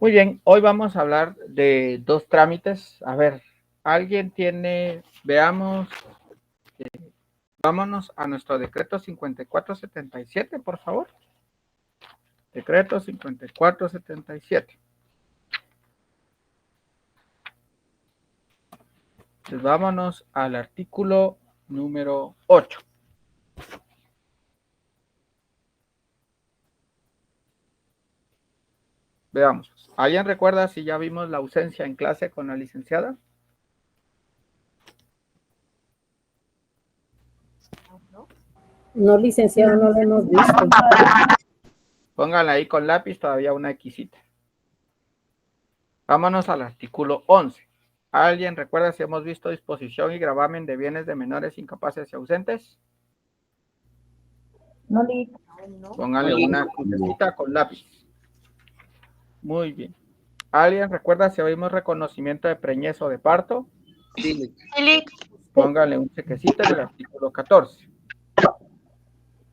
Muy bien, hoy vamos a hablar de dos trámites. A ver, ¿alguien tiene, veamos, vámonos a nuestro decreto 5477, por favor? Decreto 5477. Entonces vámonos al artículo número 8. Veamos, ¿alguien recuerda si ya vimos la ausencia en clase con la licenciada? No, licenciado, no lo hemos visto. Pónganla ahí con lápiz, todavía una Xita. Vámonos al artículo 11. ¿Alguien recuerda si hemos visto disposición y gravamen de bienes de menores incapaces y ausentes? No, Póngale una crucecita con lápiz. Muy bien. ¿Alguien recuerda si vimos reconocimiento de preñez o de parto? Sí. Póngale un chequecito en el artículo 14.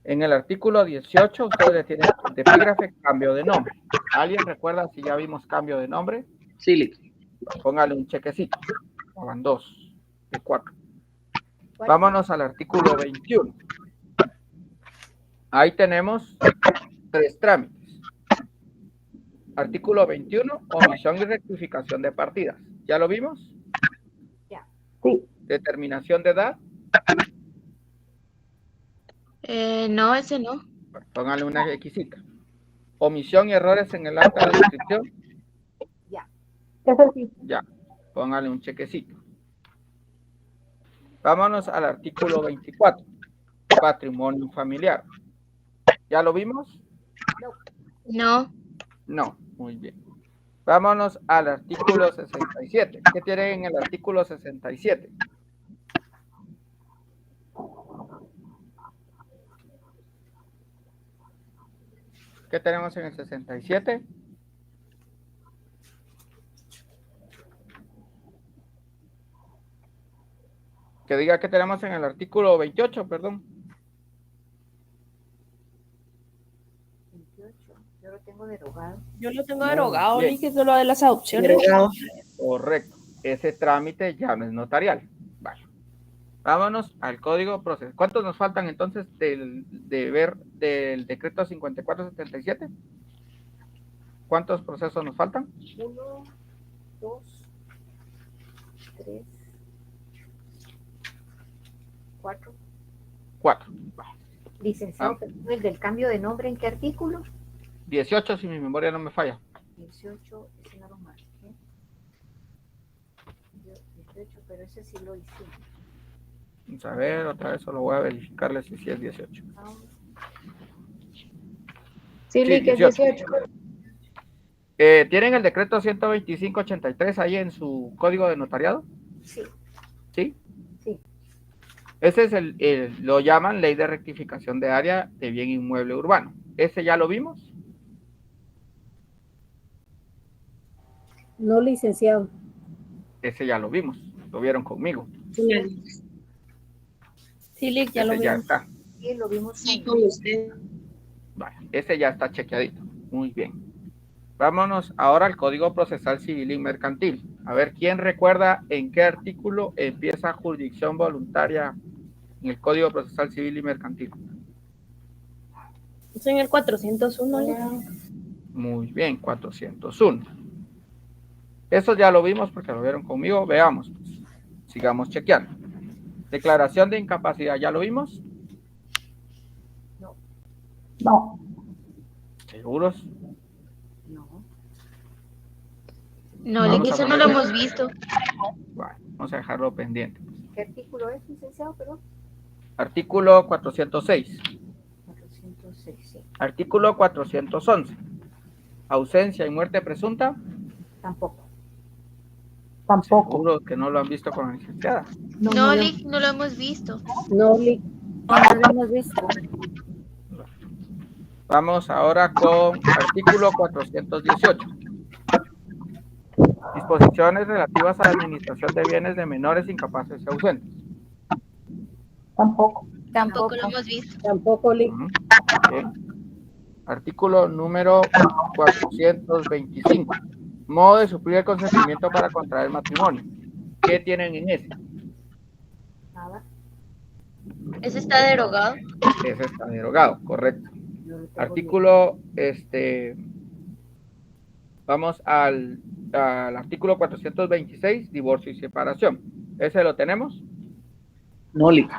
En el artículo 18, ustedes le tienen de epígrafe cambio de nombre. ¿Alguien recuerda si ya vimos cambio de nombre? Sí. Póngale un chequecito. Van 2 de 4. Vámonos al artículo 21. Ahí tenemos 3 trámites. Artículo 21, omisión y rectificación de partidas. ¿Ya lo vimos? Ya. Sí. Determinación de edad. No, ese no. Póngale una Xita. Omisión y errores en el acta de descripción. Ya. Eso sí. Ya. Póngale un chequecito. Vámonos al artículo 24. Patrimonio familiar. ¿Ya lo vimos? No. No. Muy bien. Vámonos al artículo 67. ¿Qué tiene en el artículo 67? ¿Qué tenemos en el 67? Que diga que tenemos en el artículo 28, perdón. 28. Yo lo tengo derogado. Yo lo tengo Muy derogado, bien. ni que es lo de las adopciones. Correcto. Ese trámite ya no es notarial. Vale. Vámonos al código procesal. ¿Cuántos nos faltan entonces del decreto 5477? ¿Cuántos procesos nos faltan? 1, 2, 3, 4. 4. Licenciado, ¿el del cambio de nombre en qué artículo? 18, si mi memoria no me falla. 18, ese no lo marqué. 18, pero ese sí lo hicimos. Vamos a ver, otra vez solo voy a verificarle si sí es 18. Sí, Sí, que es 18. ¿Tienen el decreto 12583 ahí en su código de notariado? Sí. ¿Sí? Sí. Ese es lo llaman ley de rectificación de área de bien inmueble urbano. ¿Ese ya lo vimos? No, licenciado. Ese ya lo vimos. Lo vieron conmigo. Sí, Lick, ya lo Ese ya vimos. está. Sí, lo vimos. Sí, con usted. Vale, ese ya está chequeadito. Muy bien. Vámonos ahora al Código Procesal Civil y Mercantil. A ver, ¿quién recuerda en qué artículo empieza jurisdicción voluntaria en el Código Procesal Civil y Mercantil? Es en el 401, Lick. Muy bien, 401. Eso ya lo vimos porque lo vieron conmigo. Veamos. Sigamos chequeando. Declaración de incapacidad, ¿ya lo vimos? No. ¿Seguros? No. No, Vamos Lick, a eso no poner- lo hemos visto. Bueno, vamos a dejarlo pendiente. ¿Qué artículo es, licenciado? Perdón. Artículo 406. 406, sí. Artículo 411. Ausencia y muerte presunta. Tampoco. Seguro que no lo han visto con la licenciada. No, Lick, no lo hemos visto. No, Lick. No lo hemos visto. Vamos ahora con artículo 418. Disposiciones relativas a la administración de bienes de menores incapaces y ausentes. Tampoco. Tampoco lo hemos visto. Tampoco, Lick. Bien. Artículo número 425. Modo de suplir el consentimiento para contraer matrimonio. ¿Qué tienen en ese? Nada. Ese está derogado. Ese está derogado, correcto. Yo lo tengo Artículo, vamos al artículo 426, divorcio y separación. ¿Ese lo tenemos? No, Lick.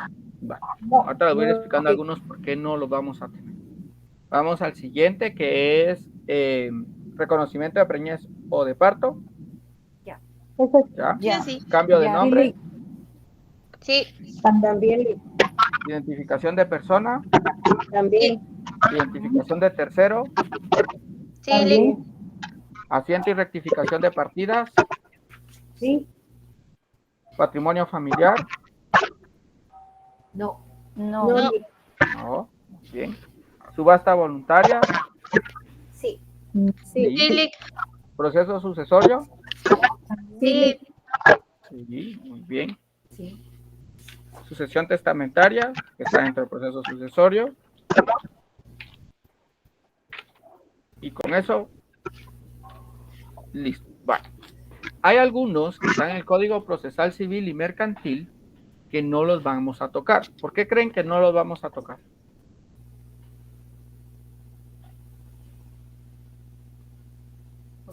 Vale. Ahorita les voy a ir explicando algunos por qué no los vamos a tener. Vamos al siguiente, que es reconocimiento de preñez o de parto. ¿Ya? Sí, sí. Cambio de Ya. nombre, Sí, También, identificación de persona, también, identificación de tercero, sí, Lick. también, asiento y rectificación de partidas, sí, patrimonio familiar. No. no, No. No, muy bien. Subasta voluntaria, Sí. sí, Sí, Lick. proceso sucesorio. Sí, Sí, muy bien. Sí. Sucesión testamentaria, que está dentro del proceso sucesorio. Y con eso, listo. Vale. Hay algunos que están en el Código Procesal Civil y Mercantil que no los vamos a tocar. ¿Por qué creen que no los vamos a tocar?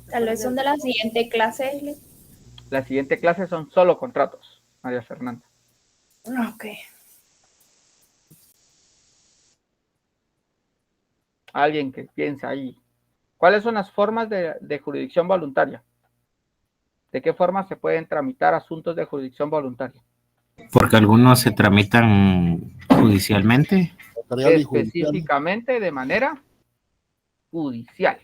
Tal vez son de la siguiente clase, Lick. La siguiente clase son solo contratos, María Fernanda. Ok. Alguien que piensa ahí. ¿Cuáles son las formas de jurisdicción voluntaria? ¿De qué forma se pueden tramitar asuntos de jurisdicción voluntaria? Porque algunos se tramitan judicialmente. Específicamente de manera judicial.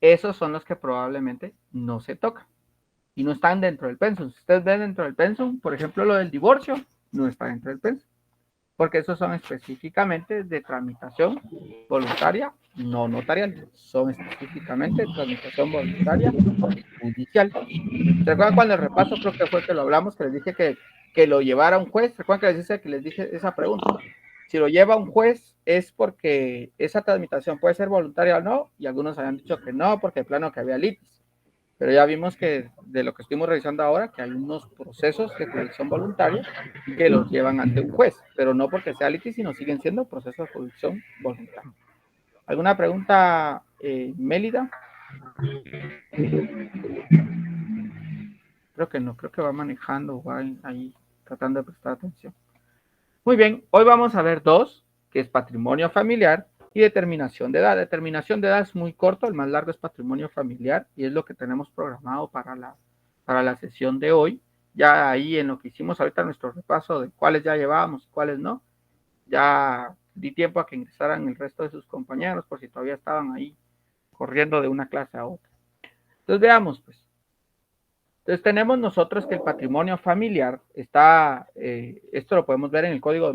Esos son los que probablemente no se tocan y no están dentro del pensum. Si ustedes ven dentro del pensum, por ejemplo, lo del divorcio, no está dentro del pensum, porque esos son específicamente de tramitación voluntaria, no notarial. Son específicamente de tramitación voluntaria judicial. ¿Se acuerdan cuando el repaso, creo que fue que lo hablamos, que les dije que lo llevara un juez? ¿Se acuerdan que les dije esa pregunta? Si lo lleva un juez es porque esa tramitación puede ser voluntaria o no, y algunos habían dicho que no, porque de plano que había litis. Pero ya vimos que de lo que estuvimos revisando ahora, que hay unos procesos de jurisdicción voluntaria que los llevan ante un juez, pero no porque sea litis, sino siguen siendo procesos de jurisdicción voluntaria. ¿Alguna pregunta, Mélida? Creo que no, creo que va manejando, va ahí tratando de prestar atención. Muy bien, hoy vamos a ver dos, que es patrimonio familiar y determinación de edad. Determinación de edad es muy corto, el más largo es patrimonio familiar y es lo que tenemos programado para la sesión de hoy. Ya ahí en lo que hicimos ahorita nuestro repaso de cuáles ya llevábamos y cuáles no, ya di tiempo a que ingresaran el resto de sus compañeros por si todavía estaban ahí corriendo de una clase a otra. Entonces veamos pues. Entonces tenemos nosotros que el patrimonio familiar está, esto lo podemos ver en el Código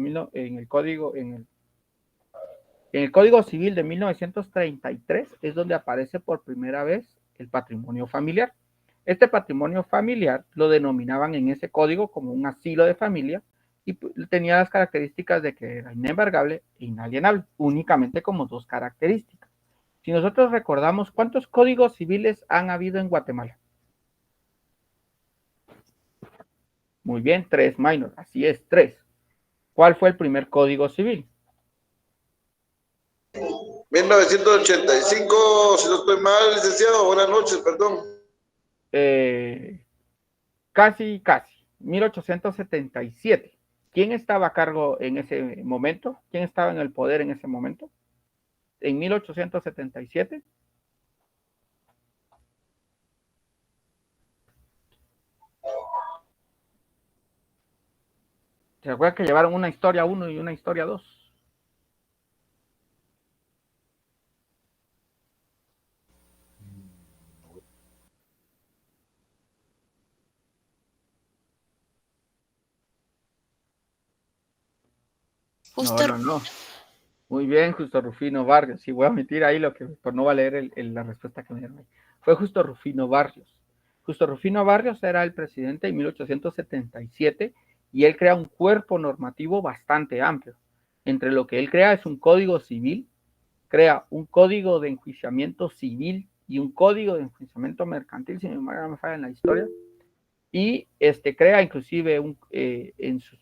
Civil de 1933, es donde aparece por primera vez el patrimonio familiar. Este patrimonio familiar lo denominaban en ese código como un asilo de familia y tenía las características de que era inembargable e inalienable, únicamente como dos características. Si nosotros recordamos, ¿cuántos códigos civiles han habido en Guatemala? Muy bien, 3 minor, así es, 3. ¿Cuál fue el primer código civil? 1985, si no estoy mal, licenciado, buenas noches, perdón. Casi, 1877. ¿Quién estaba a cargo en ese momento? ¿Quién estaba en el poder en ese momento? En 1877. ¿Se acuerdan que llevaron una historia 1 y una historia 2? Justo. No. Muy bien, Justo Rufino Barrios. Sí, voy a omitir ahí lo que, por no va a leer la respuesta que me dieron ahí. Fue Justo Rufino Barrios. Justo Rufino Barrios era el presidente en 1877 y él crea un cuerpo normativo bastante amplio. Entre lo que él crea es un código civil, crea un código de enjuiciamiento civil y un código de enjuiciamiento mercantil, si mi memoria no me falla en la historia, y crea inclusive en su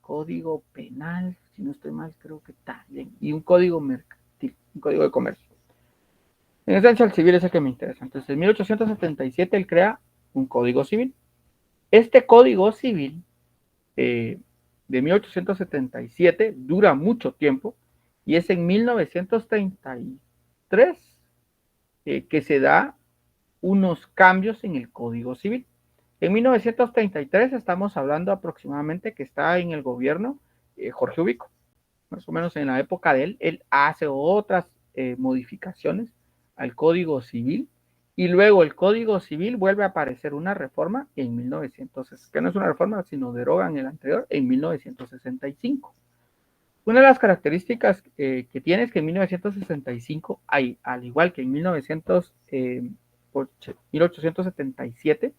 código penal, si no estoy mal, creo que también, y un código mercantil, un código de comercio. En esencia, el civil es el que me interesa. Entonces, en 1877 él crea un código civil. Este código civil de 1877 dura mucho tiempo y es en 1933 que se da unos cambios en el código civil. En 1933 estamos hablando aproximadamente que está en el gobierno Jorge Ubico, más o menos en la época de él hace otras modificaciones al Código Civil y luego el Código Civil vuelve a aparecer una reforma en 1960, que no es una reforma, sino derogan el anterior en 1965. Una de las características que tiene es que en 1965, al igual que en 1877,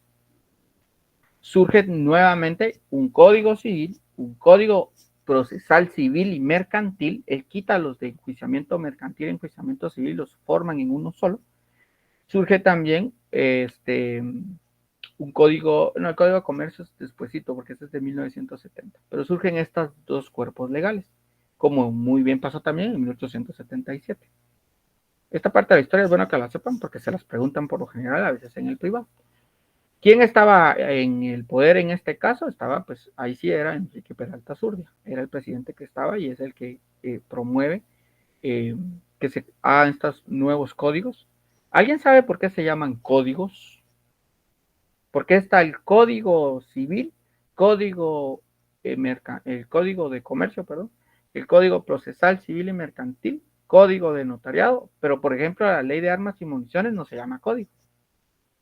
surge nuevamente un Código Civil, un Código Procesal Civil y Mercantil. Él quita los de enjuiciamiento mercantil y enjuiciamiento civil, los forman en uno solo. Surge también un código, no, el Código de Comercio es despuesito, porque este es de 1970, pero surgen estos dos cuerpos legales, como muy bien pasó también en 1877. Esta parte de la historia es bueno que la sepan, porque se las preguntan por lo general, a veces en el privado. ¿Quién estaba en el poder en este caso? Estaba, pues, ahí sí era Enrique Peralta Zurdia, era el presidente que estaba y es el que promueve que se hagan estos nuevos códigos. ¿Alguien sabe por qué se llaman códigos? ¿Por qué está el Código Civil, el Código de Comercio, perdón, el Código Procesal Civil y Mercantil, Código de Notariado, pero por ejemplo la Ley de Armas y Municiones no se llama código?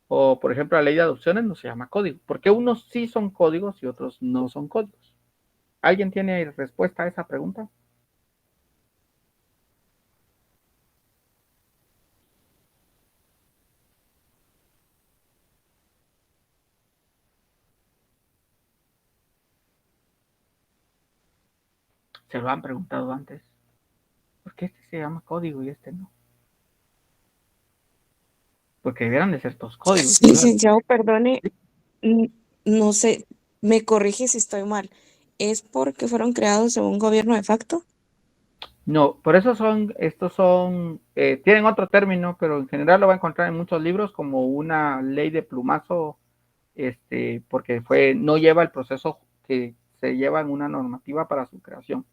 O, por ejemplo, la ley de adopciones no se llama código. ¿Por qué unos sí son códigos y otros no son códigos? ¿Alguien tiene respuesta a esa pregunta? Se lo han preguntado antes. ¿Por qué este se llama código y este no? Porque debieran de ser estos códigos. Licenciado, perdone, no sé, me corrige si estoy mal. ¿Es porque fueron creados en un gobierno de facto? No, por eso tienen otro término, pero en general lo va a encontrar en muchos libros como una ley de plumazo, porque no lleva el proceso que se lleva en una normativa para su creación.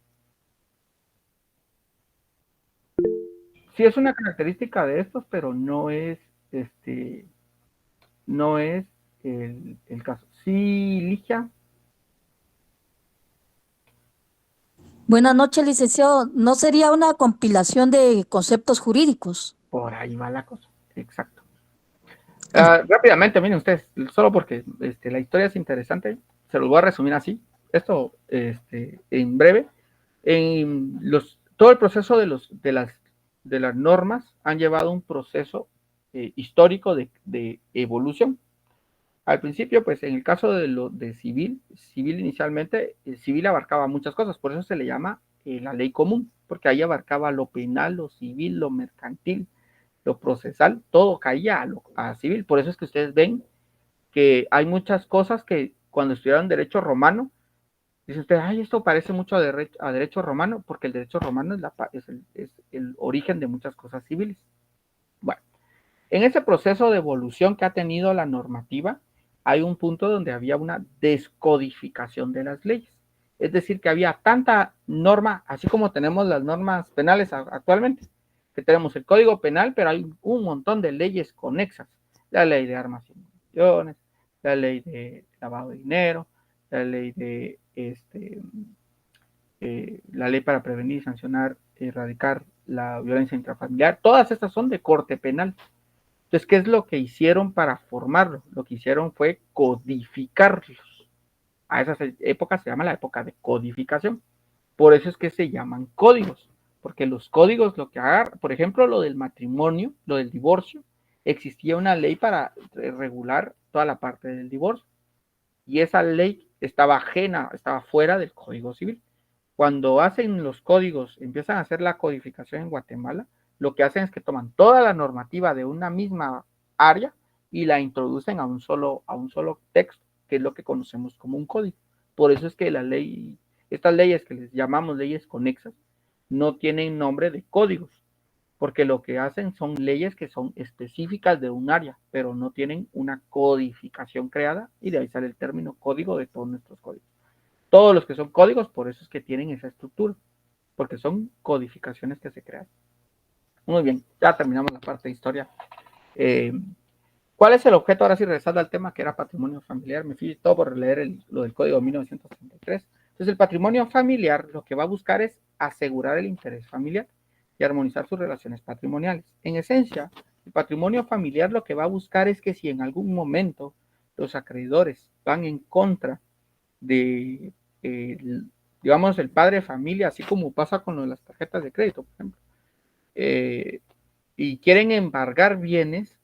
Sí es una característica de estos, pero no es el caso. Sí, Ligia. Buenas noches, licenciado. ¿No sería una compilación de conceptos jurídicos? Por ahí va la cosa, exacto. Rápidamente, miren ustedes, solo porque la historia es interesante, se los voy a resumir así. Esto, en breve, todo el proceso de las normas han llevado un proceso histórico de evolución. Al principio, pues en el caso de civil inicialmente, el civil abarcaba muchas cosas, por eso se le llama la ley común, porque ahí abarcaba lo penal, lo civil, lo mercantil, lo procesal, todo caía a civil. Por eso es que ustedes ven que hay muchas cosas que cuando estudiaron derecho romano, dicen ustedes, ay, esto parece mucho a derecho romano, porque el derecho romano es el origen de muchas cosas civiles. Bueno, en ese proceso de evolución que ha tenido la normativa, hay un punto donde había una descodificación de las leyes. Es decir, que había tanta norma, así como tenemos las normas penales actualmente, que tenemos el Código Penal, pero hay un montón de leyes conexas. La ley de armas y municiones, la ley de lavado de dinero, la ley de la ley para prevenir y sancionar, erradicar la violencia intrafamiliar. Todas estas son de corte penal. Entonces, ¿qué es lo que hicieron para formarlo? Lo que hicieron fue codificarlos. A esas épocas se llama la época de codificación. Por eso es que se llaman códigos, porque los códigos lo que agarran, por ejemplo, lo del matrimonio, lo del divorcio, existía una ley para regular toda la parte del divorcio. Y esa ley estaba ajena, estaba fuera del Código Civil. Cuando hacen los códigos, empiezan a hacer la codificación en Guatemala, lo que hacen es que toman toda la normativa de una misma área y la introducen a un solo texto, que es lo que conocemos como un código. Por eso es que estas leyes que les llamamos leyes conexas no tienen nombre de códigos, porque lo que hacen son leyes que son específicas de un área, pero no tienen una codificación creada, y de ahí sale el término código de todos nuestros códigos. Todos los que son códigos, por eso es que tienen esa estructura, porque son codificaciones que se crean. Muy bien, ya terminamos la parte de historia. ¿Cuál es el objeto? Ahora sí, regresando al tema que era patrimonio familiar. Me fui todo por leer lo del código de 1933. Entonces, el patrimonio familiar lo que va a buscar es asegurar el interés familiar y armonizar sus relaciones patrimoniales. En esencia, el patrimonio familiar lo que va a buscar es que si en algún momento los acreedores van en contra de, digamos, el padre de familia, así como pasa con lo de las tarjetas de crédito, por ejemplo, y quieren embargar bienes,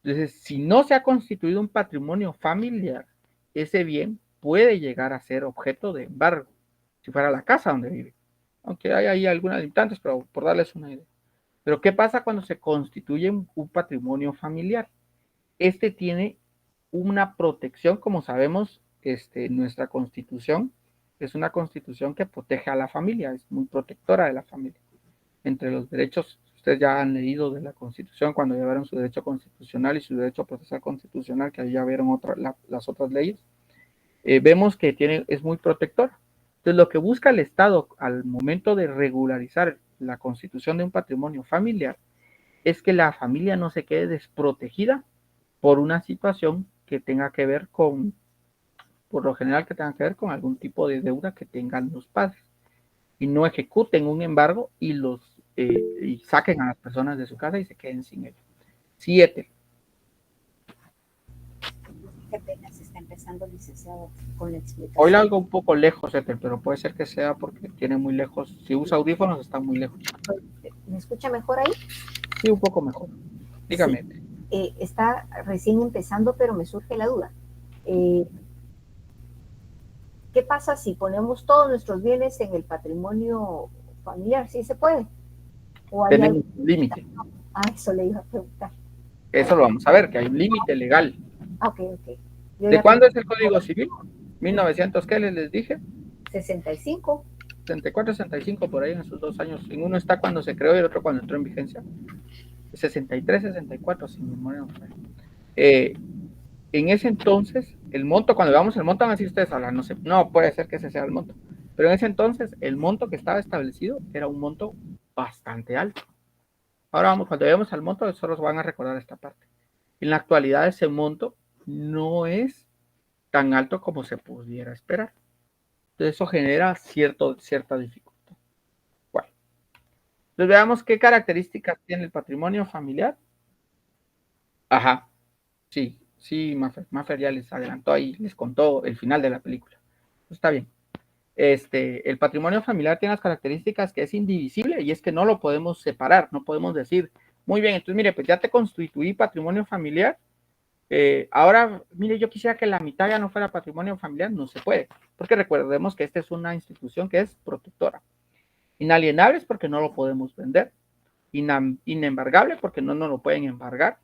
entonces, si no se ha constituido un patrimonio familiar, ese bien puede llegar a ser objeto de embargo, si fuera la casa donde vive. Aunque hay ahí algunas limitantes, pero por darles una idea. Pero, ¿qué pasa cuando se constituye un patrimonio familiar? Este tiene una protección, como sabemos, nuestra Constitución es una Constitución que protege a la familia, es muy protectora de la familia. Entre los derechos, ustedes ya han leído de la Constitución cuando ya vieron su derecho constitucional y su derecho procesal constitucional, que ahí ya vieron las otras leyes, vemos que es muy protectora. Entonces, lo que busca el Estado al momento de regularizar la constitución de un patrimonio familiar es que la familia no se quede desprotegida por una situación que tenga que ver con, por lo general, que tenga que ver con algún tipo de deuda que tengan los padres, y no ejecuten un embargo y y saquen a las personas de su casa y se queden sin ello. 7. Qué pena, se está empezando, licenciado, con la explicación. Hoy la oigo un poco lejos, pero puede ser que sea porque tiene muy lejos. Si usa audífonos, está muy lejos. ¿Me escucha mejor ahí? Sí, un poco mejor. Dígame. Sí. Está recién empezando, pero me surge la duda. ¿Qué pasa si ponemos todos nuestros bienes en el patrimonio familiar? ¿Sí se puede? ¿O hay Tiene un límite. Eso le iba a preguntar. Eso lo vamos a ver, que hay un límite legal. Ok. ¿De cuándo es el Código Civil? 1900, ¿qué les dije? 65. 64, 65, por ahí en esos 2 años. En uno está cuando se creó y el otro cuando entró en vigencia. 63, 64, sin memoria. En ese entonces, el monto, cuando veamos el monto, van a decir ustedes, no puede ser que ese sea el monto. Pero en ese entonces, el monto que estaba establecido era un monto bastante alto. Ahora cuando veamos al monto, solo van a recordar esta parte. En la actualidad, ese monto no es tan alto como se pudiera esperar. Entonces, eso genera cierta dificultad. Bueno, entonces veamos qué características tiene el patrimonio familiar. Ajá, sí, Maffer ya les adelantó ahí, les contó el final de la película. Está bien. El patrimonio familiar tiene las características que es indivisible, y es que no lo podemos separar, no podemos decir, muy bien, entonces mire, pues ya te constituí patrimonio familiar, ahora, mire, yo quisiera que la mitad ya no fuera patrimonio familiar. No se puede, porque recordemos que esta es una institución que es protectora. Inalienables porque no lo podemos vender, inembargable porque no nos lo pueden embargar,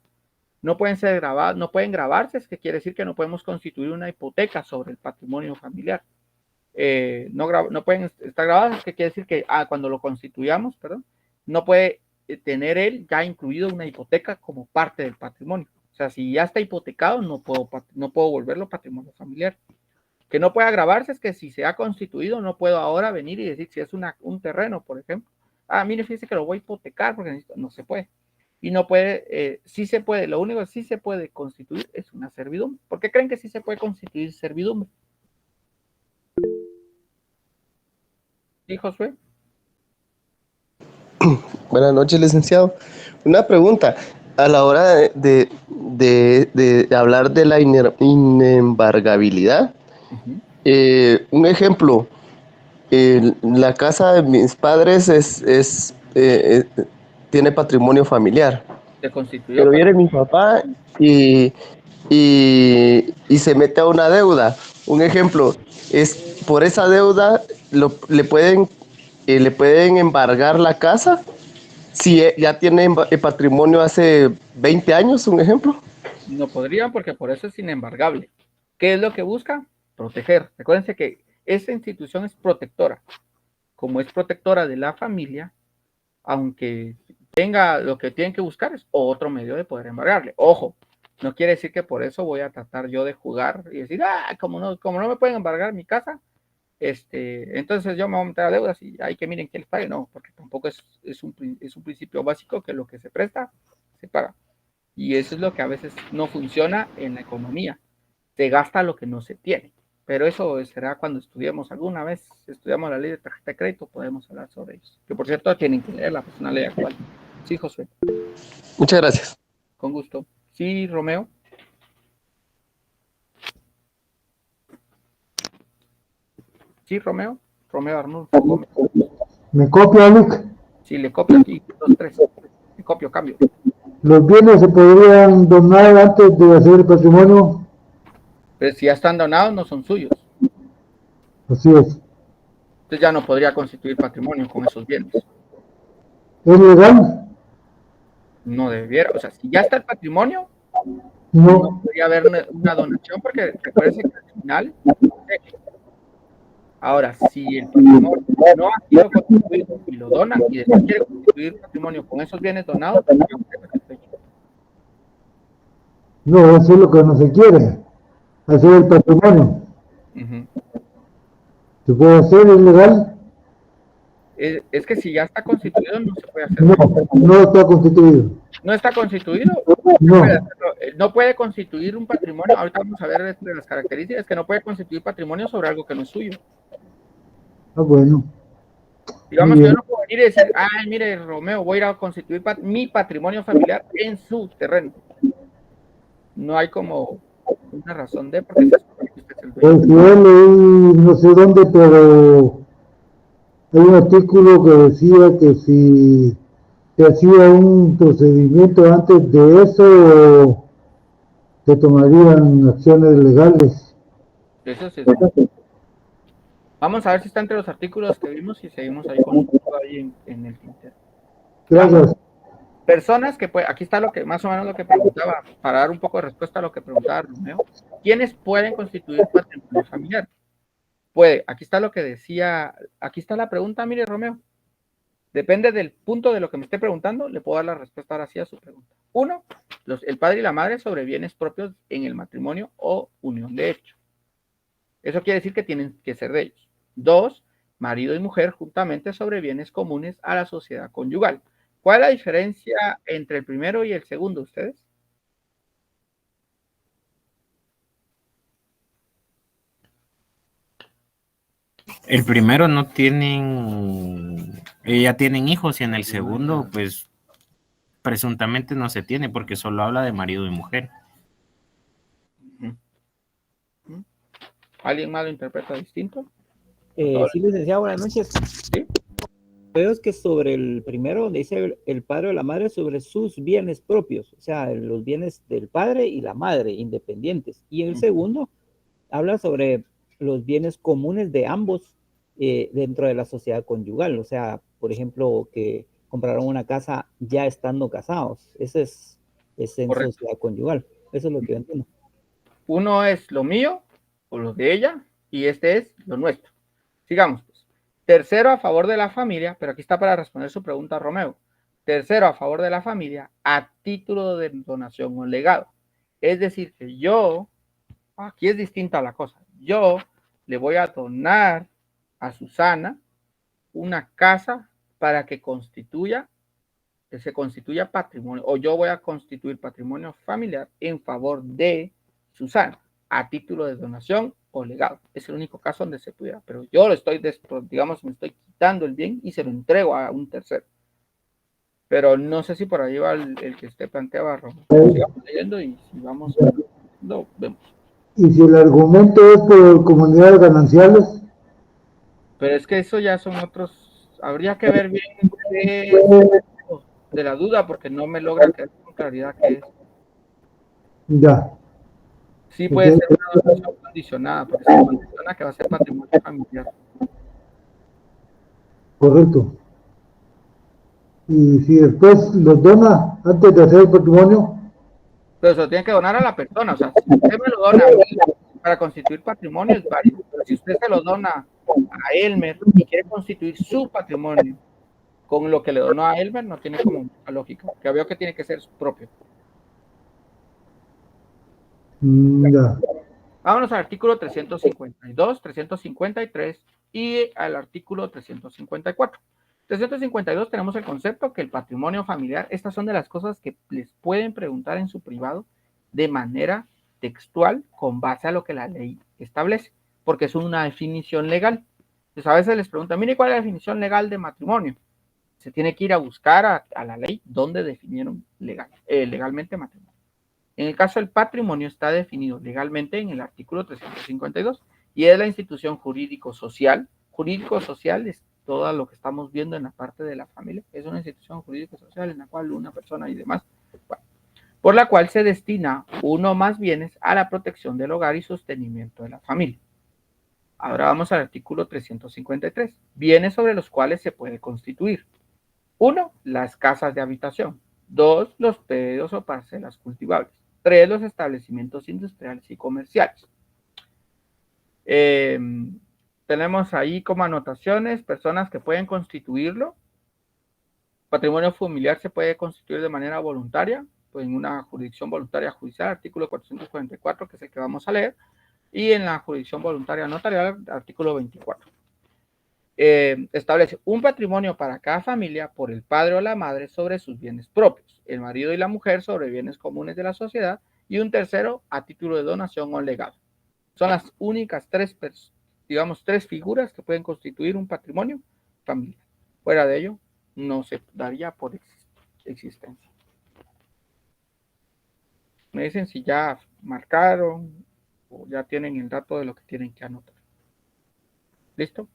no pueden ser grabados, no pueden grabarse, es que quiere decir que no podemos constituir una hipoteca sobre el patrimonio familiar. No pueden estar grabados, es que quiere decir que cuando lo constituyamos, no puede tener él ya incluido una hipoteca como parte del patrimonio. O sea, si ya está hipotecado, no puedo volverlo patrimonio familiar. Que no pueda grabarse es que si se ha constituido, no puedo ahora venir y decir, si es un terreno, por ejemplo, mire, fíjese que lo voy a hipotecar porque no se puede. Y no puede, sí se puede, lo único que sí se puede constituir es una servidumbre. ¿Por qué creen que sí se puede constituir servidumbre? ¿Sí, Josué? Buenas noches, licenciado. Una pregunta. A la hora de hablar de la inembargabilidad, un ejemplo, la casa de mis padres tiene patrimonio familiar. Se constituyó. Pero viene mi papá y se mete a una deuda. Un ejemplo, es por esa deuda le pueden embargar la casa. si ya tienen patrimonio hace 20 años, un ejemplo. No podrían porque por eso es inembargable. ¿Qué es lo que busca? Proteger. Recuérdense que esta institución es protectora. Como es protectora de la familia, aunque tenga lo que tienen que buscar es otro medio de poder embargarle. Ojo, no quiere decir que por eso voy a tratar yo de jugar y decir, como no me pueden embargar mi casa, entonces yo me voy a meter a deudas y hay que miren quién les pague. No, porque tampoco es un principio básico que lo que se presta, se paga. Y eso es lo que a veces no funciona en la economía. Se gasta lo que no se tiene. Pero eso será cuando estudiemos alguna vez, estudiamos la ley de tarjeta de crédito, podemos hablar sobre ellos. Que por cierto, tienen que leer la persona ley actual. Sí, Josué. Muchas gracias. Con gusto. Sí, Romeo. Sí, Romeo. Romeo Arnulfo Gómez. ¿Me copia, Luke? Sí, le copio aquí. 2, 3. Le copio, cambio. ¿Los bienes se podrían donar antes de hacer el patrimonio? Pero si ya están donados, no son suyos. Así es. Entonces ya no podría constituir patrimonio con esos bienes. ¿Es legal? No debiera. O sea, si ya está el patrimonio, No. no podría haber una donación porque recuerden que al final. Ahora, si el patrimonio no ha sido constituido y lo donan y después quiere constituir patrimonio con esos bienes donados, No, eso es lo que no se quiere. Hacer el patrimonio. ¿Se puede hacer? ¿Es legal? Es que si ya está constituido no se puede hacer. No, no está constituido. ¿No está constituido? No. No puede constituir un patrimonio. Ahorita vamos a ver de las características que no puede constituir patrimonio sobre algo que no es suyo. Ah, bueno. Digamos que yo no puedo venir y decir, ay, mire, Romeo, voy a ir a constituir mi patrimonio familiar en su terreno. No hay como una razón de, porque se supone que usted es el dueño. Pues yo leí no sé dónde, pero hay un artículo que decía que si se hacía un procedimiento antes de eso, se tomarían acciones legales. Eso sí. Vamos a ver si está entre los artículos que vimos y seguimos ahí con ahí en el Twitter. Gracias. Personas que pueden, aquí está lo que más o menos lo que preguntaba, para dar un poco de respuesta a lo que preguntaba Romeo. ¿Quiénes pueden constituir patrimonio familiar? Puede, aquí está lo que decía, aquí está la pregunta, mire Romeo. Depende del punto de lo que me esté preguntando, le puedo dar la respuesta ahora sí a su pregunta. 1, el padre y la madre sobre bienes propios en el matrimonio o unión de hecho. Eso quiere decir que tienen que ser de ellos. 2, marido y mujer juntamente sobre bienes comunes a la sociedad conyugal. ¿Cuál es la diferencia entre el primero y el segundo, ustedes? El primero no tienen, ya tienen hijos y en el segundo, pues, presuntamente no se tiene porque solo habla de marido y mujer. ¿Alguien más lo interpreta distinto? Sí, licenciado, buenas noches. ¿Sí? Veo es que sobre el primero, donde dice el padre o la madre, sobre sus bienes propios, o sea, los bienes del padre y la madre, independientes. Y en el segundo, habla sobre los bienes comunes de ambos dentro de la sociedad conyugal. O sea, por ejemplo, que compraron una casa ya estando casados. Ese es en sociedad conyugal. Eso es lo que yo entiendo. Uno es lo mío o lo de ella y este es lo nuestro. Sigamos, pues. Tercero a favor de la familia, pero aquí está para responder su pregunta, Romeo. Tercero a favor de la familia a título de donación o legado. Es decir, que yo, aquí es distinta la cosa, yo le voy a donar a Susana una casa para que se constituya patrimonio, o yo voy a constituir patrimonio familiar en favor de Susana, a título de donación o legado. Es el único caso donde se pudiera, pero yo lo estoy, digamos, me estoy quitando el bien y se lo entrego a un tercero. Pero no sé si por ahí va el que usted planteaba, Romeo. Sigamos leyendo y si vamos, lo vemos. ¿Y si el argumento es por comunidades gananciales? Pero es que eso ya son otros, habría que ver bien de la duda, porque no me logra quedar con claridad qué es. Ya. Sí puede ser una donación condicionada, porque se condiciona que va a ser patrimonio familiar. Correcto. Y si después los dona antes de hacer el patrimonio, Pero se lo tiene que donar a la persona. O sea, si usted me lo dona a mí para constituir patrimonio es válido. Pero si usted se lo dona a Elmer y quiere constituir su patrimonio con lo que le donó a Elmer, no tiene como mucha lógica. Que veo que tiene que ser propio. ya. Vámonos al artículo 352, 353 y al artículo 354. 352 tenemos el concepto que el patrimonio familiar, estas son de las cosas que les pueden preguntar en su privado de manera textual con base a lo que la ley establece, porque es una definición legal. Entonces a veces les preguntan, mire, ¿cuál es la definición legal de matrimonio? Se tiene que ir a buscar a la ley donde definieron legalmente matrimonio. En el caso del patrimonio está definido legalmente en el artículo 352 y es la institución jurídico-social. Jurídico-social es todo lo que estamos viendo en la parte de la familia. Es una institución jurídico-social en la cual una persona y demás, bueno, por la cual se destina uno o más bienes a la protección del hogar y sostenimiento de la familia. Ahora vamos al artículo 353. Bienes sobre los cuales se puede constituir. 1. Las casas de habitación. 2. Los predios o parcelas cultivables. 3. Los establecimientos industriales y comerciales. Tenemos ahí como anotaciones personas que pueden constituirlo. Patrimonio familiar se puede constituir de manera voluntaria, pues en una jurisdicción voluntaria judicial, artículo 444, que es el que vamos a leer, y en la jurisdicción voluntaria notarial, artículo 24. Establece un patrimonio para cada familia por el padre o la madre sobre sus bienes propios, el marido y la mujer sobre bienes comunes de la sociedad, y un tercero a título de donación o legado. Son las únicas tres figuras que pueden constituir un patrimonio familiar. Fuera de ello, no se daría por existencia. Me dicen si ya marcaron o ya tienen el dato de lo que tienen que anotar. ¿Listo?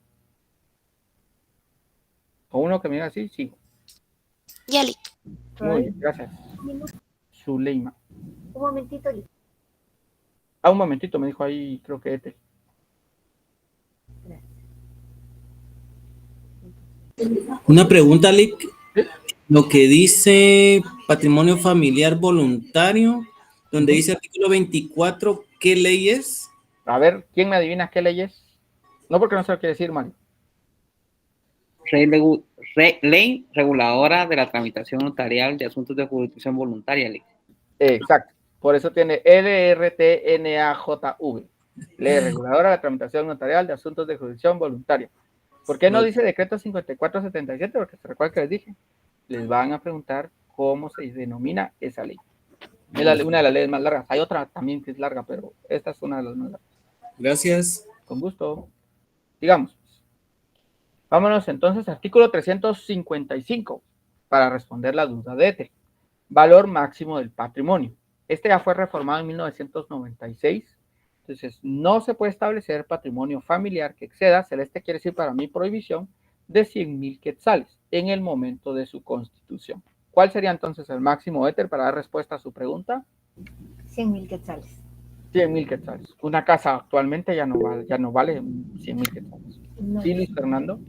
O uno que me diga así, sigo. Yali. Muy bien, gracias. Zuleima. Un momentito. Un momentito, me dijo ahí, creo que Ethel. Una pregunta, Lick. Lo que dice patrimonio familiar voluntario, donde dice artículo 24, ¿qué ley es? A ver, ¿quién me adivina qué ley es? No, porque no se lo quiere decir, Mario. Ley reguladora de la tramitación notarial de asuntos de jurisdicción voluntaria, Lick. Exacto. Por eso tiene LRTNAJV. Ley reguladora de la tramitación notarial de asuntos de jurisdicción voluntaria. ¿Por qué no dice decreto 5477? Porque se recuerda que les dije, les van a preguntar cómo se denomina esa ley. Es una de las leyes más largas. Hay otra también que es larga, pero esta es una de las más largas. Gracias. Con gusto. Sigamos. Vámonos entonces al artículo 355 para responder la duda de Ethel. Valor máximo del patrimonio. Este ya fue reformado en 1996. Entonces, no se puede establecer patrimonio familiar que exceda, Celeste quiere decir para mí prohibición, de 100,000 quetzales en el momento de su constitución. ¿Cuál sería entonces el máximo, Ethel, para dar respuesta a su pregunta? 100,000 quetzales. 100,000 quetzales. Una casa actualmente ya no vale 100,000 quetzales. No. ¿Sí, Luis Fernando?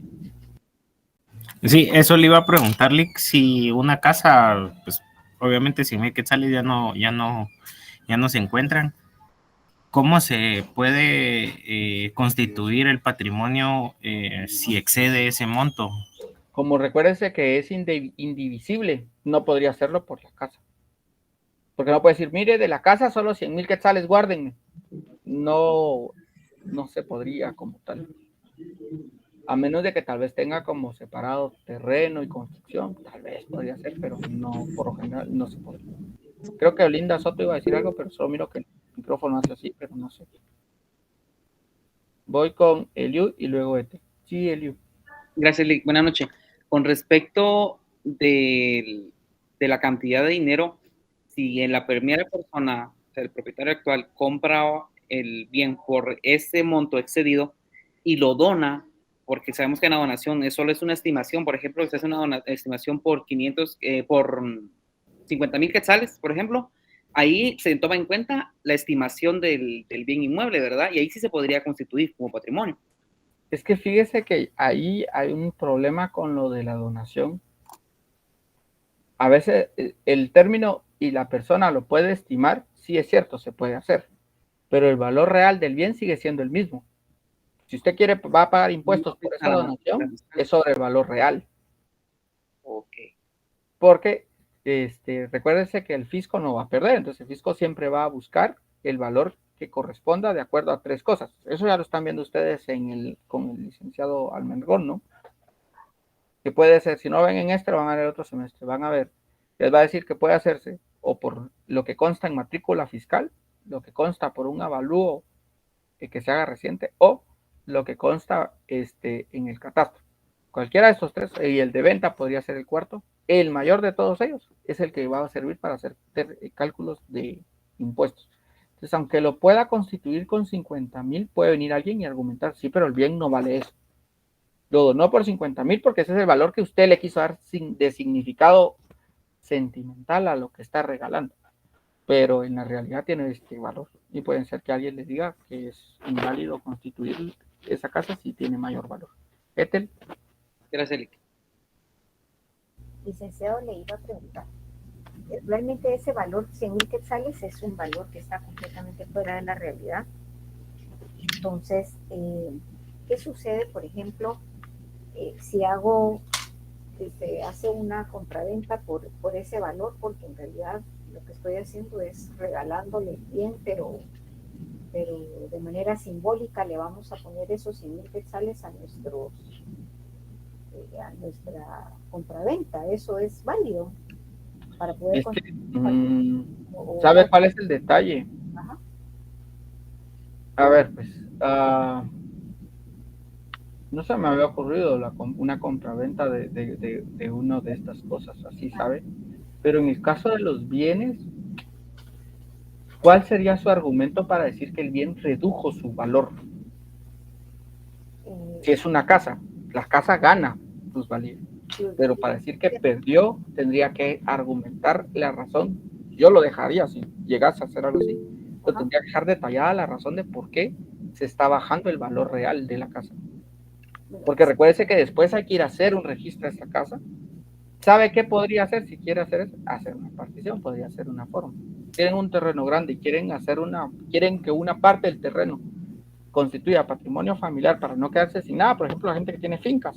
Sí, eso le iba a preguntarle si una casa, pues obviamente 100,000 quetzales ya no se encuentran. ¿Cómo se puede constituir el patrimonio si excede ese monto? Como recuérdense que es indivisible, no podría hacerlo por la casa. Porque no puede decir, mire, de la casa solo 100,000 quetzales, guárdenme. No se podría como tal. A menos de que tal vez tenga como separado terreno y construcción, tal vez podría ser, pero no, por lo general no se podría. Creo que Olinda Soto iba a decir algo, pero solo miro que el micrófono hace así, pero no sé. Voy con Eliu y luego Ethel. Sí, Eliu. Gracias, Lick. Buenas noches. Con respecto de la cantidad de dinero, si en la primera persona, o sea, el propietario actual, compra el bien por ese monto excedido y lo dona, porque sabemos que en la donación solo es una estimación, por ejemplo, se hace una estimación por 50,000 quetzales, por ejemplo, ahí se toma en cuenta la estimación del bien inmueble, ¿verdad? Y ahí sí se podría constituir como patrimonio. Es que fíjese que ahí hay un problema con lo de la donación, a veces el término y la persona lo puede estimar, sí es cierto, se puede hacer, pero el valor real del bien sigue siendo el mismo. Si usted quiere, va a pagar impuestos por esa donación, es sobre el valor real. Ok. Porque recuérdense que el fisco no va a perder, entonces el fisco siempre va a buscar el valor que corresponda de acuerdo a 3 cosas. Eso ya lo están viendo ustedes con el licenciado Almendrón, ¿no? Que puede ser, si no ven en lo van a ver otro semestre, van a ver, les va a decir que puede hacerse o por lo que consta en matrícula fiscal, lo que consta por un avalúo que se haga reciente, o lo que consta en el catastro. Cualquiera de estos 3, y el de venta podría ser el cuarto. El mayor de todos ellos es el que va a servir para hacer cálculos de impuestos. Entonces, aunque lo pueda constituir con 50,000, puede venir alguien y argumentar, sí, pero el bien no vale eso. Lo donó por 50,000 porque ese es el valor que usted le quiso dar de significado sentimental a lo que está regalando. Pero en la realidad tiene este valor. Y puede ser que alguien le diga que es inválido constituir esa casa si tiene mayor valor. Ethel. Gracias, Lick. Licenciado, le iba a preguntar. Realmente ese valor, 100,000 quetzales, es un valor que está completamente fuera de la realidad. Entonces, ¿qué sucede, por ejemplo, si se hace una compraventa por ese valor? Porque en realidad lo que estoy haciendo es regalándole bien, pero de manera simbólica le vamos a poner esos 100,000 quetzales a nuestra compraventa. ¿Eso es válido para poder ¿sabe cuál es el detalle? Ajá. A ver, pues no se me había ocurrido una compraventa de una de estas cosas así, ¿sabe? Pero en el caso de los bienes, ¿cuál sería su argumento para decir que el bien redujo su valor? Si es una casa, la casa gana plusvalía, pero para decir que perdió, tendría que argumentar la razón. Yo lo dejaría si llegase a hacer algo así, pero tendría que dejar detallada la razón de por qué se está bajando el valor real de la casa. Porque recuérdese que después hay que ir a hacer un registro de esa casa. ¿Sabe qué podría hacer si quiere hacer eso? Hacer una partición, podría ser una forma. Tienen un terreno grande y quieren que una parte del terreno constituya patrimonio familiar para no quedarse sin nada. Por ejemplo, la gente que tiene fincas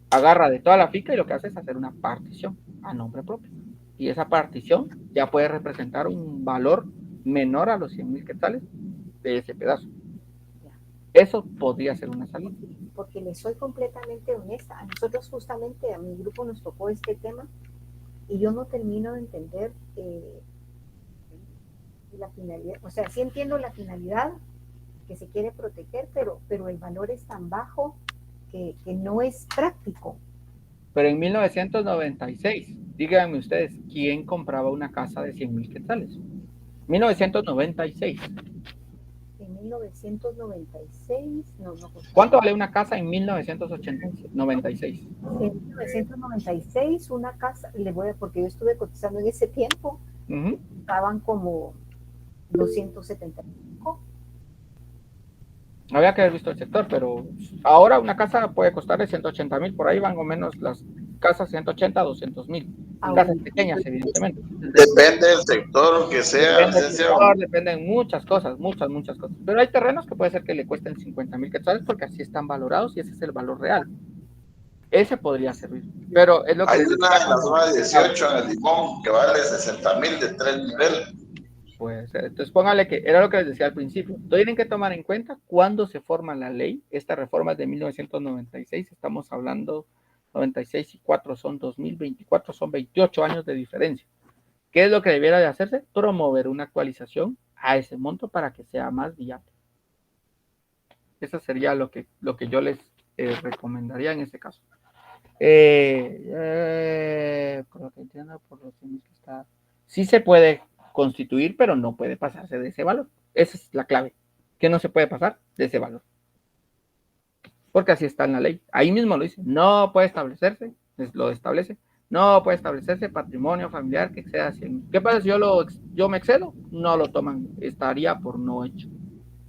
agarra de toda la finca y lo que hace es hacer una partición a nombre propio. Y esa partición ya puede representar un valor menor a los 100,000 quetzales de ese pedazo. Eso podría ser una salida. Porque le soy completamente honesta. A nosotros justamente, a mi grupo nos tocó este tema y yo no termino de entender la finalidad. O sea, sí entiendo la finalidad que se quiere proteger, pero el valor es tan bajo que no es práctico. Pero en 1996, díganme ustedes, ¿quién compraba una casa de 100,000 quetzales? 1996. En 1996, no. ¿Cuánto vale una casa en 1996? En 1996, una casa, porque yo estuve cotizando en ese tiempo, estaban como 275. Había que haber visto el sector, pero ahora una casa puede costar de 180,000, por ahí van o menos las casas 180 a 200,000. Casas pequeñas, evidentemente. Depende del sector que sea. Dependen muchas cosas, muchas cosas. Pero hay terrenos que puede ser que le cuesten 50,000 quetzales porque así están valorados y ese es el valor real. Ese podría servir. Pero es lo que hay una en la zona 18 en el Limón que vale 60,000 de 3 niveles. Pues entonces póngale que era lo que les decía al principio. Tienen que tomar en cuenta cuándo se forma la ley. Esta reforma es de 1996, estamos hablando 96 y 4 son 2024, son 28 años de diferencia. ¿Qué es lo que debiera de hacerse? Promover una actualización a ese monto para que sea más viable. Eso sería lo que yo les recomendaría en este caso. Por lo que entiendo, por lo que está, sí se puede constituir, pero no puede pasarse de ese valor. Esa es la clave, que no se puede pasar de ese valor. Porque así está en la ley. Ahí mismo lo dice. No puede establecerse, lo establece, no puede establecerse patrimonio familiar que exceda 100,000. ¿Qué pasa si yo me excedo? No lo toman, estaría por no hecho.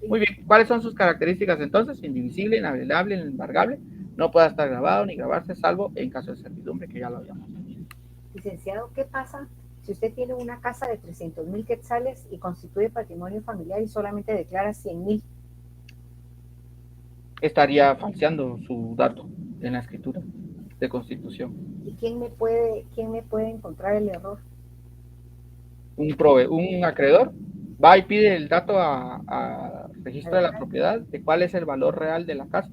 Muy bien, ¿cuáles son sus características entonces? Indivisible, inalienable, inembargable, no puede estar grabado ni grabarse, salvo en caso de servidumbre, que ya lo habíamos dicho. Licenciado, ¿qué pasa si usted tiene una casa de 300.000 quetzales y constituye patrimonio familiar y solamente declara 100.000? Estaría falseando su dato en la escritura de constitución. ¿Y quién me puede encontrar el error? Un acreedor va y pide el dato a registro de la propiedad de cuál es el valor real de la casa.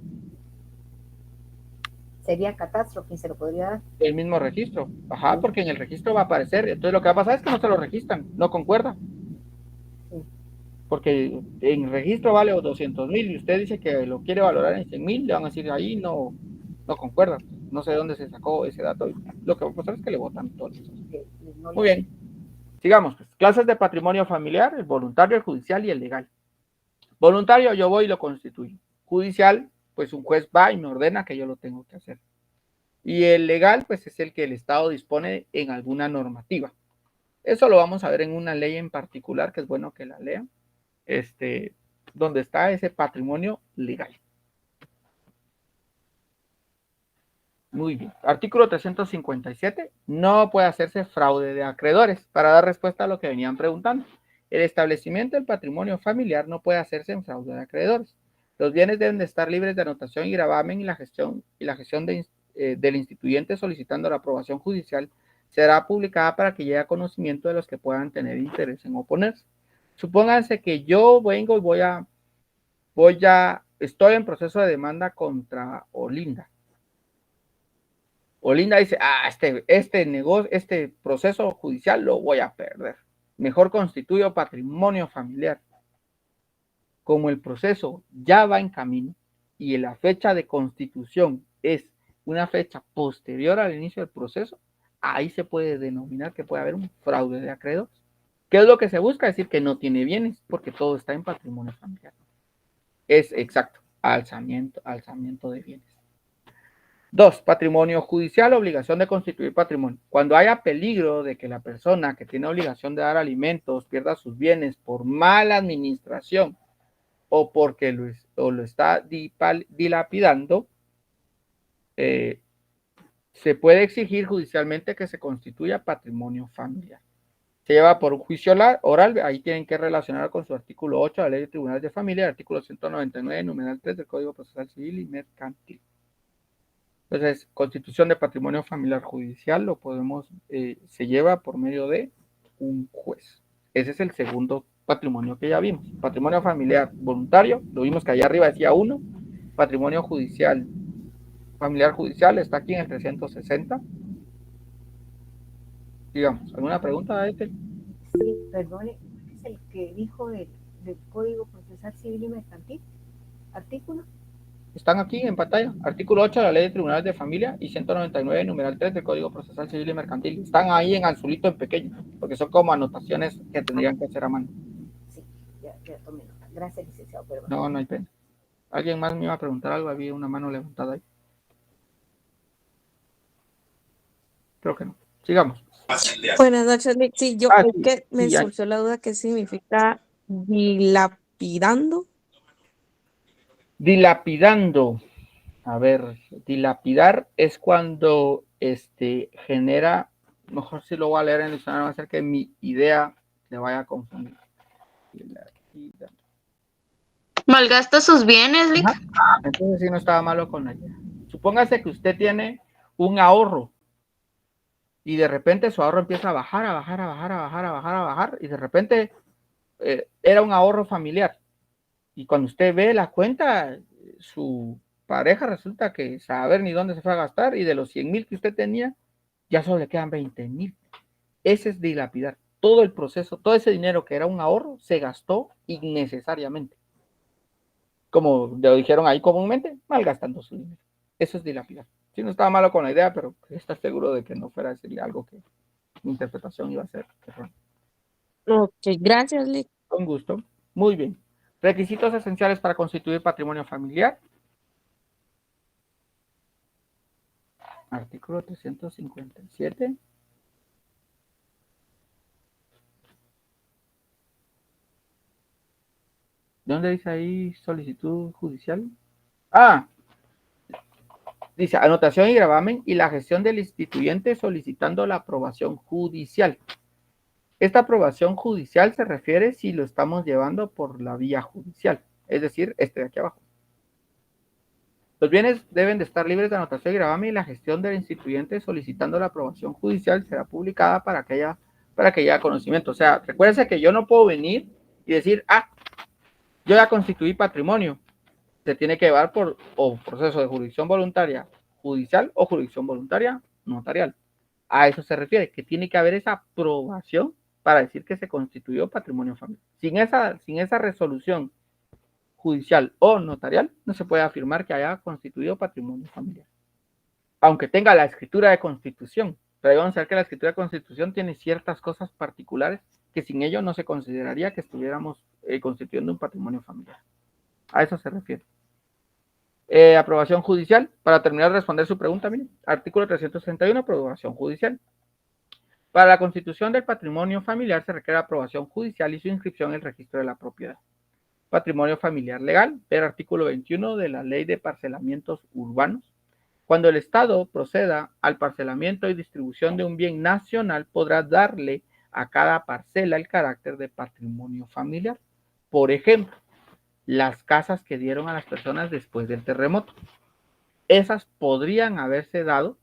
Sería Catastro quien se lo podría dar. El mismo registro. Ajá, porque en el registro va a aparecer. Entonces lo que va a pasar es que no se lo registran, no concuerda. Porque en el registro vale 200.000 y usted dice que lo quiere valorar en 100.000, le van a decir ahí no concuerda. No sé de dónde se sacó ese dato. Lo que va a pasar es que le votan todo. Muy bien. Sigamos, pues. Clases de patrimonio familiar, el voluntario, el judicial y el legal. Voluntario, yo voy y lo constituyo. Judicial, pues un juez va y me ordena que yo lo tengo que hacer. Y el legal, pues es el que el Estado dispone en alguna normativa. Eso lo vamos a ver en una ley en particular, que es bueno que la lean, donde está ese patrimonio legal. Muy bien. Artículo 357. No puede hacerse fraude de acreedores. Para dar respuesta a lo que venían preguntando. El establecimiento del patrimonio familiar no puede hacerse en fraude de acreedores. Los bienes deben de estar libres de anotación y gravamen y la gestión del instituyente solicitando la aprobación judicial será publicada para que llegue a conocimiento de los que puedan tener interés en oponerse. Supónganse que yo vengo y estoy en proceso de demanda contra Olinda. Olinda dice, este proceso judicial lo voy a perder. Mejor constituyo patrimonio familiar. Como el proceso ya va en camino y la fecha de constitución es una fecha posterior al inicio del proceso, ahí se puede denominar que puede haber un fraude de acreedores. ¿Qué es lo que se busca? Decir que no tiene bienes, porque todo está en patrimonio familiar. Es exacto, alzamiento de bienes. 2. Patrimonio judicial, obligación de constituir patrimonio. Cuando haya peligro de que la persona que tiene obligación de dar alimentos pierda sus bienes por mala administración o porque lo está dilapidando, se puede exigir judicialmente que se constituya patrimonio familiar. Se lleva por un juicio oral, ahí tienen que relacionar con su artículo 8 de la Ley de Tribunales de Familia, artículo 199, numeral 3 del Código Procesal Civil y Mercantil. Entonces, constitución de patrimonio familiar judicial lo podemos, se lleva por medio de un juez. Ese es el segundo patrimonio que ya vimos. Patrimonio familiar voluntario, lo vimos que allá arriba decía 1. Patrimonio judicial, familiar judicial, está aquí en el 360. Digamos, ¿alguna pregunta, Ethel? Sí, perdone, ¿es el que dijo del Código Procesal Civil y Mercantil? ¿Artículo? Están aquí en pantalla. Artículo 8 de la Ley de Tribunales de Familia y 199, numeral 3 del Código Procesal Civil y Mercantil. Están ahí en azulito en pequeño, porque son como anotaciones que tendrían que hacer a mano. Sí, ya tomé nota. Gracias, licenciado. No hay pena. ¿Alguien más me iba a preguntar algo? Había una mano levantada ahí. Creo que no. Sigamos. Buenas noches, Nick. Sí, yo sí, que me ya. surgió la duda, ¿qué significa dilapidando? Dilapidando. A ver, dilapidar es cuando genera, mejor si lo voy a leer en el diccionario, va a ser que mi idea le vaya a confundir. Dilapidando. ¿Malgasta sus bienes, Lick? Entonces sí no estaba malo con la idea. Supóngase que usted tiene un ahorro y de repente su ahorro empieza a bajar y de repente era un ahorro familiar y cuando usted ve la cuenta, su pareja resulta que saber ni dónde se fue a gastar y de los 100.000 que usted tenía, ya solo le quedan 20.000. Ese es dilapidar. Todo el proceso, todo ese dinero que era un ahorro, se gastó innecesariamente. Como lo dijeron ahí comúnmente, malgastando su dinero. Eso es dilapidar. Sí, no estaba malo con la idea, pero está seguro de que no fuera a decirle algo que mi interpretación iba a ser errónea. Ok, gracias, Lick. Con gusto. Muy bien. Requisitos esenciales para constituir patrimonio familiar. Artículo 357. ¿Dónde dice ahí solicitud judicial? Ah, Dice, anotación y gravamen y la gestión del instituyente solicitando la aprobación judicial. Esta aprobación judicial se refiere si lo estamos llevando por la vía judicial, es decir, este de aquí abajo. Los bienes deben de estar libres de anotación y gravamen y la gestión del instituyente solicitando la aprobación judicial será publicada para que haya conocimiento. O sea, recuérdense que yo no puedo venir y decir, yo ya constituí patrimonio. Se tiene que llevar por proceso de jurisdicción voluntaria judicial o jurisdicción voluntaria notarial. A eso se refiere, que tiene que haber esa aprobación para decir que se constituyó patrimonio familiar. Sin esa resolución judicial o notarial, no se puede afirmar que haya constituido patrimonio familiar. Aunque tenga la escritura de constitución, pero vamos a ver que la escritura de constitución tiene ciertas cosas particulares que sin ello no se consideraría que estuviéramos constituyendo un patrimonio familiar. A eso se refiere. Aprobación judicial. Para terminar de responder su pregunta, miren, artículo 361, aprobación judicial. Para la constitución del patrimonio familiar se requiere aprobación judicial y su inscripción en el registro de la propiedad. Patrimonio familiar legal, ver artículo 21 de la Ley de Parcelamientos Urbanos. Cuando el Estado proceda al parcelamiento y distribución de un bien nacional, podrá darle a cada parcela el carácter de patrimonio familiar. Por ejemplo, las casas que dieron a las personas después del terremoto. Esas podrían haberse dado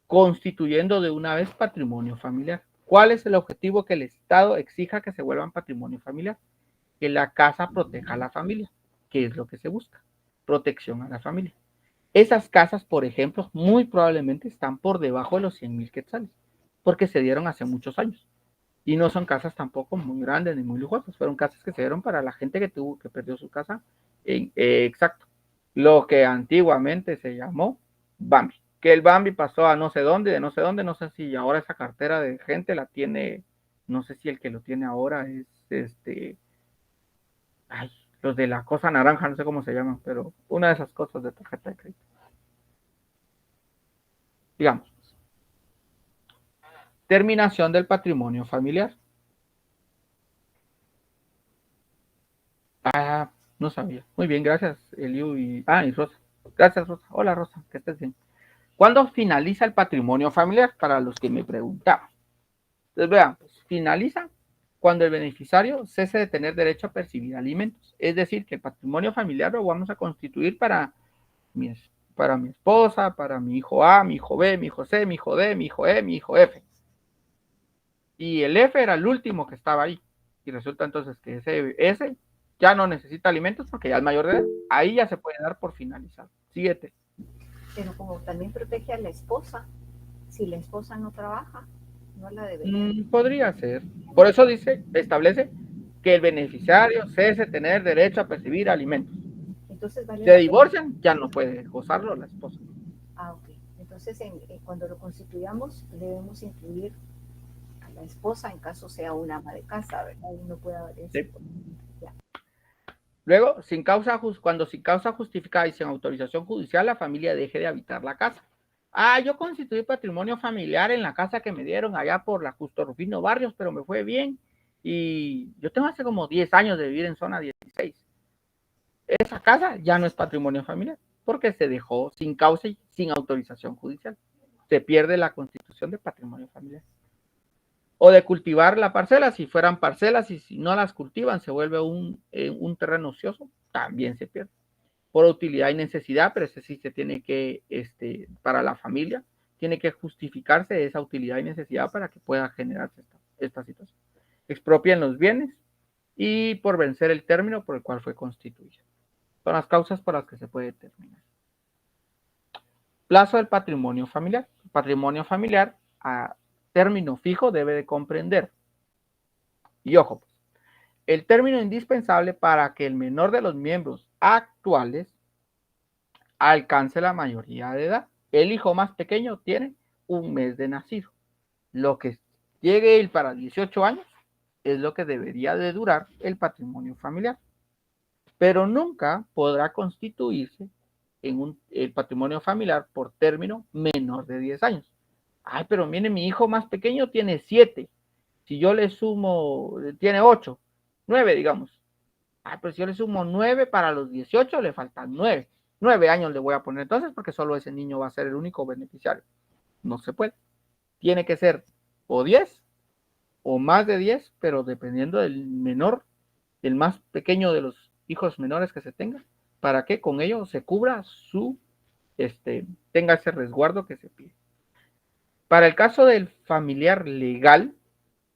constituyendo de una vez patrimonio familiar. ¿Cuál es el objetivo que el Estado exija que se vuelvan patrimonio familiar? Que la casa proteja a la familia, que es lo que se busca, protección a la familia. Esas casas, por ejemplo, muy probablemente están por debajo de los 100,000 quetzales, porque se dieron hace muchos años. Y no son casas tampoco muy grandes ni muy lujosas, fueron casas que se dieron para la gente que perdió su casa. Exacto. Lo que antiguamente se llamó Bambi. Que el Bambi pasó a no sé dónde, de no sé dónde, no sé si ahora esa cartera de gente la tiene, no sé si el que lo tiene ahora es los de la cosa naranja, no sé cómo se llaman, pero una de esas cosas de tarjeta de crédito. Digamos. Terminación del patrimonio familiar. No sabía. Muy bien, gracias, Eliu y Rosa. Gracias, Rosa. Hola, Rosa, que estés bien. ¿Cuándo finaliza el patrimonio familiar? Para los que me preguntaban. Entonces, vean, pues, finaliza cuando el beneficiario cese de tener derecho a percibir alimentos. Es decir, que el patrimonio familiar lo vamos a constituir para mi esposa, para mi hijo A, mi hijo B, mi hijo C, mi hijo D, mi hijo E, mi hijo F. Y el F era el último que estaba ahí. Y resulta entonces que ese ya no necesita alimentos porque ya es mayor de edad. Ahí ya se puede dar por finalizado. Síguete. Pero como también protege a la esposa, si la esposa no trabaja, no la debería. Podría ser. Por eso establece que el beneficiario cese de tener derecho a percibir alimentos. Entonces, se divorcian, ya no puede gozarlo la esposa. Ok. Entonces, cuando lo constituyamos, debemos incluir a la esposa en caso sea una ama de casa, ¿verdad? Y no pueda haber eso. Sí. Luego, cuando sin causa justificada y sin autorización judicial, la familia deje de habitar la casa. Yo constituí patrimonio familiar en la casa que me dieron allá por la Justo Rufino Barrios, pero me fue bien. Y yo tengo hace como 10 años de vivir en zona 16. Esa casa ya no es patrimonio familiar, porque se dejó sin causa y sin autorización judicial. Se pierde la constitución de patrimonio familiar. O de cultivar la parcela, si fueran parcelas y si no las cultivan, se vuelve un terreno ocioso, también se pierde. Por utilidad y necesidad, pero ese sí se tiene que, para la familia, tiene que justificarse esa utilidad y necesidad para que pueda generarse esta situación. Expropian los bienes y por vencer el término por el cual fue constituido. Son las causas por las que se puede terminar. Plazo del patrimonio familiar. El patrimonio familiar a término fijo debe de comprender. Y ojo, pues, el término indispensable para que el menor de los miembros actuales alcance la mayoría de edad. El hijo más pequeño tiene 1 mes de nacido. Lo que llegue él para 18 años es lo que debería de durar el patrimonio familiar. Pero nunca podrá constituirse en el patrimonio familiar por término menor de 10 años. Pero mire, mi hijo más pequeño tiene 7. Si yo le sumo, tiene 8, 9, digamos. Pero si yo le sumo 9 para los 18, le faltan 9. 9 años le voy a poner entonces, porque solo ese niño va a ser el único beneficiario. No se puede. Tiene que ser o 10 o más de 10, pero dependiendo del menor, el más pequeño de los hijos menores que se tenga, para que con ello se cubra tenga ese resguardo que se pide. Para el caso del familiar legal,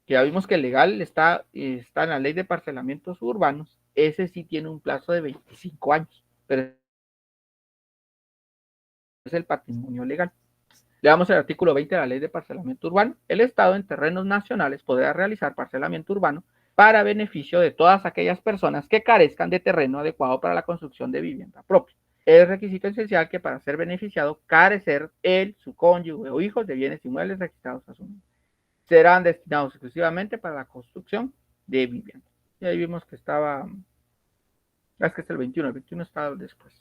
que ya vimos que el legal está en la ley de parcelamientos urbanos, ese sí tiene un plazo de 25 años, pero es el patrimonio legal. Le damos el artículo 20 de la ley de parcelamiento urbano. El Estado en terrenos nacionales podrá realizar parcelamiento urbano para beneficio de todas aquellas personas que carezcan de terreno adecuado para la construcción de vivienda propia. Es requisito esencial que para ser beneficiado carecer él, su cónyuge o hijos de bienes inmuebles registrados a su nombre. Serán destinados exclusivamente para la construcción de vivienda. Y ahí vimos que estaba, es que es el 21 está después.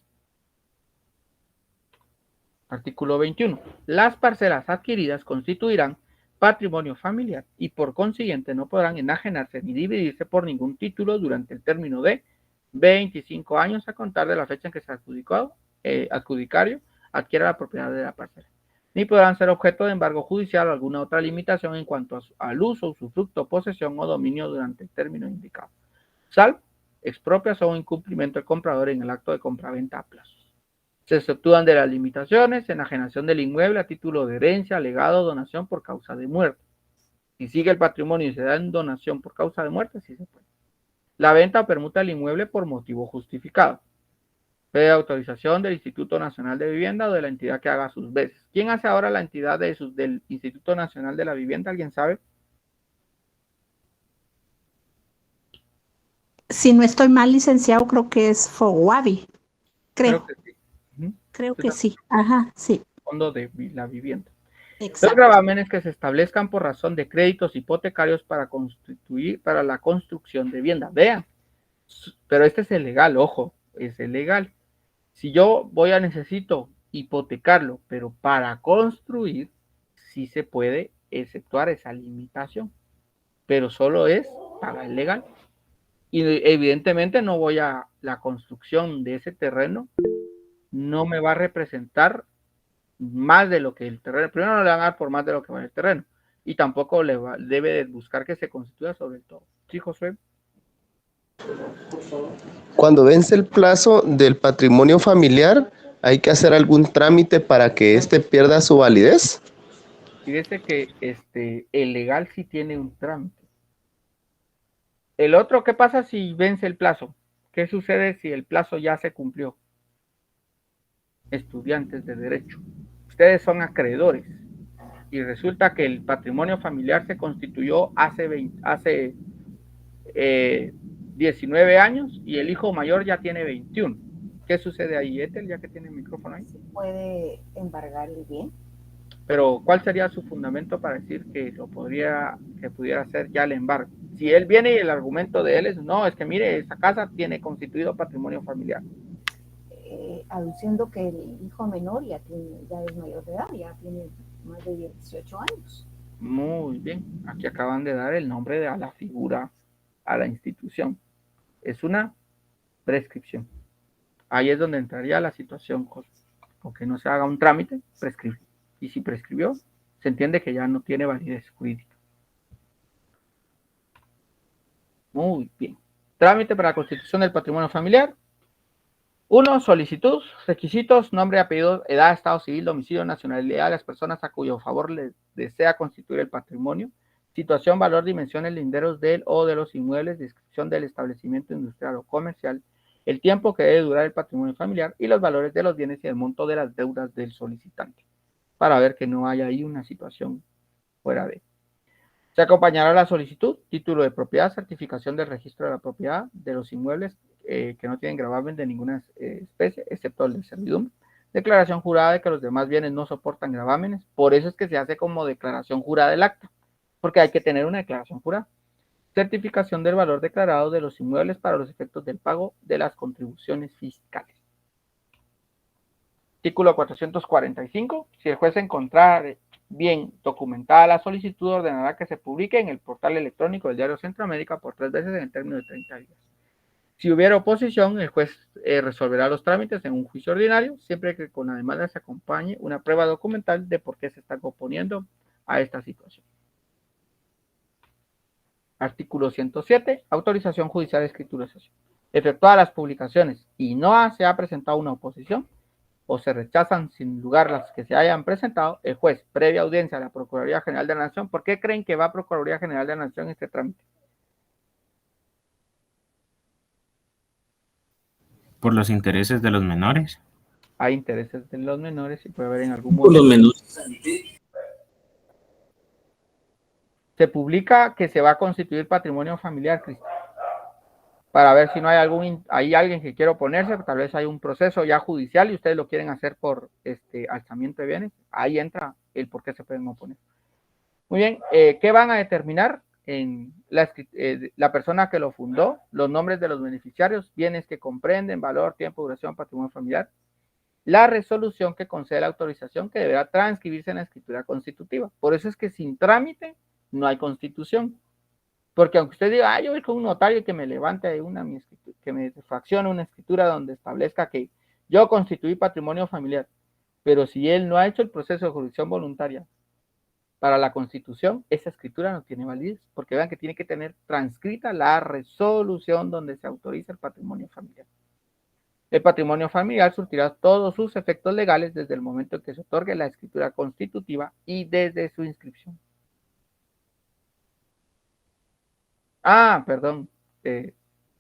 Artículo 21. Las parcelas adquiridas constituirán patrimonio familiar y por consiguiente no podrán enajenarse ni dividirse por ningún título durante el término de 25 años a contar de la fecha en que se adjudicario adquiera la propiedad de la parcela. Ni podrán ser objeto de embargo judicial o alguna otra limitación en cuanto al uso, usufructo, posesión o dominio durante el término indicado, salvo expropiación o incumplimiento del comprador en el acto de compraventa a plazos. Se exceptúan de las limitaciones, enajenación del inmueble a título de herencia, legado o donación por causa de muerte. Si sigue el patrimonio y se da en donación por causa de muerte, sí se puede. La venta o permuta del inmueble por motivo justificado. Previa autorización del Instituto Nacional de Vivienda o de la entidad que haga sus veces. ¿Quién hace ahora la entidad del Instituto Nacional de la Vivienda? ¿Alguien sabe? Si no estoy mal, licenciado, creo que es FOGUAVI. Creo que sí. Creo que sí. Ajá, sí. Fondo de la vivienda. Exacto. Los gravámenes que se establezcan por razón de créditos hipotecarios para la construcción de vivienda. Vean, pero este es el legal, ojo, es el legal. Si yo necesito hipotecarlo, pero para construir, sí se puede exceptuar esa limitación, pero solo es para el legal. Y evidentemente no voy a la construcción de ese terreno, no me va a representar más de lo que el terreno, primero no le van a dar por más de lo que vale el terreno, y tampoco debe de buscar que se constituya sobre el todo. ¿Sí, Josué? Cuando vence el plazo del patrimonio familiar, ¿hay que hacer algún trámite para que éste pierda su validez? Fíjese que el legal sí tiene un trámite. El otro, ¿qué pasa si vence el plazo? ¿Qué sucede si el plazo ya se cumplió? Estudiantes de derecho, ustedes son acreedores y resulta que el patrimonio familiar se constituyó hace 19 años y el hijo mayor ya tiene 21. ¿Qué sucede ahí, Ethel, ya que tiene el micrófono ahí? ¿Se puede embargar el bien? Pero ¿cuál sería su fundamento para decir que pudiera ser ya el embargo? Si él viene y el argumento de él es, no, es que mire, esa casa tiene constituido patrimonio familiar. Aduciendo que el hijo menor ya es mayor de edad, ya tiene más de 18 años. Muy bien, aquí acaban de dar el nombre a la figura, a la institución. Es una prescripción. Ahí es donde entraría la situación, porque no se haga un trámite, prescribe. Y si prescribió, se entiende que ya no tiene validez jurídica. Muy bien. Trámite para la constitución del patrimonio familiar. 1. Solicitud, requisitos, nombre, apellido, edad, estado civil, domicilio, nacionalidad de las personas a cuyo favor le desea constituir el patrimonio, situación, valor, dimensiones, linderos del o de los inmuebles, descripción del establecimiento industrial o comercial, el tiempo que debe durar el patrimonio familiar y los valores de los bienes y el monto de las deudas del solicitante, para ver que no haya ahí una situación fuera de. Se acompañará la solicitud, título de propiedad, certificación del registro de la propiedad de los inmuebles que no tienen gravamen de ninguna especie, excepto el de servidumbre, declaración jurada de que los demás bienes no soportan gravámenes, por eso es que se hace como declaración jurada del acta, porque hay que tener una declaración jurada. Certificación del valor declarado de los inmuebles para los efectos del pago de las contribuciones fiscales. Artículo 445. Si el juez encontrar bien documentada la solicitud, ordenará que se publique en el portal electrónico del Diario Centroamérica por 3 veces en el término de 30 días. Si hubiera oposición, el juez resolverá los trámites en un juicio ordinario, siempre que con la demanda se acompañe una prueba documental de por qué se están oponiendo a esta situación. Artículo 107. Autorización judicial de escriturización. Efectuadas las publicaciones y no se ha presentado una oposición o se rechazan sin lugar las que se hayan presentado, el juez, previa audiencia a la Procuraduría General de la Nación. ¿Por qué creen que va a Procuraduría General de la Nación este trámite? Por los intereses de los menores. Hay intereses de los menores y puede haber en algún Por los momento. menores. Se publica que se va a constituir patrimonio familiar, Cristian, para ver si no hay alguien que quiera oponerse, tal vez hay un proceso ya judicial y ustedes lo quieren hacer por alzamiento de bienes. Ahí entra el por qué se pueden oponer. Muy bien, ¿qué van a determinar? En la persona que lo fundó, los nombres de los beneficiarios, bienes que comprenden, valor, tiempo, duración, patrimonio familiar, la resolución que concede la autorización que deberá transcribirse en la escritura constitutiva. Por eso es que sin trámite no hay constitución. Porque aunque usted diga, yo voy con un notario que me levante que me fraccione una escritura donde establezca que yo constituí patrimonio familiar, pero si él no ha hecho el proceso de jurisdicción voluntaria para la constitución, esa escritura no tiene validez, porque vean que tiene que tener transcrita la resolución donde se autoriza el patrimonio familiar. El patrimonio familiar surtirá todos sus efectos legales desde el momento en que se otorgue la escritura constitutiva y desde su inscripción. Perdón.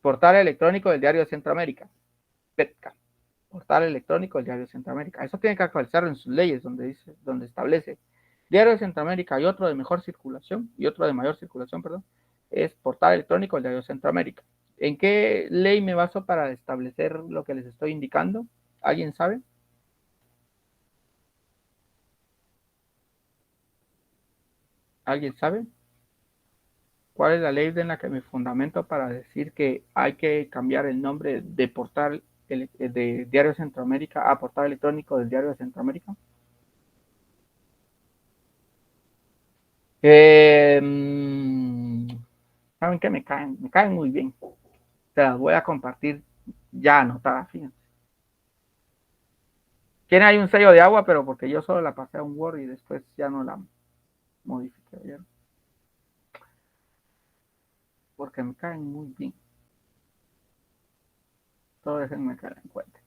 Portal electrónico del Diario de Centroamérica. PETCA. Portal electrónico del Diario de Centroamérica. Eso tiene que actualizarlo en sus leyes donde establece Diario de Centroamérica y otro de mejor circulación y otro de mayor circulación, perdón. Es portal electrónico del Diario de Centroamérica. ¿En qué ley me baso para establecer lo que les estoy indicando? ¿Alguien sabe? ¿Alguien sabe? ¿Cuál es la ley en la que me fundamento para decir que hay que cambiar el nombre de portal de Diario de Centroamérica a portal electrónico del Diario de Centroamérica? ¿Saben qué? Me caen muy bien. Se las voy a compartir ya anotadas, fíjense. Tiene ahí un sello de agua, pero porque yo solo la pasé a un Word y después ya no la modifiqué, ¿vieron? Porque me caen muy bien. Todo déjenme caer en cuenta.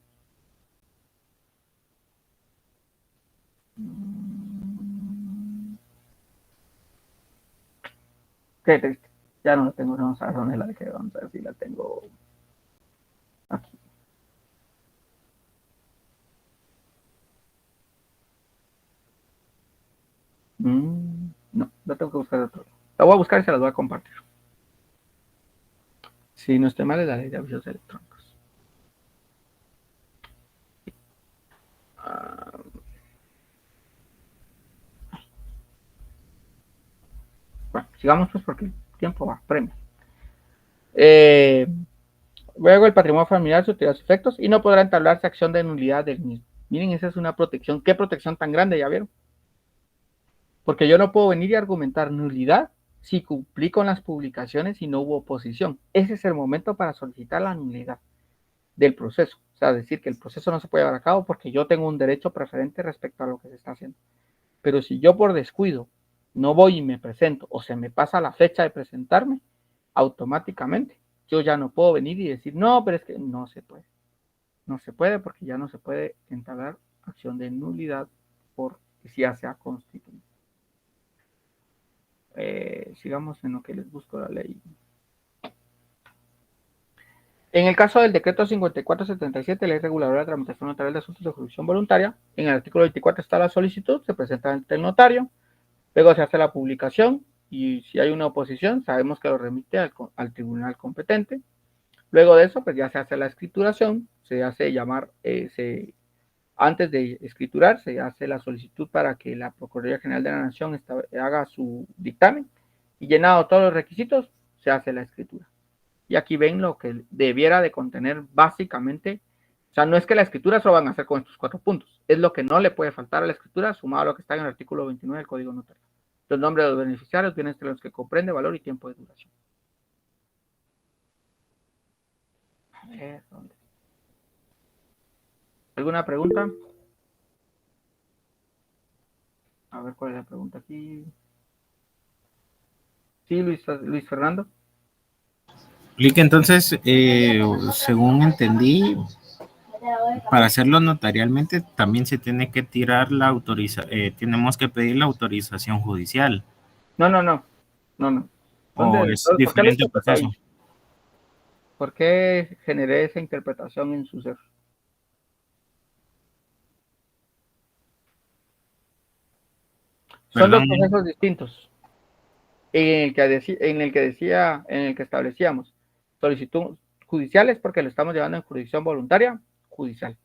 Qué triste. Ya no la tengo, no sé dónde la dejé. Vamos a ver si la tengo aquí. No, la tengo que buscar de otro lado. La voy a buscar y se las voy a compartir. Si no estoy mal, es la ley de avisos electrónicos. Bueno, sigamos pues porque el tiempo va, premio. Luego el patrimonio familiar surtirá sus efectos y no podrá entablarse acción de nulidad del mismo. Miren, esa es una protección. ¿Qué protección tan grande? ¿Ya vieron? Porque yo no puedo venir y argumentar nulidad si cumplí con las publicaciones y no hubo oposición. Ese es el momento para solicitar la nulidad del proceso. O sea, decir que el proceso no se puede llevar a cabo porque yo tengo un derecho preferente respecto a lo que se está haciendo. Pero si yo por descuido no voy y me presento o se me pasa la fecha de presentarme, automáticamente yo ya no puedo venir y decir, no, pero es que no se puede. No se puede porque ya no se puede entablar acción de nulidad porque ya se ha constituido. Sigamos en lo que les busco la ley. En el caso del decreto 5477, ley reguladora de tramitación notarial de asuntos de jurisdicción voluntaria, en el artículo 24 está la solicitud, se presenta ante el notario, luego se hace la publicación y si hay una oposición, sabemos que lo remite al tribunal competente. Luego de eso, pues ya se hace la escrituración, se hace llamar, antes de escriturar, se hace la solicitud para que la Procuraduría General de la Nación haga su dictamen y llenado todos los requisitos, se hace la escritura. Y aquí ven lo que debiera de contener básicamente, o sea, no es que la escritura solo van a hacer con estos 4 puntos, es lo que no le puede faltar a la escritura sumado a lo que está en el artículo 29 del Código Notarial. Los nombres de los beneficiarios, bienes entre los que comprende, valor y tiempo de duración. A ver, ¿dónde? ¿Alguna pregunta? A ver, ¿cuál es la pregunta aquí? Sí, Luis Fernando. Lick, entonces, según entendí, para hacerlo notarialmente también se tiene que tirar la tenemos que pedir la autorización judicial. No. ¿O es ¿Por qué lo diferente interpreté ahí? proceso? ¿Por qué generé esa interpretación en su ser? Son dos procesos distintos. En el que establecíamos solicitud judicial es porque lo estamos llevando en jurisdicción voluntaria judicial.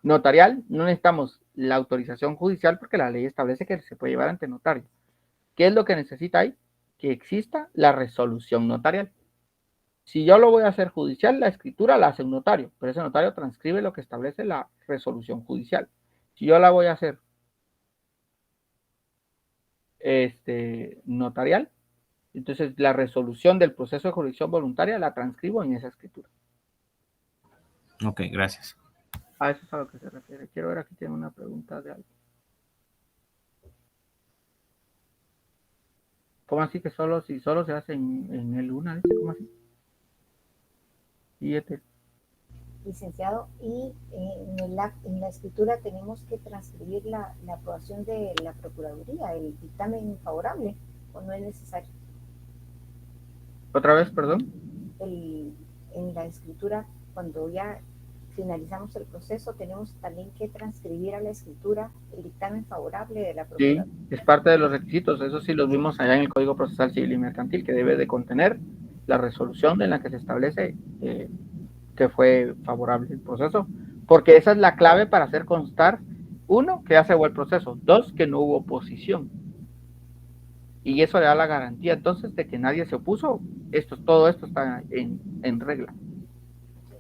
Notarial, no necesitamos la autorización judicial porque la ley establece que se puede llevar ante notario. ¿Qué es lo que necesita ahí? Que exista la resolución notarial. Si yo lo voy a hacer judicial, la escritura la hace un notario, pero ese notario transcribe lo que establece la resolución judicial. Si yo la voy a hacer notarial, entonces la resolución del proceso de jurisdicción voluntaria la transcribo en esa escritura. Ok, gracias. A eso es a lo que se refiere. Quiero ver, aquí tiene una pregunta de algo. ¿Cómo así que solo se hace en el una? ¿Cómo así? Licenciado, y en la escritura tenemos que transcribir la aprobación de la Procuraduría, el dictamen favorable, ¿o no es necesario? ¿Otra vez, perdón? En la escritura, cuando ya finalizamos el proceso, tenemos también que transcribir a la escritura el dictamen favorable de la Procuraduría. Sí, es parte de los requisitos, eso sí los vimos allá en el Código Procesal Civil y Mercantil, que debe de contener la resolución en la que se establece que fue favorable el proceso, porque esa es la clave para hacer constar, uno, que ya se fue el proceso, dos, que no hubo oposición. Y eso le da la garantía entonces de que nadie se opuso, todo esto está en regla.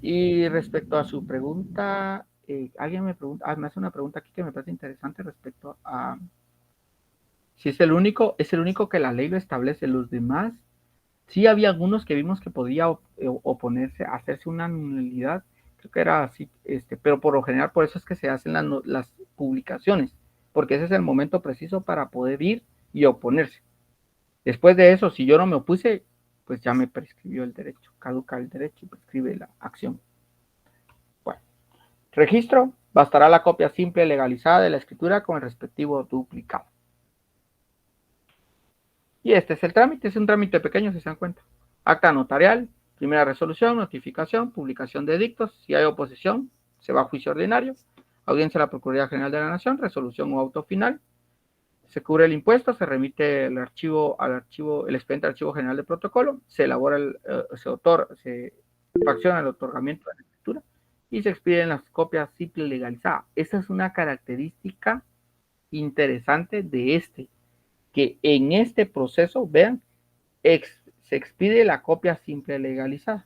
Y respecto a su pregunta, alguien me hace una pregunta aquí que me parece interesante respecto a si es el único que la ley lo establece. Los demás, sí había algunos que vimos que podía oponerse, hacerse una nulidad, creo que era así, pero por lo general por eso es que se hacen las publicaciones, porque ese es el momento preciso para poder ir y oponerse. Después de eso, si yo no me opuse, pues ya me prescribió el derecho, caduca el derecho y prescribe la acción. Bueno, registro, bastará la copia simple legalizada de la escritura con el respectivo duplicado. Y este es el trámite, es un trámite pequeño si se dan cuenta. Acta notarial, primera resolución, notificación, publicación de edictos, si hay oposición, se va a juicio ordinario, audiencia a la Procuraduría General de la Nación, resolución o auto final, se cubre el impuesto, se remite el expediente al Archivo General de Protocolo, se elabora se fracciona el otorgamiento de la escritura y se expiden las copias simples legalizadas. Esa es una característica interesante de que en este proceso, vean, se expide la copia simple legalizada.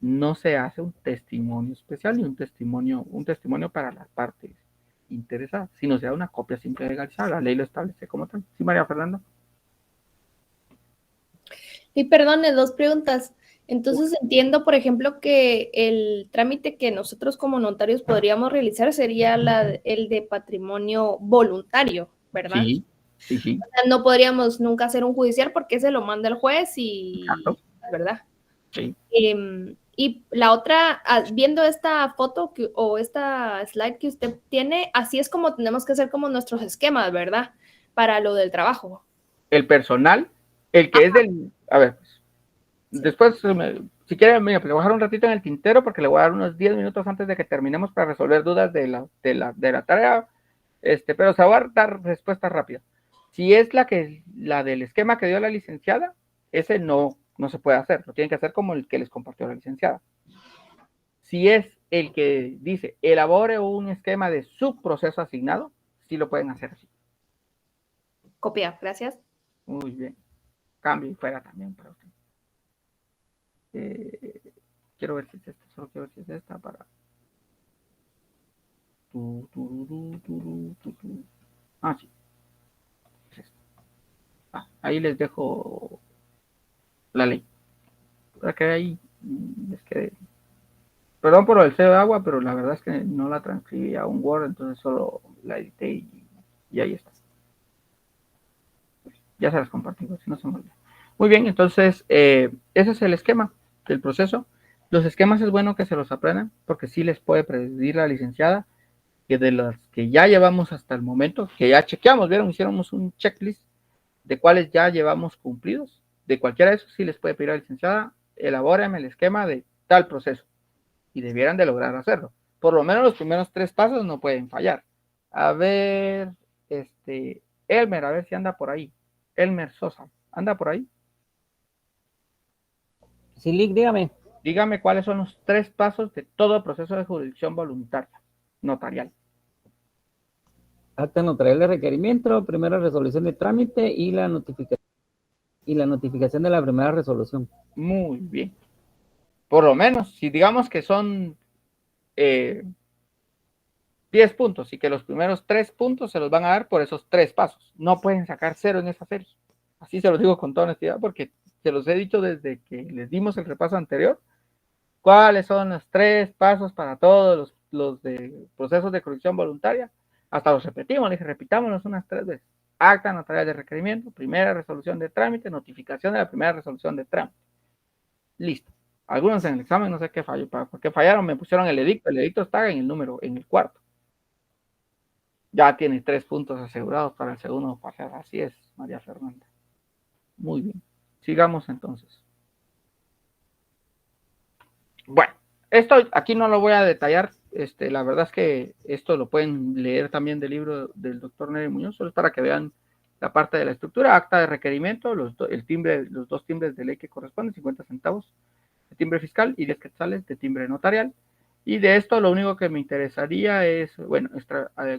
No se hace un testimonio especial ni un testimonio para las partes interesadas, sino se da una copia simple legalizada. La ley lo establece como tal. ¿Sí, María Fernanda? Y perdone, dos preguntas. Entonces entiendo, por ejemplo, que el trámite que nosotros como notarios podríamos realizar sería el de patrimonio voluntario, ¿verdad? Sí. O sea, no podríamos nunca hacer un judicial porque se lo manda el juez y... Exacto. ¿Verdad? Sí. Y la otra, viendo esta foto o esta slide que usted tiene, así es como tenemos que hacer como nuestros esquemas, ¿verdad? Para lo del trabajo. El personal, el que es del... A ver, después, si quiere, mira, le voy a dejar un ratito en el tintero porque le voy a dar unos 10 minutos antes de que terminemos para resolver dudas de la tarea, pero se va a dar respuesta rápida. Si es la del esquema que dio la licenciada, ese no se puede hacer, lo tienen que hacer como el que les compartió la licenciada. Si es el que dice, elabore un esquema de su proceso asignado, sí lo pueden hacer así. Copia, gracias. Muy bien. Cambio y fuera también para usted. Quiero ver si es esta, solo quiero ver si es esta para... Ah, sí. Es esta. Ahí les dejo la ley. Para que ahí Es que, perdón por el feo de agua, pero la verdad es que no la transcribí a un Word, entonces solo la edité y ahí está. Ya se las compartí, si no se me olvida. Muy bien, entonces, ese es el esquema del proceso. Los esquemas es bueno que se los aprendan, porque sí les puede predecir la licenciada que de los que ya llevamos hasta el momento, que ya chequeamos, vieron, hicimos un checklist de cuáles ya llevamos cumplidos. De cualquiera de esos sí les puede pedir a la licenciada, elabórame el esquema de tal proceso. Y debieran de lograr hacerlo. Por lo menos los primeros 3 pasos no pueden fallar. A ver, Elmer, a ver si anda por ahí. Elmer Sosa, ¿anda por ahí? Sí, Lick, dígame. Dígame cuáles son los 3 pasos de todo proceso de jurisdicción voluntaria, notarial. Acta notarial de requerimiento, primera resolución de trámite y la notificación de la primera resolución. Muy bien. Por lo menos, si digamos que son 10 puntos y que los primeros 3 puntos se los van a dar por esos 3 pasos. No pueden sacar 0 en esa serie. Así se los digo con toda honestidad porque se los he dicho desde que les dimos el repaso anterior. ¿Cuáles son los 3 pasos para todos los de procesos de corrección voluntaria? Hasta los repetimos, les dije, repitámoslos unas 3 veces. Acta notarial de requerimiento, primera resolución de trámite, notificación de la primera resolución de trámite. Listo. Algunos en el examen no sé qué falló, ¿por qué fallaron? Me pusieron el edicto está en el número, en el cuarto. Ya tienes 3 puntos asegurados para el segundo parcial. Así es, María Fernanda. Muy bien. Sigamos entonces. Bueno, esto aquí no lo voy a detallar. La verdad es que esto lo pueden leer también del libro del doctor Nery Muñoz, solo para que vean la parte de la estructura, acta de requerimiento, los 2 timbres de ley que corresponden, 50 centavos de timbre fiscal y 10 quetzales de timbre notarial. Y de esto lo único que me interesaría es, bueno,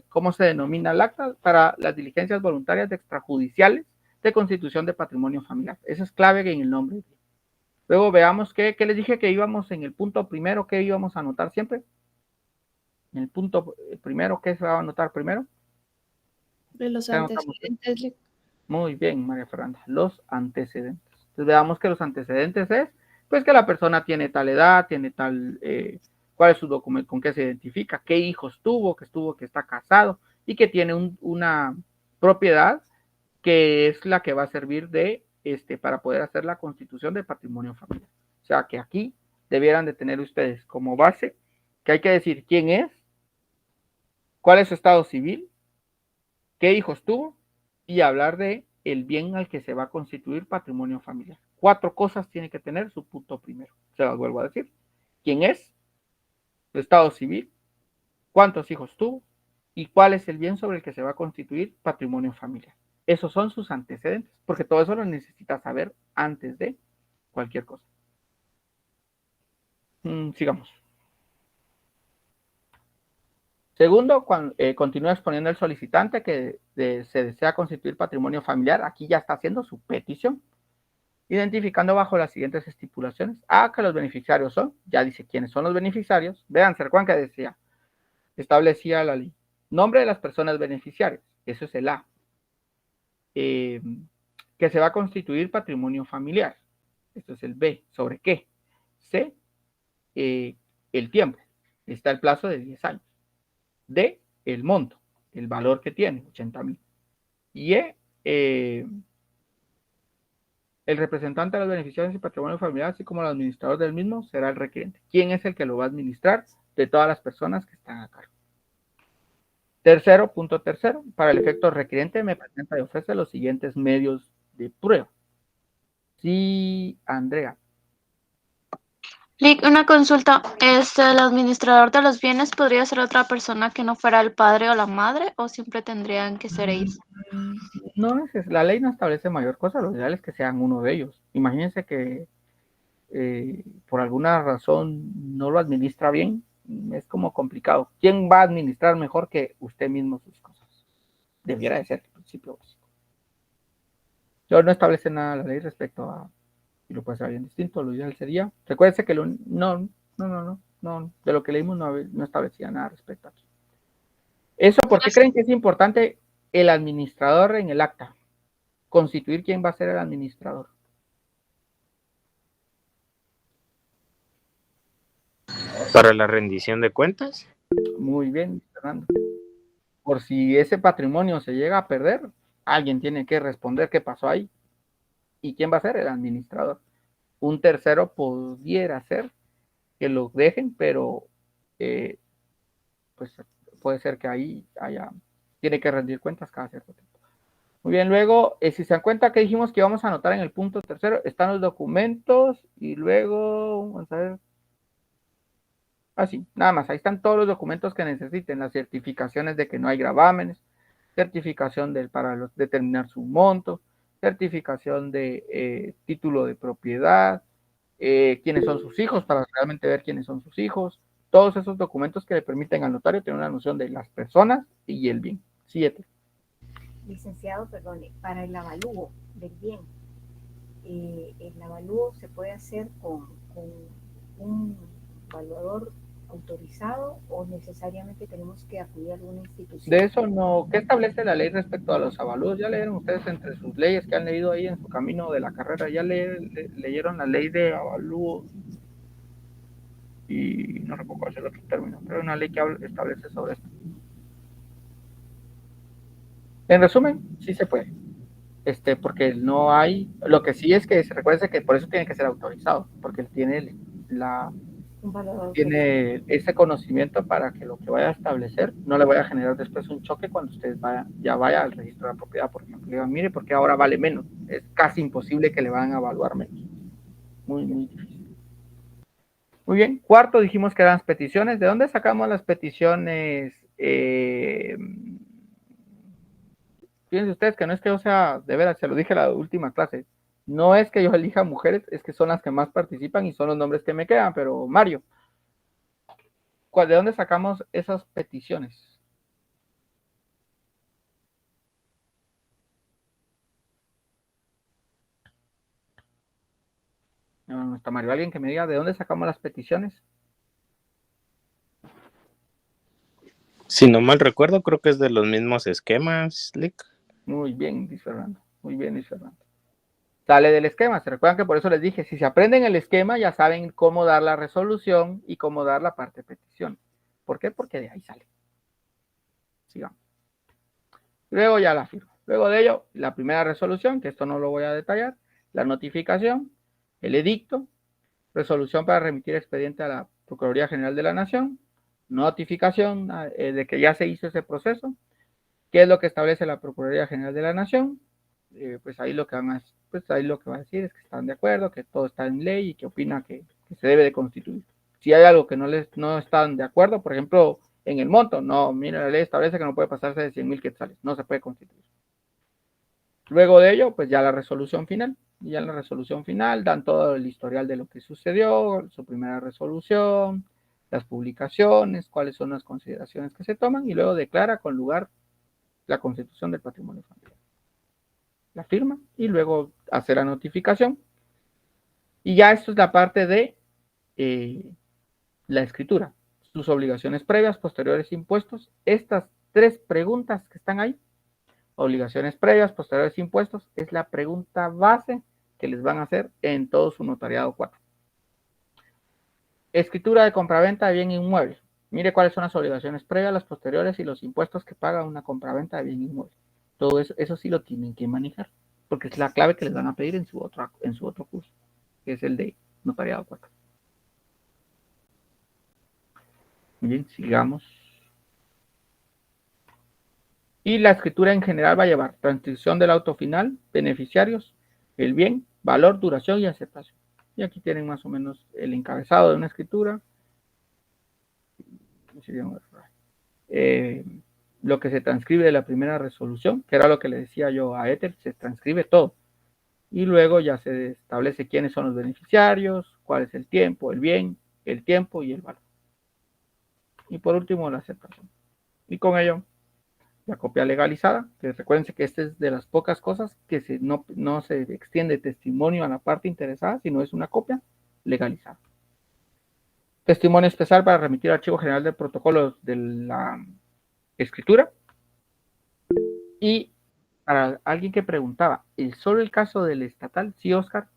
cómo se denomina el acta para las diligencias voluntarias extrajudiciales de constitución de patrimonio familiar. Eso es clave en el nombre. Luego veamos qué les dije que íbamos en el punto primero, ¿qué íbamos a anotar siempre? En el punto primero, ¿qué se va a anotar primero? De los antecedentes. Muy bien, María Fernanda, los antecedentes. Entonces veamos que los antecedentes es, pues que la persona tiene tal edad, tiene tal, cuál es su documento, con qué se identifica, qué hijos tuvo, que está casado y que tiene una propiedad que es la que va a servir de, para poder hacer la constitución de patrimonio familiar. O sea que aquí debieran de tener ustedes como base que hay que decir quién es, cuál es su estado civil, qué hijos tuvo y hablar de el bien al que se va a constituir patrimonio familiar. 4 cosas tiene que tener su punto primero. Se las vuelvo a decir. ¿Quién es? Su estado civil, cuántos hijos tuvo y cuál es el bien sobre el que se va a constituir patrimonio familiar. Esos son sus antecedentes, porque todo eso lo necesitas saber antes de cualquier cosa. Sigamos. Segundo, continúa exponiendo el solicitante que se desea constituir patrimonio familiar. Aquí ya está haciendo su petición, identificando bajo las siguientes estipulaciones. Que los beneficiarios son, ya dice quiénes son los beneficiarios. Vean, ¿se recuerdan que decía? Establecía la ley. Nombre de las personas beneficiarias, eso es el A. Que se va a constituir patrimonio familiar. Esto es el B. ¿Sobre qué? C. El tiempo. Está el plazo de 10 años. D. El monto. El valor que tiene, 80,000. Y E. El representante de los beneficiarios y patrimonio familiar, así como el administrador del mismo, será el requerente. ¿Quién es el que lo va a administrar de todas las personas que están a cargo? Tercero, punto tercero, para el efecto requerente me presenta y ofrece los siguientes medios de prueba. Sí, Andrea. Lick, una consulta. ¿El administrador de los bienes podría ser otra persona que no fuera el padre o la madre o siempre tendrían que ser ellos? No, la ley no establece mayor cosa, lo ideal es que sean uno de ellos. Imagínense que por alguna razón no lo administra bien, es como complicado. ¿Quién va a administrar mejor que usted mismo sus cosas? Debiera de ser el principio básico. Yo no establece nada la ley respecto a, y lo puede ser bien distinto, lo ideal sería, recuérdense que no, de lo que leímos no establecía nada respecto a aquí. Eso, ¿por qué creen que es importante el administrador en el acta? Constituir quién va a ser el administrador. Para la rendición de cuentas. Muy bien, Fernando. Por si ese patrimonio se llega a perder, alguien tiene que responder qué pasó ahí. ¿Y quién va a ser? El administrador. Un tercero pudiera ser que lo dejen, pero pues puede ser que ahí tiene que rendir cuentas cada cierto tiempo. Muy bien, luego, si se dan cuenta que dijimos que íbamos a anotar en el punto tercero, están los documentos y luego, vamos a ver. Así, nada más, ahí están todos los documentos que necesiten, las certificaciones de que no hay gravámenes, certificación para determinar su monto, certificación de título de propiedad, quiénes son sus hijos, para realmente ver quiénes son sus hijos, todos esos documentos que le permiten al notario tener una noción de las personas y el bien. 7. Licenciado, perdone, para el avalúo del bien, el avalúo se puede hacer con un evaluador autorizado o necesariamente tenemos que acudir a alguna institución? De eso no. ¿Qué establece la ley respecto a los avalúos? ¿Ya leyeron ustedes entre sus leyes que han leído ahí en su camino de la carrera? ¿Ya leyeron la ley de avalúos? Y no recuerdo cuál es el otro término, pero hay una ley que establece sobre esto. En resumen, sí se puede. Porque no hay, lo que sí es que se recuerde que por eso tiene que ser autorizado, porque él tiene tiene ese conocimiento para que lo que vaya a establecer no le vaya a generar después un choque cuando usted ya vaya al registro de la propiedad, por ejemplo. Le digan, mire, porque ahora vale menos. Es casi imposible que le van a evaluar menos. Muy, muy difícil. Muy bien. Cuarto, dijimos que eran las peticiones. ¿De dónde sacamos las peticiones? Fíjense ustedes que no es que yo sea, de veras, se lo dije en la última clase, no es que yo elija mujeres, es que son las que más participan y son los nombres que me quedan, pero Mario, ¿de dónde sacamos esas peticiones? No está Mario, alguien que me diga, ¿de dónde sacamos las peticiones? Si no mal recuerdo, creo que es de los mismos esquemas, Lick. Muy bien, dice Fernando. Muy bien, dice Fernando. Sale del esquema. Se recuerdan que por eso les dije, si se aprenden el esquema, ya saben cómo dar la resolución y cómo dar la parte de petición. ¿Por qué? Porque de ahí sale. Sigamos. Luego ya la firma. Luego de ello, la primera resolución, que esto no lo voy a detallar, la notificación, el edicto, resolución para remitir expediente a la Procuraduría General de la Nación, notificación de que ya se hizo ese proceso. ¿Qué es lo que establece la Procuraduría General de la Nación? Pues ahí lo que va a decir es que están de acuerdo, que todo está en ley y que opina que se debe de constituir. Si hay algo que no están de acuerdo, por ejemplo, en el monto, no, mira, la ley establece que no puede pasarse de 100,000 quetzales, no se puede constituir. Luego de ello, pues ya la resolución final, y ya en la resolución final dan todo el historial de lo que sucedió, su primera resolución, las publicaciones, cuáles son las consideraciones que se toman, y luego declara con lugar la constitución del patrimonio familiar. La firma y luego hacer la notificación. Y ya esto es la parte de la escritura. Sus obligaciones previas, posteriores, impuestos. Estas 3 preguntas que están ahí, obligaciones previas, posteriores, impuestos, es la pregunta base que les van a hacer en todo su notariado 4. Escritura de compraventa de bien inmueble. Mire cuáles son las obligaciones previas, las posteriores y los impuestos que paga una compraventa de bien inmueble. Todo eso sí lo tienen que manejar, porque es la clave que les van a pedir en su otro curso, que es el de notariado 4. Muy bien, sigamos. Y la escritura en general va a llevar transcripción del auto final, beneficiarios, el bien, valor, duración y aceptación. Y aquí tienen más o menos el encabezado de una escritura. Lo que se transcribe de la primera resolución, que era lo que le decía yo a Éter, se transcribe todo. Y luego ya se establece quiénes son los beneficiarios, cuál es el tiempo, el bien, el tiempo y el valor. Y por último, la aceptación. Y con ello, la copia legalizada, que recuerden que esta es de las pocas cosas que no se extiende testimonio a la parte interesada, sino es una copia legalizada. Testimonio especial para remitir al Archivo General del Protocolo de la Escritura. Y para alguien que preguntaba, ¿solo el caso del estatal? Sí, Oscar.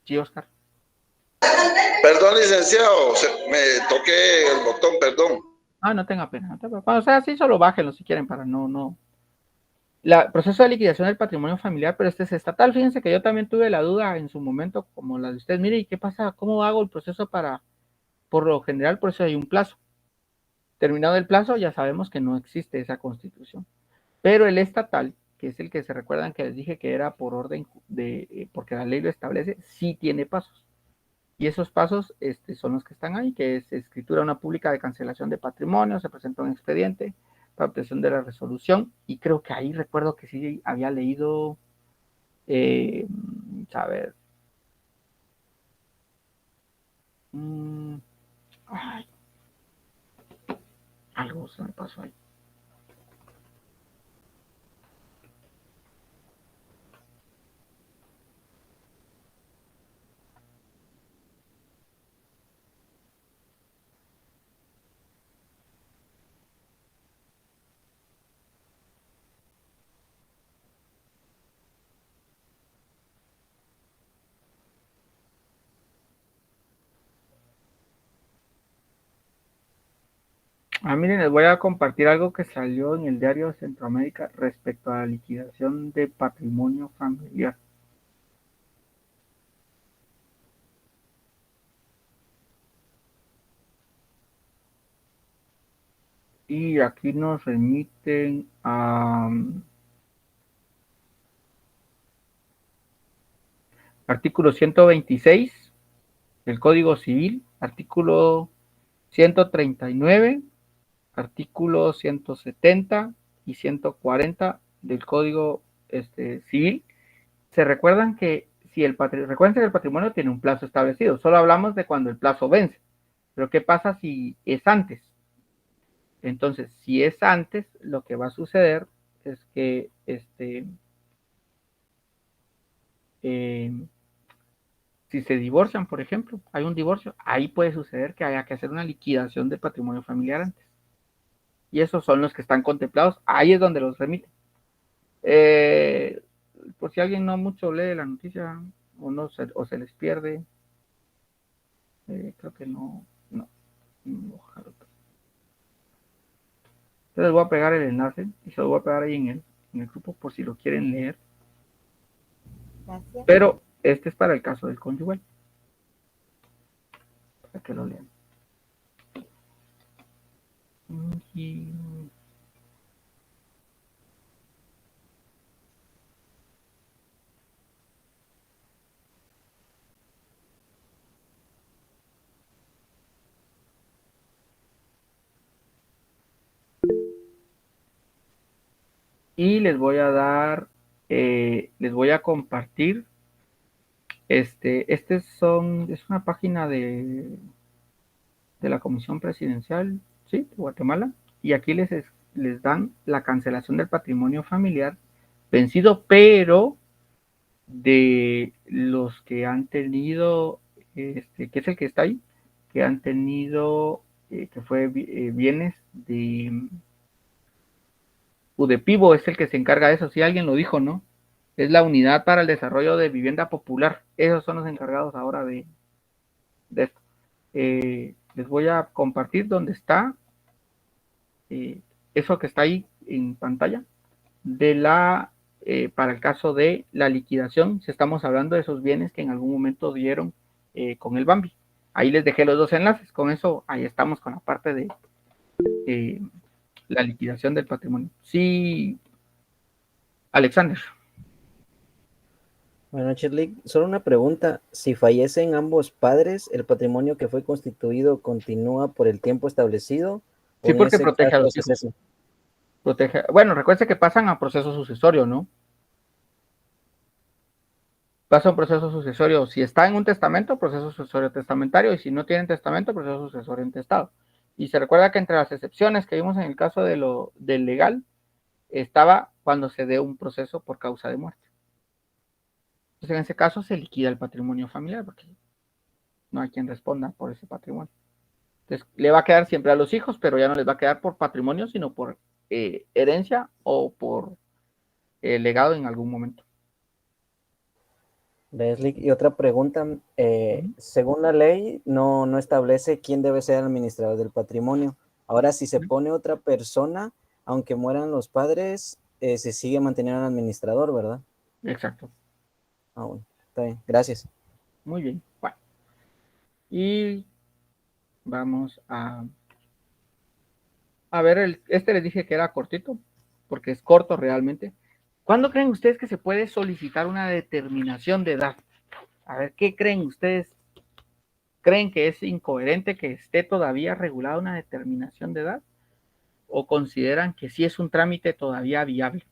Sí, Oscar. Perdón, licenciado, me toqué el botón, perdón. Ah, no tenga pena. No tenga pena. O sea, así solo bájenlo si quieren para no. Proceso de liquidación del patrimonio familiar, pero este es estatal. Fíjense que yo también tuve la duda en su momento, como la de ustedes. Mire, ¿y qué pasa? ¿Cómo hago el proceso por lo general? Por eso hay un plazo. Terminado el plazo, ya sabemos que no existe esa constitución. Pero el estatal, que es el que se recuerdan que les dije que era por orden porque la ley lo establece, sí tiene pasos. Y esos pasos son los que están ahí, que es escritura una pública de cancelación de patrimonio, se presenta un expediente para obtención de la resolución, y creo que ahí recuerdo que sí había leído, a ver, algo se me pasó ahí. Miren, les voy a compartir algo que salió en el diario de Centroamérica respecto a la liquidación de patrimonio familiar. Y aquí nos remiten a artículo 126 del Código Civil, artículo 139, artículo 170 y 140 del Código Civil. Se recuerdan que recuerden que el patrimonio tiene un plazo establecido, solo hablamos de cuando el plazo vence, pero ¿qué pasa si es antes? Entonces, si es antes, lo que va a suceder es que si se divorcian, por ejemplo, hay un divorcio, ahí puede suceder que haya que hacer una liquidación del patrimonio familiar antes. Y esos son los que están contemplados, ahí es donde los remiten. Por si alguien no mucho lee la noticia o se les pierde, creo que no. Ojalá. Entonces les voy a pegar el enlace y se lo voy a pegar ahí en el grupo por si lo quieren leer. Gracias. Pero este es para el caso del conyugal, para que lo lean. Y les voy a dar, les voy a compartir, es una página de la Comisión Presidencial, ¿sí?, de Guatemala, y aquí les dan la cancelación del patrimonio familiar vencido, pero de los que han tenido, que es el que está ahí, que han tenido, que fue bienes de UDEPIVO, es el que se encarga de eso, si alguien lo dijo, ¿no? Es la Unidad para el Desarrollo de Vivienda Popular, esos son los encargados ahora de esto. Les voy a compartir dónde está eso que está ahí en pantalla para el caso de la liquidación, si estamos hablando de esos bienes que en algún momento dieron con el Bambi. Ahí les dejé los dos enlaces, con eso ahí estamos con la parte de la liquidación del patrimonio. Sí, Alexander. Buenas noches, Lick. Solo una pregunta. Si fallecen ambos padres, ¿el patrimonio que fue constituido continúa por el tiempo establecido? Sí, porque protege a los hijos. Bueno, recuerde que pasan a proceso sucesorio, ¿no? Pasa un proceso sucesorio. Si está en un testamento, proceso sucesorio testamentario, y si no tienen testamento, proceso sucesorio intestado. Y se recuerda que entre las excepciones que vimos en el caso del legal, estaba cuando se dé un proceso por causa de muerte. Entonces, en ese caso se liquida el patrimonio familiar, porque no hay quien responda por ese patrimonio. Entonces, le va a quedar siempre a los hijos, pero ya no les va a quedar por patrimonio, sino por herencia o por legado en algún momento. Leslie, y otra pregunta, según la ley no establece quién debe ser el administrador del patrimonio. Ahora, si se pone otra persona, aunque mueran los padres, se sigue manteniendo el administrador, ¿verdad? Exacto. Ah, bueno, está bien, gracias. Muy bien. Bueno. Y vamos a ver, este les dije que era cortito, porque es corto realmente. ¿Cuándo creen ustedes que se puede solicitar una determinación de edad? A ver, ¿qué creen ustedes? ¿Creen que es incoherente que esté todavía regulada una determinación de edad? ¿O consideran que sí es un trámite todavía viable?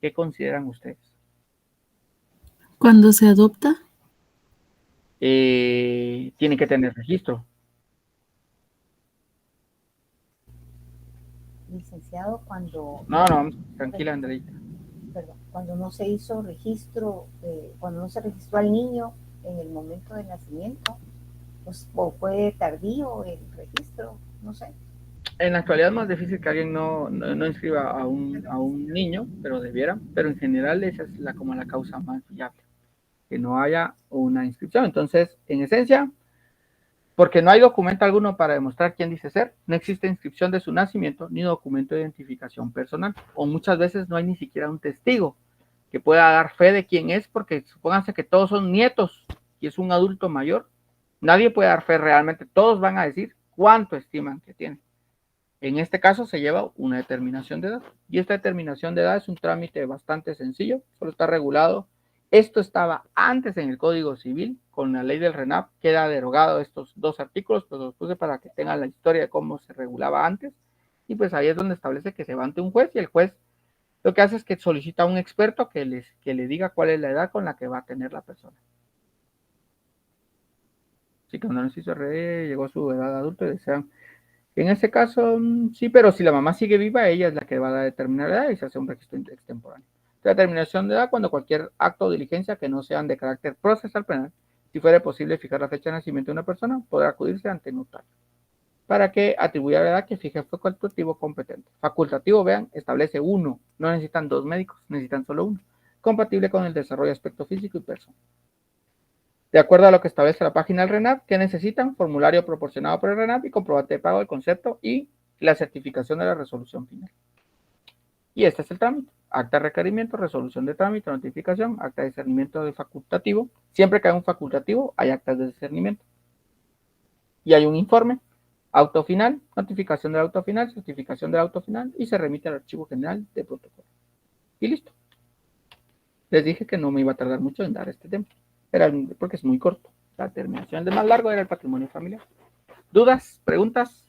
¿Qué consideran ustedes? Cuando se adopta, Tiene que tener registro. Licenciado, cuando... No, tranquila, Andreita. Perdón, cuando no se hizo registro, cuando no se registró al niño en el momento del nacimiento, pues, o fue tardío el registro, no sé. En la actualidad es más difícil que alguien no inscriba a un niño, pero debiera, pero en general esa es como la causa más viable, que no haya una inscripción. Entonces, en esencia, porque no hay documento alguno para demostrar quién dice ser, no existe inscripción de su nacimiento ni documento de identificación personal, o muchas veces no hay ni siquiera un testigo que pueda dar fe de quién es, porque supónganse que todos son nietos y es un adulto mayor, nadie puede dar fe realmente, todos van a decir cuánto estiman que tiene. En este caso se lleva una determinación de edad, y esta determinación de edad es un trámite bastante sencillo, solo está regulado. Esto estaba antes en el Código Civil, con la ley del RENAP, queda derogado estos dos artículos, pues los puse para que tengan la historia de cómo se regulaba antes, y pues ahí es donde establece que se va ante un juez, y el juez lo que hace es que solicita a un experto que le diga cuál es la edad con la que va a tener la persona. Si cuando no se hizo llegó a su edad adulta y desean. En ese caso, sí, pero si la mamá sigue viva, ella es la que va a determinar la edad y se hace un registro extemporáneo. La determinación de edad cuando cualquier acto o diligencia que no sean de carácter procesal penal, si fuera posible fijar la fecha de nacimiento de una persona, podrá acudirse ante notario para que atribuya la edad que fije el facultativo competente. Facultativo, vean, establece uno, no necesitan dos médicos, necesitan solo uno, compatible con el desarrollo de aspecto físico y personal. De acuerdo a lo que establece la página del RENAP, ¿qué necesitan? Formulario proporcionado por el RENAP y comprobante de pago del concepto y la certificación de la resolución final. Y este es el trámite. Acta de requerimiento, resolución de trámite, notificación, acta de discernimiento de facultativo. Siempre que hay un facultativo, hay actas de discernimiento. Y hay un informe, auto final, notificación del auto final, certificación del auto final y se remite al archivo general de protocolo. Y listo. Les dije que no me iba a tardar mucho en dar este tema. Porque es muy corto. La terminación de más largo era el patrimonio familiar. ¿Dudas? ¿Preguntas?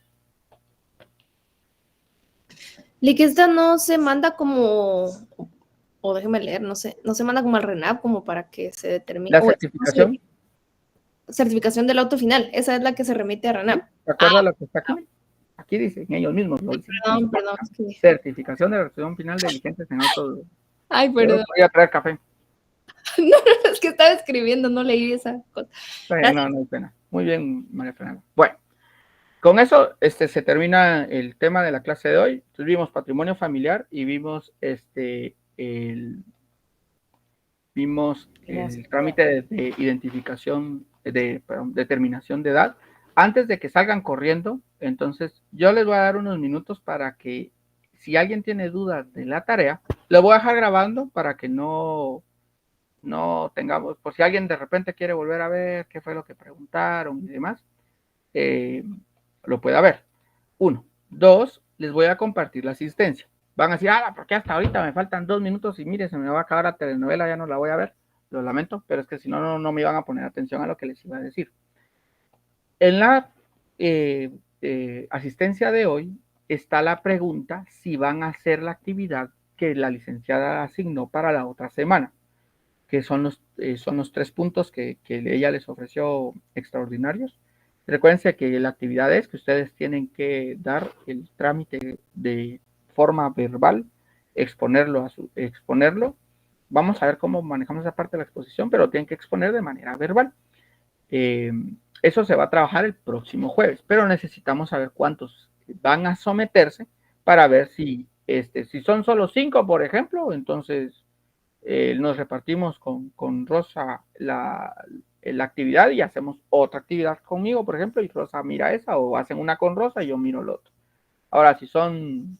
Que esta no se manda como, o déjeme leer, no sé, no se manda como al RENAP como para que se determine. La certificación. Certificación del auto final, esa es la que se remite a RENAP. ¿Se acuerda lo que está aquí? Aquí dicen ellos mismos. Perdón. Certificación de la resolución final de vigentes en auto. Ay, perdón. Voy a traer café. No, es que estaba escribiendo, no leí esa cosa. No hay pena. Muy bien, María Fernanda. Bueno, con eso se termina el tema de la clase de hoy. Entonces vimos patrimonio familiar y vimos el trámite de identificación, determinación de edad. Antes de que salgan corriendo, entonces yo les voy a dar unos minutos para que si alguien tiene dudas de la tarea, lo voy a dejar grabando para que no tengamos, por si alguien de repente quiere volver a ver qué fue lo que preguntaron y demás, lo pueda ver. 1. 2, les voy a compartir la asistencia. Van a decir, porque hasta ahorita me faltan 2 minutos y mire, se me va a acabar la telenovela, ya no la voy a ver. Lo lamento, pero es que si no, no me iban a poner atención a lo que les iba a decir. En la asistencia de hoy está la pregunta si van a hacer la actividad que la licenciada asignó para la otra semana, que son los 3 puntos que ella les ofreció extraordinarios. Recuérdense que la actividad es que ustedes tienen que dar el trámite de forma verbal, exponerlo. Vamos a ver cómo manejamos esa parte de la exposición, pero tienen que exponer de manera verbal. Eso se va a trabajar el próximo jueves, pero necesitamos saber cuántos van a someterse para ver si son solo 5, por ejemplo, entonces nos repartimos con Rosa la actividad y hacemos otra actividad conmigo, por ejemplo, y Rosa mira esa, o hacen una con Rosa y yo miro el otro. Ahora, si son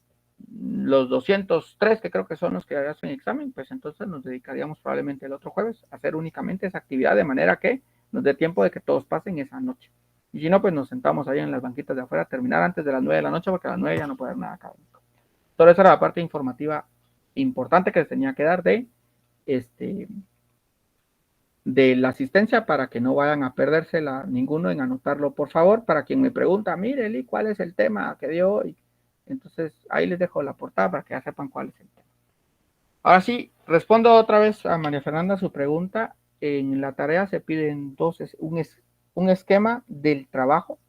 los 203, que creo que son los que hacen examen, pues entonces nos dedicaríamos probablemente el otro jueves a hacer únicamente esa actividad, de manera que nos dé tiempo de que todos pasen esa noche. Y si no, pues nos sentamos ahí en las banquitas de afuera a terminar antes de las 9 de la noche, porque a las 9 ya no puede haber nada académico. Todo eso era la parte informativa importante que les tenía que dar de la asistencia, para que no vayan a perdérsela ninguno en anotarlo, por favor. Para quien me pregunta, mire, Eli, ¿cuál es el tema que dio hoy? Entonces, ahí les dejo la portada para que ya sepan cuál es el tema. Ahora sí, respondo otra vez a María Fernanda su pregunta. En la tarea se piden un esquema del trabajo,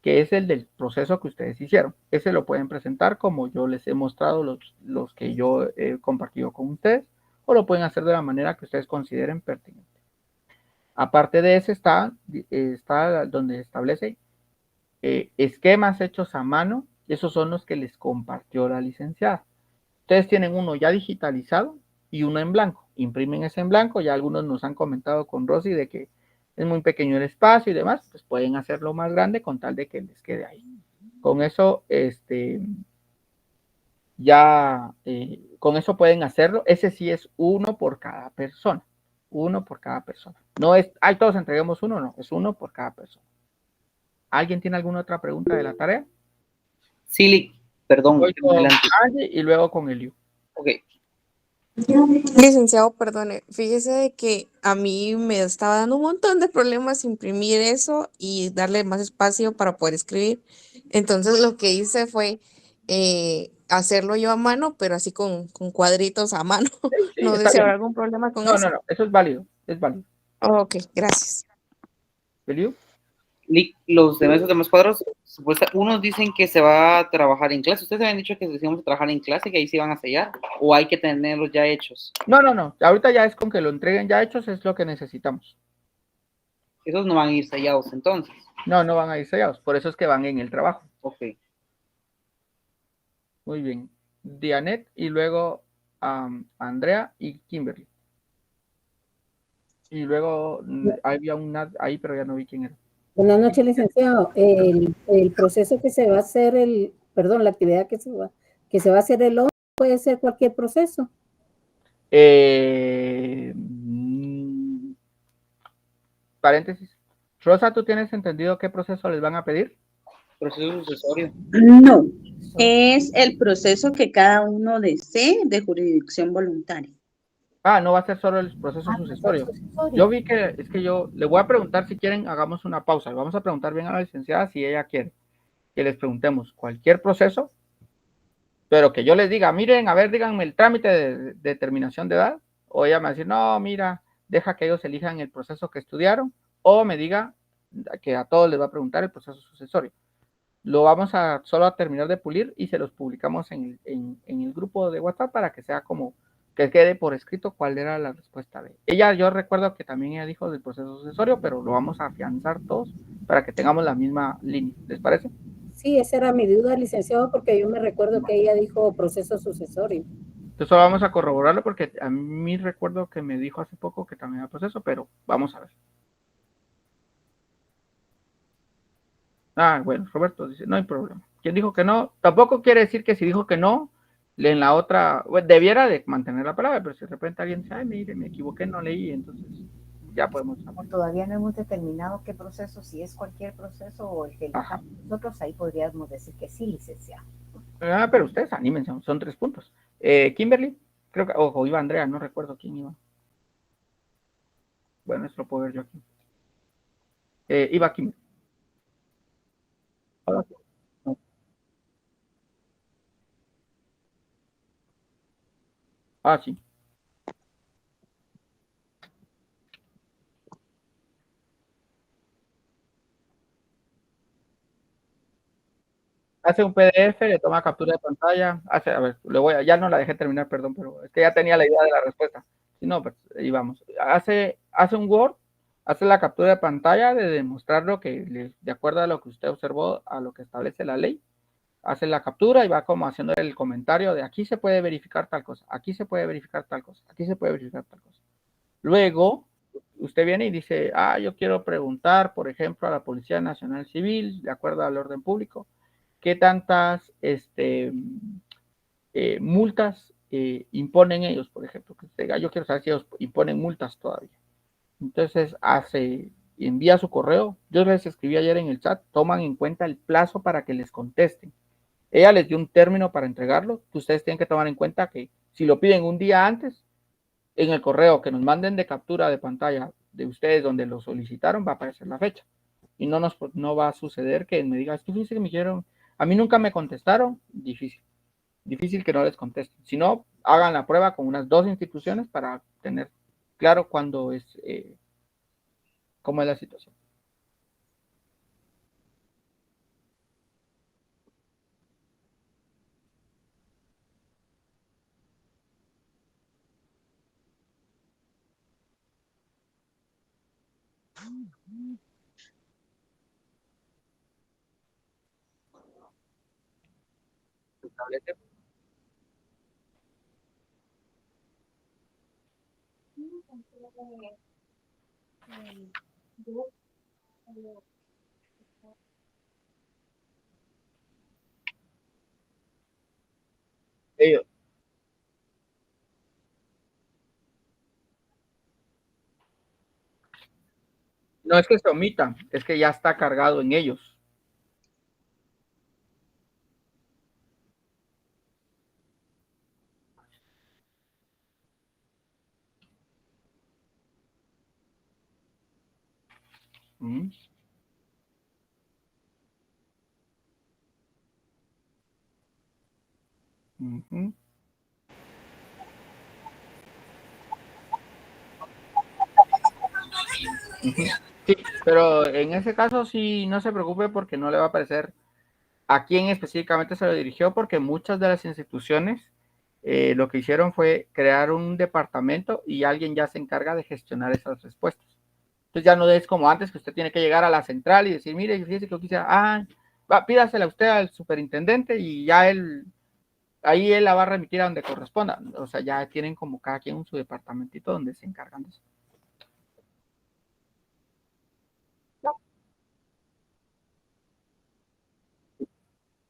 que es el del proceso que ustedes hicieron. Ese lo pueden presentar como yo les he mostrado los que yo he compartido con ustedes, o lo pueden hacer de la manera que ustedes consideren pertinente. Aparte de ese está donde establece esquemas hechos a mano. Esos son los que les compartió la licenciada. Ustedes tienen uno ya digitalizado y uno en blanco. Imprimen ese en blanco. Ya algunos nos han comentado con Rosy de que es muy pequeño el espacio y demás. Pues pueden hacerlo más grande con tal de que les quede ahí. Con eso, con eso pueden hacerlo. Ese sí es uno por cada persona. Uno por cada persona. No es, todos entreguemos uno, no. Es uno por cada persona. ¿Alguien tiene alguna otra pregunta de la tarea? Sí, perdón. Voy con Angie y luego con Eliu. Ok. Licenciado, perdone, fíjese de que a mí me estaba dando un montón de problemas imprimir eso y darle más espacio para poder escribir. Entonces lo que hice fue hacerlo yo a mano, pero así con cuadritos a mano. Sí, No sé si habrá algún problema con eso. No, eso es válido, es válido. Ok, gracias. ¿Eliu? Los demás cuadros, unos dicen que se va a trabajar en clase. ¿Ustedes habían dicho que decíamos trabajar en clase, que ahí se iban a sellar? ¿O hay que tenerlos ya hechos? No. Ahorita ya es con que lo entreguen ya hechos, es lo que necesitamos. Esos no van a ir sellados entonces. No van a ir sellados. Por eso es que van en el trabajo. Ok. Muy bien. Dianet y luego Andrea y Kimberly. Y luego había una ahí, pero ya no vi quién era. Buenas noches, licenciado. El proceso que se va a hacer, la actividad que se va a hacer el 11 puede ser cualquier proceso. Paréntesis. Rosa, ¿tú tienes entendido qué proceso les van a pedir? Proceso sucesorio. No, es el proceso que cada uno desee de jurisdicción voluntaria. No va a ser solo el proceso sucesorio. Yo vi que, yo le voy a preguntar, si quieren, hagamos una pausa. Vamos a preguntar bien a la licenciada si ella quiere que les preguntemos cualquier proceso, pero que yo les diga, miren, a ver, díganme el trámite de determinación de edad, o ella me va a decir, no, mira, deja que ellos elijan el proceso que estudiaron, o me diga que a todos les va a preguntar el proceso sucesorio. Lo vamos solo a terminar de pulir y se los publicamos en el grupo de WhatsApp para que sea como que quede por escrito cuál era la respuesta de ella. Yo recuerdo que también ella dijo del proceso sucesorio, pero lo vamos a afianzar todos para que tengamos la misma línea. ¿Les parece? Sí, esa era mi duda, licenciado, porque yo me recuerdo que ella dijo proceso sucesorio. Entonces solo vamos a corroborarlo porque a mí recuerdo que me dijo hace poco que también era proceso, pero vamos a ver. Bueno, Roberto dice, no hay problema. ¿Quién dijo que no? Tampoco quiere decir que si dijo que no, en la otra, debiera de mantener la palabra, pero si de repente alguien dice, mire, me equivoqué, no leí, entonces ya podemos hablar. Todavía no hemos determinado qué proceso, si es cualquier proceso o el que nosotros, ahí podríamos decir que sí, licenciado. Pero ustedes anímense, son 3 puntos. Kimberly, creo que, iba Andrea, no recuerdo quién iba. Bueno, esto lo puedo ver yo aquí. Iba Kimberly. Ahora sí. Sí. Hace un PDF, le toma captura de pantalla, ya no la dejé terminar, perdón, pero es que ya tenía la idea de la respuesta. Si no, pues ahí vamos. Hace un Word, hace la captura de pantalla de demostrar lo que, de acuerdo a lo que usted observó, a lo que establece la ley, hace la captura y va como haciendo el comentario de aquí se puede verificar tal cosa, aquí se puede verificar tal cosa, aquí se puede verificar tal cosa. Luego, usted viene y dice, yo quiero preguntar, por ejemplo, a la Policía Nacional Civil, de acuerdo al orden público, qué tantas multas imponen ellos, por ejemplo. Que usted diga, yo quiero saber si ellos imponen multas todavía. Entonces envía su correo. Yo les escribí ayer en el chat, toman en cuenta el plazo para que les contesten. Ella les dio un término para entregarlo, que ustedes tienen que tomar en cuenta que si lo piden un día antes, en el correo que nos manden de captura de pantalla de ustedes donde lo solicitaron, va a aparecer la fecha. Y no va a suceder que me digan, es que fíjense que me dijeron, a mí nunca me contestaron, difícil que no les contesten. Si no, hagan la prueba con unas 2 instituciones para tener claro cuándo es, cómo es la situación. Ellos. No es que se omitan, es que ya está cargado en ellos. ¿Mm? Uh-huh. Sí, pero en ese caso sí, no se preocupe porque no le va a aparecer a quién específicamente se lo dirigió, porque muchas de las instituciones lo que hicieron fue crear un departamento y alguien ya se encarga de gestionar esas respuestas. Entonces ya no es como antes que usted tiene que llegar a la central y decir, mire, fíjese que yo quisiera, pídasela usted al superintendente y ya ahí él la va a remitir a donde corresponda. O sea, ya tienen como cada quien su departamentito donde se encargan de eso.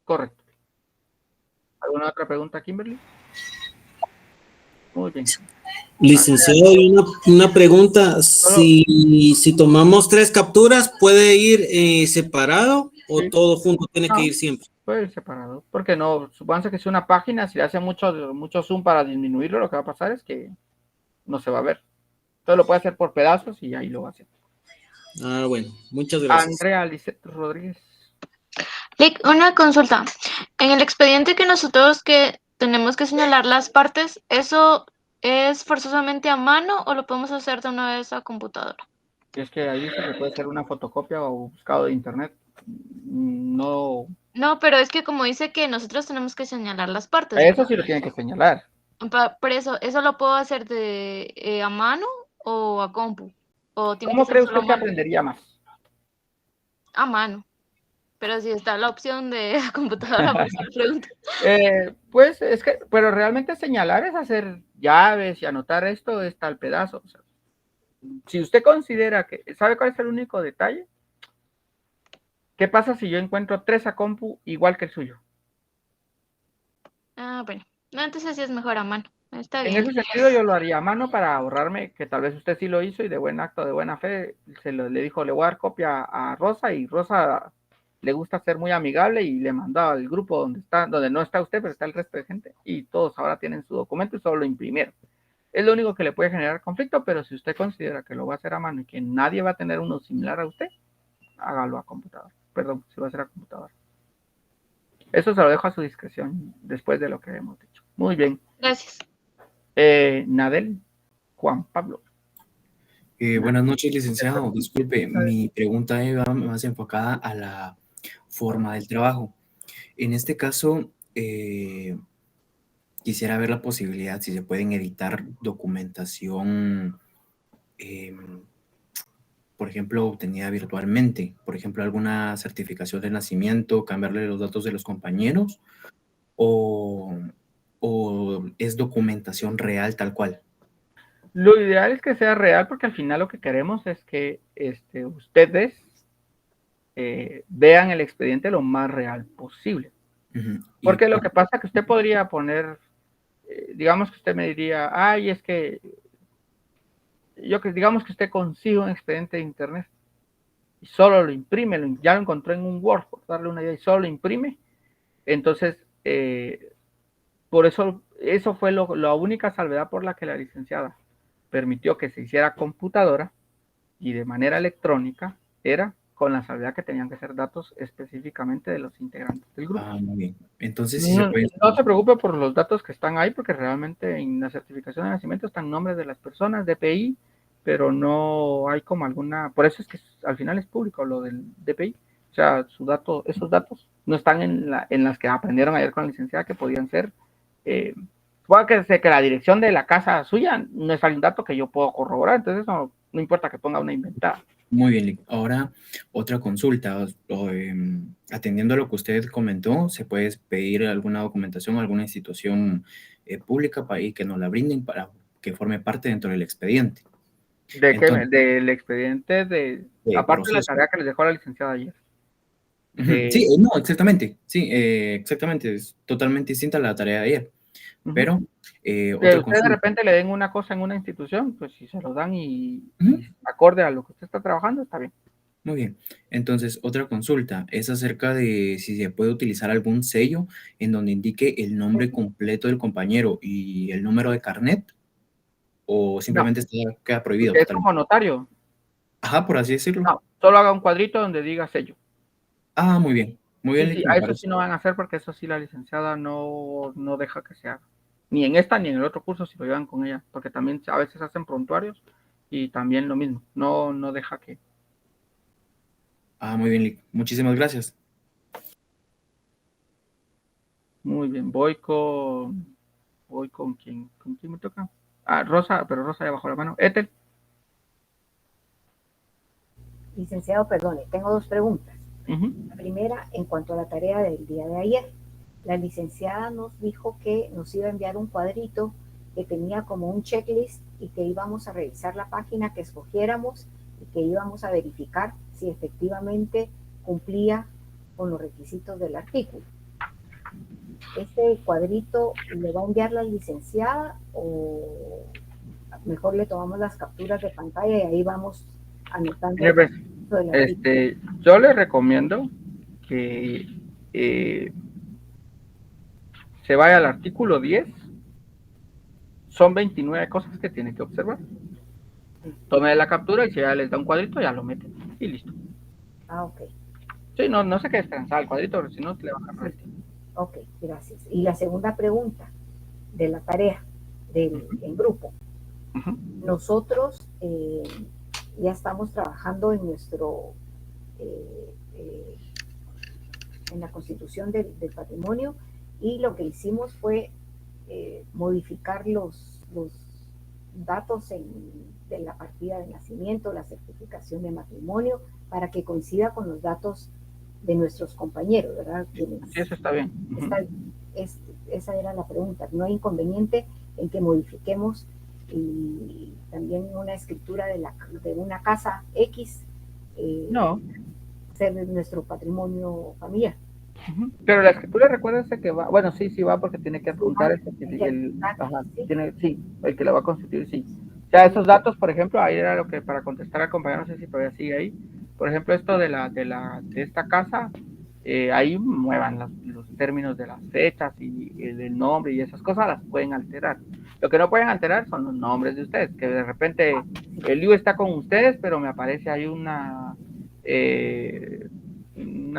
Correcto. ¿Alguna otra pregunta, Kimberly? Muy bien. Licenciado, una pregunta. Si tomamos 3 capturas, ¿puede ir separado o Sí. todo junto tiene No, que ir siempre? puede ir separado. Porque no, supónganse que si una página, si le hace mucho zoom para disminuirlo, lo que va a pasar es que no se va a ver. Entonces lo puede hacer por pedazos y ahí lo va a hacer. Bueno, muchas gracias. Andrea Lisette Rodríguez. Lick, una consulta. En el expediente que nosotros tenemos que señalar las partes, ¿eso es forzosamente a mano o lo podemos hacer de una vez a computadora? Es que ahí dice que puede ser una fotocopia o buscado de internet. No. No, pero es que como dice que nosotros tenemos que señalar las partes. Eso sí lo tienen que señalar. Por eso lo puedo hacer de a mano o a compu. ¿O tiene ¿Cómo que ser cree solo usted que a mano? aprendería más? A mano. Pero si está la opción de computadora, por eso pregunto. Pues es que, pero realmente señalar es hacer llaves y anotar esto es tal pedazo. O sea, si usted considera que, ¿sabe cuál es el único detalle? ¿Qué pasa si yo encuentro 3 a compu igual que el suyo? Bueno. No, entonces sí es mejor a mano. Está En bien. ese sentido yo lo haría a mano para ahorrarme, que tal vez usted sí lo hizo y de buen acto, de buena fe, le dijo, le voy a dar copia a Rosa y Rosa le gusta ser muy amigable y le mandó al grupo donde no está usted, pero está el resto de gente y todos ahora tienen su documento y solo lo imprimieron. Es lo único que le puede generar conflicto, pero si usted considera que lo va a hacer a mano y que nadie va a tener uno similar a usted, hágalo a computador. Perdón, si va a ser a computador. Eso se lo dejo a su discreción después de lo que hemos dicho. Muy bien. Gracias. Nadel, Juan Pablo. Buenas noches, licenciado. Disculpe, mi pregunta va más enfocada a la forma del trabajo. En este caso, quisiera ver la posibilidad si se pueden editar documentación, por por ejemplo, obtenida virtualmente, por ejemplo, alguna certificación de nacimiento, cambiarle los datos de los compañeros, o es documentación real tal cual. Lo ideal es que sea real porque al final lo que queremos es que ustedes vean el expediente lo más real posible. Porque lo que pasa es que usted podría poner, digamos que usted me diría, ay, es que digamos que usted consigue un expediente de internet y solo lo imprime, ya lo encontró en un Word, por darle una idea, y solo lo imprime. Entonces, por eso fue la única salvedad por la que la licenciada permitió que se hiciera computadora y de manera electrónica, era con la salvedad que tenían que ser datos específicamente de los integrantes del grupo. Muy bien. Entonces, sí no se preocupe por los datos que están ahí, porque realmente en la certificación de nacimiento están nombres de las personas, DPI, pero no hay como alguna, por eso es que al final es público lo del DPI, o sea, esos datos no están en las que aprendieron ayer con la licenciada, que podían ser, puede que la dirección de la casa suya no es un dato que yo puedo corroborar, entonces eso no importa que ponga una inventada. Muy bien, ahora otra consulta. Atendiendo a lo que usted comentó, ¿se puede pedir alguna documentación a alguna institución pública y que nos la brinden para que forme parte dentro del expediente? Del expediente aparte proceso. de la tarea que les dejó la licenciada ayer. Sí, no, exactamente. Sí, exactamente. Es totalmente distinta a la tarea de ayer. Pero, que otra usted de repente le den una cosa en una institución, pues si se lo dan y acorde a lo que usted está trabajando, está bien. Muy bien. Entonces, otra consulta es acerca de si se puede utilizar algún sello en donde indique el nombre completo del compañero y el número de carnet, o simplemente queda prohibido. Es como notario. Ajá, por así decirlo. No, solo haga un cuadrito donde diga sello. Ah, muy bien. Muy bien. Sí, a eso sí no van a hacer, porque eso sí la licenciada no deja que se haga. Ni en esta ni en el otro curso si lo llevan con ella, porque también a veces hacen prontuarios y también lo mismo, no deja que. Muy bien, Lick. Muchísimas gracias. Muy bien, voy con quién me toca. Rosa, pero Rosa ya bajó la mano. Ethel. Licenciado, perdone, tengo dos preguntas. La primera, en cuanto a la tarea del día de ayer. La licenciada nos dijo que nos iba a enviar un cuadrito que tenía como un checklist y que íbamos a revisar la página que escogiéramos y que íbamos a verificar si efectivamente cumplía con los requisitos del artículo. ¿Este cuadrito le va a enviar la licenciada o mejor le tomamos las capturas de pantalla y ahí vamos anotando? Yo le recomiendo que se vaya al artículo 10. Son 29 cosas que tiene que observar. Tome la captura y si ya les da un cuadrito, ya lo meten y listo. Ok. Sí, no se quede descansar el cuadrito, porque si no, le va a agarrar el tiempo. Ok, gracias. Y la segunda pregunta de la tarea en grupo. Nosotros ya estamos trabajando en en la constitución del patrimonio, y lo que hicimos fue modificar los datos de la partida de nacimiento, la certificación de matrimonio, para que coincida con los datos de nuestros compañeros, ¿verdad? Sí, eso está bien. Esa era la pregunta. No hay inconveniente en que modifiquemos y también una escritura de una casa X ser nuestro patrimonio familiar. Pero la escritura, recuérdense que va, bueno, sí va, porque tiene que apuntar el que la va a constituir, sí. O sea, esos datos, por ejemplo, ahí era lo que, para contestar al compañero, no sé si todavía sigue ahí, por ejemplo, esto de esta casa, ahí muevan los términos de las fechas y el nombre y esas cosas las pueden alterar. Lo que no pueden alterar son los nombres de ustedes, que de repente el lío está con ustedes, pero me aparece ahí una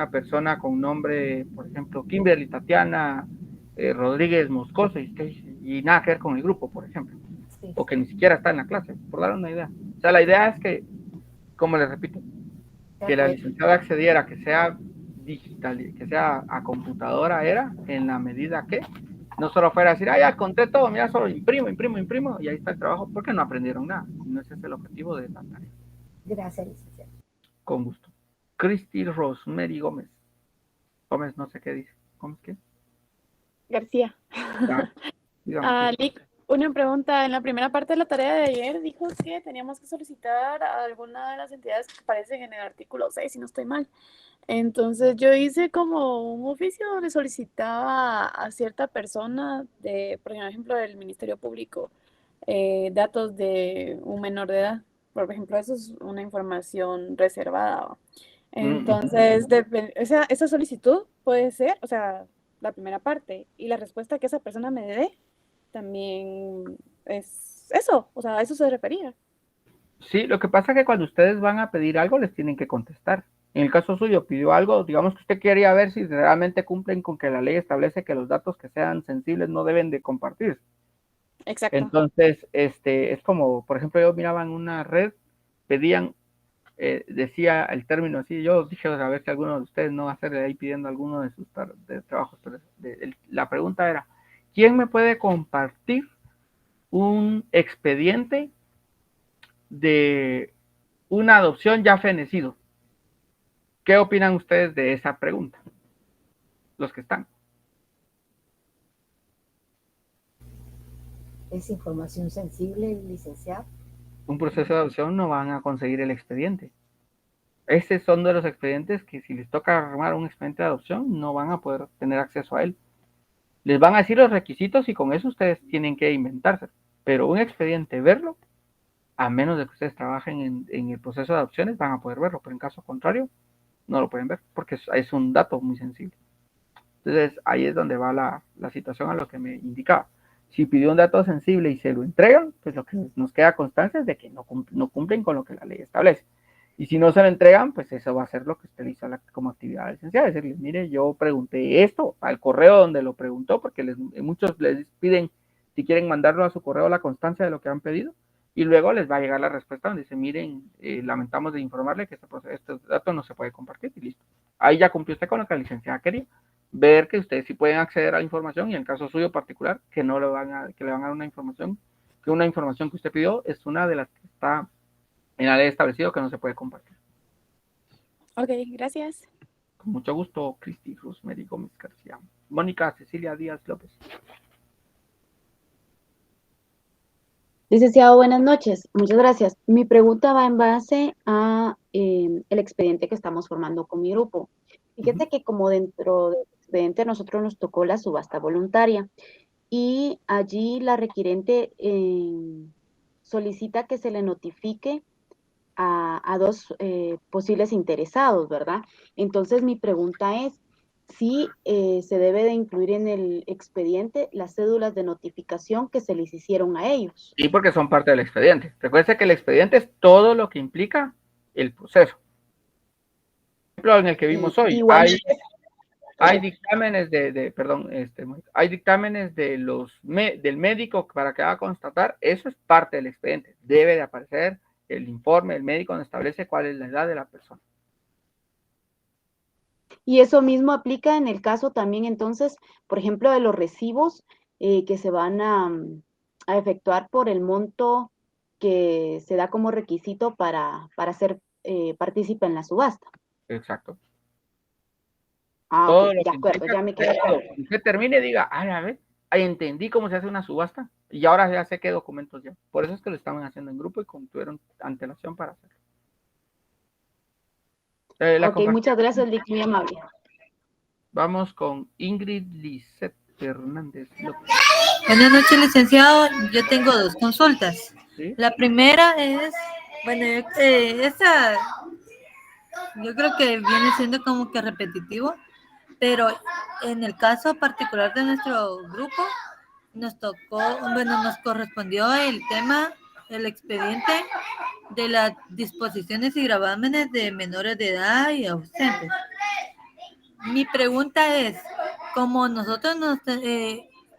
persona con nombre, por ejemplo, Kimberly Tatiana Rodríguez Moscoso, y nada que ver con el grupo, por ejemplo, o que ni siquiera está en la clase, por dar una idea. O sea, la idea es que, como les repito, que la licenciada accediera, que sea digital, que sea a computadora, era en la medida que no solo fuera a decir, ya conté todo, mira, solo imprimo, y ahí está el trabajo, porque no aprendieron nada, no ese es el objetivo de la tarea. Gracias, licenciado. Con gusto. Cristi Rosemary Gómez. Gómez, no sé qué dice. ¿Gómez qué? García. Dígame. Lick, una pregunta. En la primera parte de la tarea de ayer dijo que teníamos que solicitar a alguna de las entidades que aparecen en el artículo 6, si no estoy mal. Entonces yo hice como un oficio donde solicitaba a cierta persona, por ejemplo, del Ministerio Público, datos de un menor de edad. Por ejemplo, eso es una información reservada. Entonces, esa solicitud puede ser, o sea, la primera parte, y la respuesta que esa persona me dé también es eso, o sea, a eso se refería. Sí, lo que pasa es que cuando ustedes van a pedir algo, les tienen que contestar. En el caso suyo, pidió algo, digamos que usted quería ver si realmente cumplen con que la ley establece que los datos que sean sensibles no deben de compartirse. Exacto. Entonces, es como, por ejemplo, yo miraba en una red, pedían, decía el término así, yo dije, a ver si alguno de ustedes no va a estar ahí pidiendo alguno de sus trabajos, pero la pregunta era, ¿quién me puede compartir un expediente de una adopción ya fenecido? ¿Qué opinan ustedes de esa pregunta? Los que están. ¿Es información sensible, licenciado? Un proceso de adopción no van a conseguir el expediente. Esos son de los expedientes que si les toca armar un expediente de adopción, no van a poder tener acceso a él. Les van a decir los requisitos y con eso ustedes tienen que inventarse. Pero un expediente, verlo, a menos de que ustedes trabajen en el proceso de adopciones, van a poder verlo. Pero en caso contrario, no lo pueden ver porque es un dato muy sensible. Entonces, ahí es donde va la situación a lo que me indicaba. Si pidió un dato sensible y se lo entregan, pues lo que nos queda constancia es de que no cumplen con lo que la ley establece. Y si no se lo entregan, pues eso va a ser lo que usted hizo como actividad licenciada. Es decirle, mire, yo pregunté esto al correo donde lo preguntó, porque muchos les piden, si quieren mandarlo a su correo, la constancia de lo que han pedido, y luego les va a llegar la respuesta donde dice, miren, lamentamos de informarle que este dato no se puede compartir, y listo. Ahí ya cumplió usted con lo que la licenciada quería. Ver que ustedes sí pueden acceder a la información y en el caso suyo particular, que no le van a dar una información, que una información que usted pidió es una de las que está en la ley establecido que no se puede compartir. Ok, gracias. Con mucho gusto, Cristi Rosemary Gómez García. Mónica Cecilia Díaz López. Licenciado, buenas noches. Muchas gracias. Mi pregunta va en base a el expediente que estamos formando con mi grupo. Fíjate que como dentro del expediente nosotros nos tocó la subasta voluntaria y allí la requirente solicita que se le notifique a dos posibles interesados, ¿verdad? Entonces mi pregunta es si se debe de incluir en el expediente las cédulas de notificación que se les hicieron a ellos. Sí, porque son parte del expediente. Recuerden que el expediente es todo lo que implica el proceso. Por ejemplo, en el que vimos hoy, hay dictámenes hay dictámenes del médico para que haga constatar, eso es parte del expediente. Debe de aparecer el informe del médico donde establece cuál es la edad de la persona. Y eso mismo aplica en el caso también, entonces, por ejemplo, de los recibos que se van a efectuar por el monto que se da como requisito para ser partícipe en la subasta. Exacto. Ok, de acuerdo, ya me queda claro. Cuando usted termine y diga, a ver, ahí entendí cómo se hace una subasta y ahora ya sé qué documentos ya. Por eso es que lo estaban haciendo en grupo y tuvieron antelación para hacerlo. Ok, muchas gracias, Lick, muy amable. Vamos con Ingrid Lisette Hernández López. Buenas noches, licenciado. Yo tengo dos consultas. ¿Sí? La primera es, bueno, esta yo creo que viene siendo como que repetitivo, pero en el caso particular de nuestro grupo, nos correspondió el tema, el expediente de las disposiciones y gravámenes de menores de edad y ausentes. Mi pregunta es, como nosotros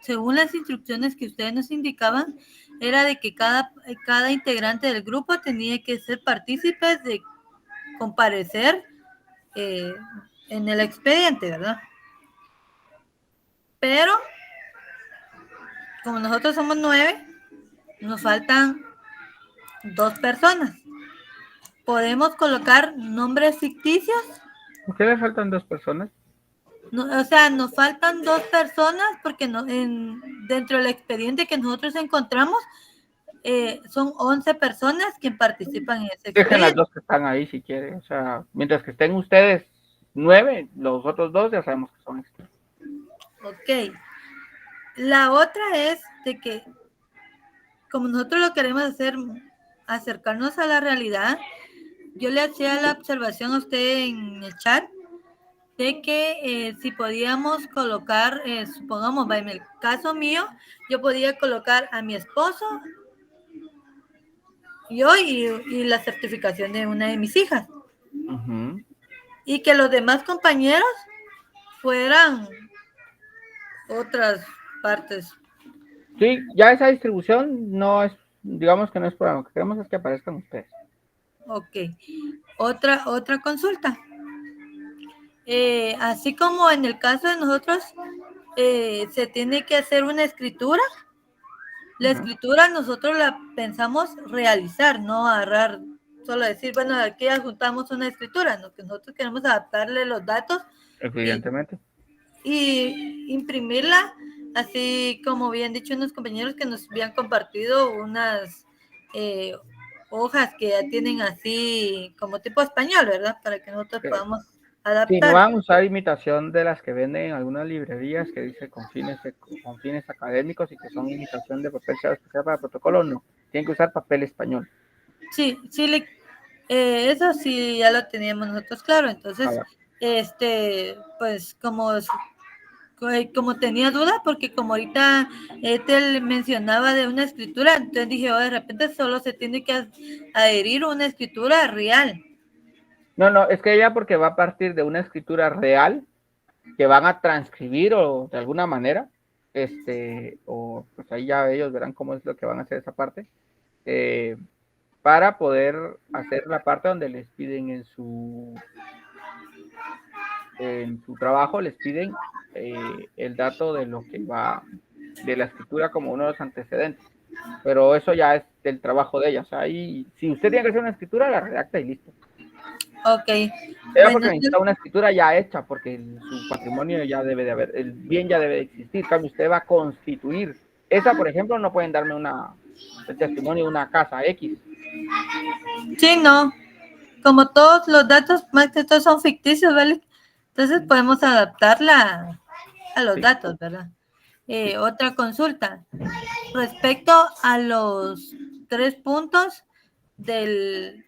según las instrucciones que ustedes nos indicaban, era de que cada integrante del grupo tenía que ser partícipes de comparecer en el expediente, ¿verdad? Pero, como nosotros somos 9, nos faltan 2 personas. podemos colocar nombres ficticios. ¿Por qué le faltan 2 personas? No, o sea, nos faltan 2 personas porque dentro del expediente que nosotros encontramos son 11 personas que participan en ese Dejen las expediente. 2 que están ahí si quieren. O sea, mientras que estén ustedes 9, los otros 2 ya sabemos que son extras. Ok. La otra es de que como nosotros lo queremos hacer, acercarnos a la realidad, yo le hacía la observación a usted en el chat de que si podíamos colocar, supongamos, en el caso mío, yo podía colocar a mi esposo, yo y la certificación de una de mis hijas. Ujú. Y que los demás compañeros fueran otras partes. Sí, ya esa distribución no es, digamos que no es por lo que queremos es que aparezcan ustedes. Ok. Otra consulta. Así como en el caso de nosotros, se tiene que hacer una escritura. La escritura nosotros la pensamos realizar, no agarrar, solo decir, bueno, aquí adjuntamos una escritura, no, que nosotros queremos adaptarle los datos Evidentemente. y imprimirla, así como habían dicho unos compañeros que nos habían compartido unas hojas que ya tienen así como tipo español, ¿verdad? Para que nosotros podamos Si adaptar. no van a usar imitación de las que venden en algunas librerías que dice con fines académicos y que son imitación de papel especial para protocolo, no. Tienen que usar papel español. Sí, eso sí ya lo teníamos nosotros claro. Entonces, pues como tenía duda, porque como ahorita Ethel mencionaba de una escritura, entonces dije, de repente solo se tiene que adherir una escritura real. No, es que ella porque va a partir de una escritura real que van a transcribir o de alguna manera, o pues ahí ya ellos verán cómo es lo que van a hacer esa parte, para poder hacer la parte donde les piden en su trabajo, les piden el dato de lo que va, de la escritura como uno de los antecedentes. Pero eso ya es del trabajo de ella. O sea, ahí, si usted tiene que hacer una escritura, la redacta y listo. Ok. Era porque necesita una escritura ya hecha, porque su patrimonio ya debe de haber, el bien ya debe de existir. Cambio, usted va a constituir. Esa, por ejemplo, no pueden darme el testimonio de una casa X. Sí, no. Como todos los datos, más que todos son ficticios, ¿vale? Entonces podemos adaptarla a los datos, ¿verdad? Otra consulta. Respecto a los 3 puntos de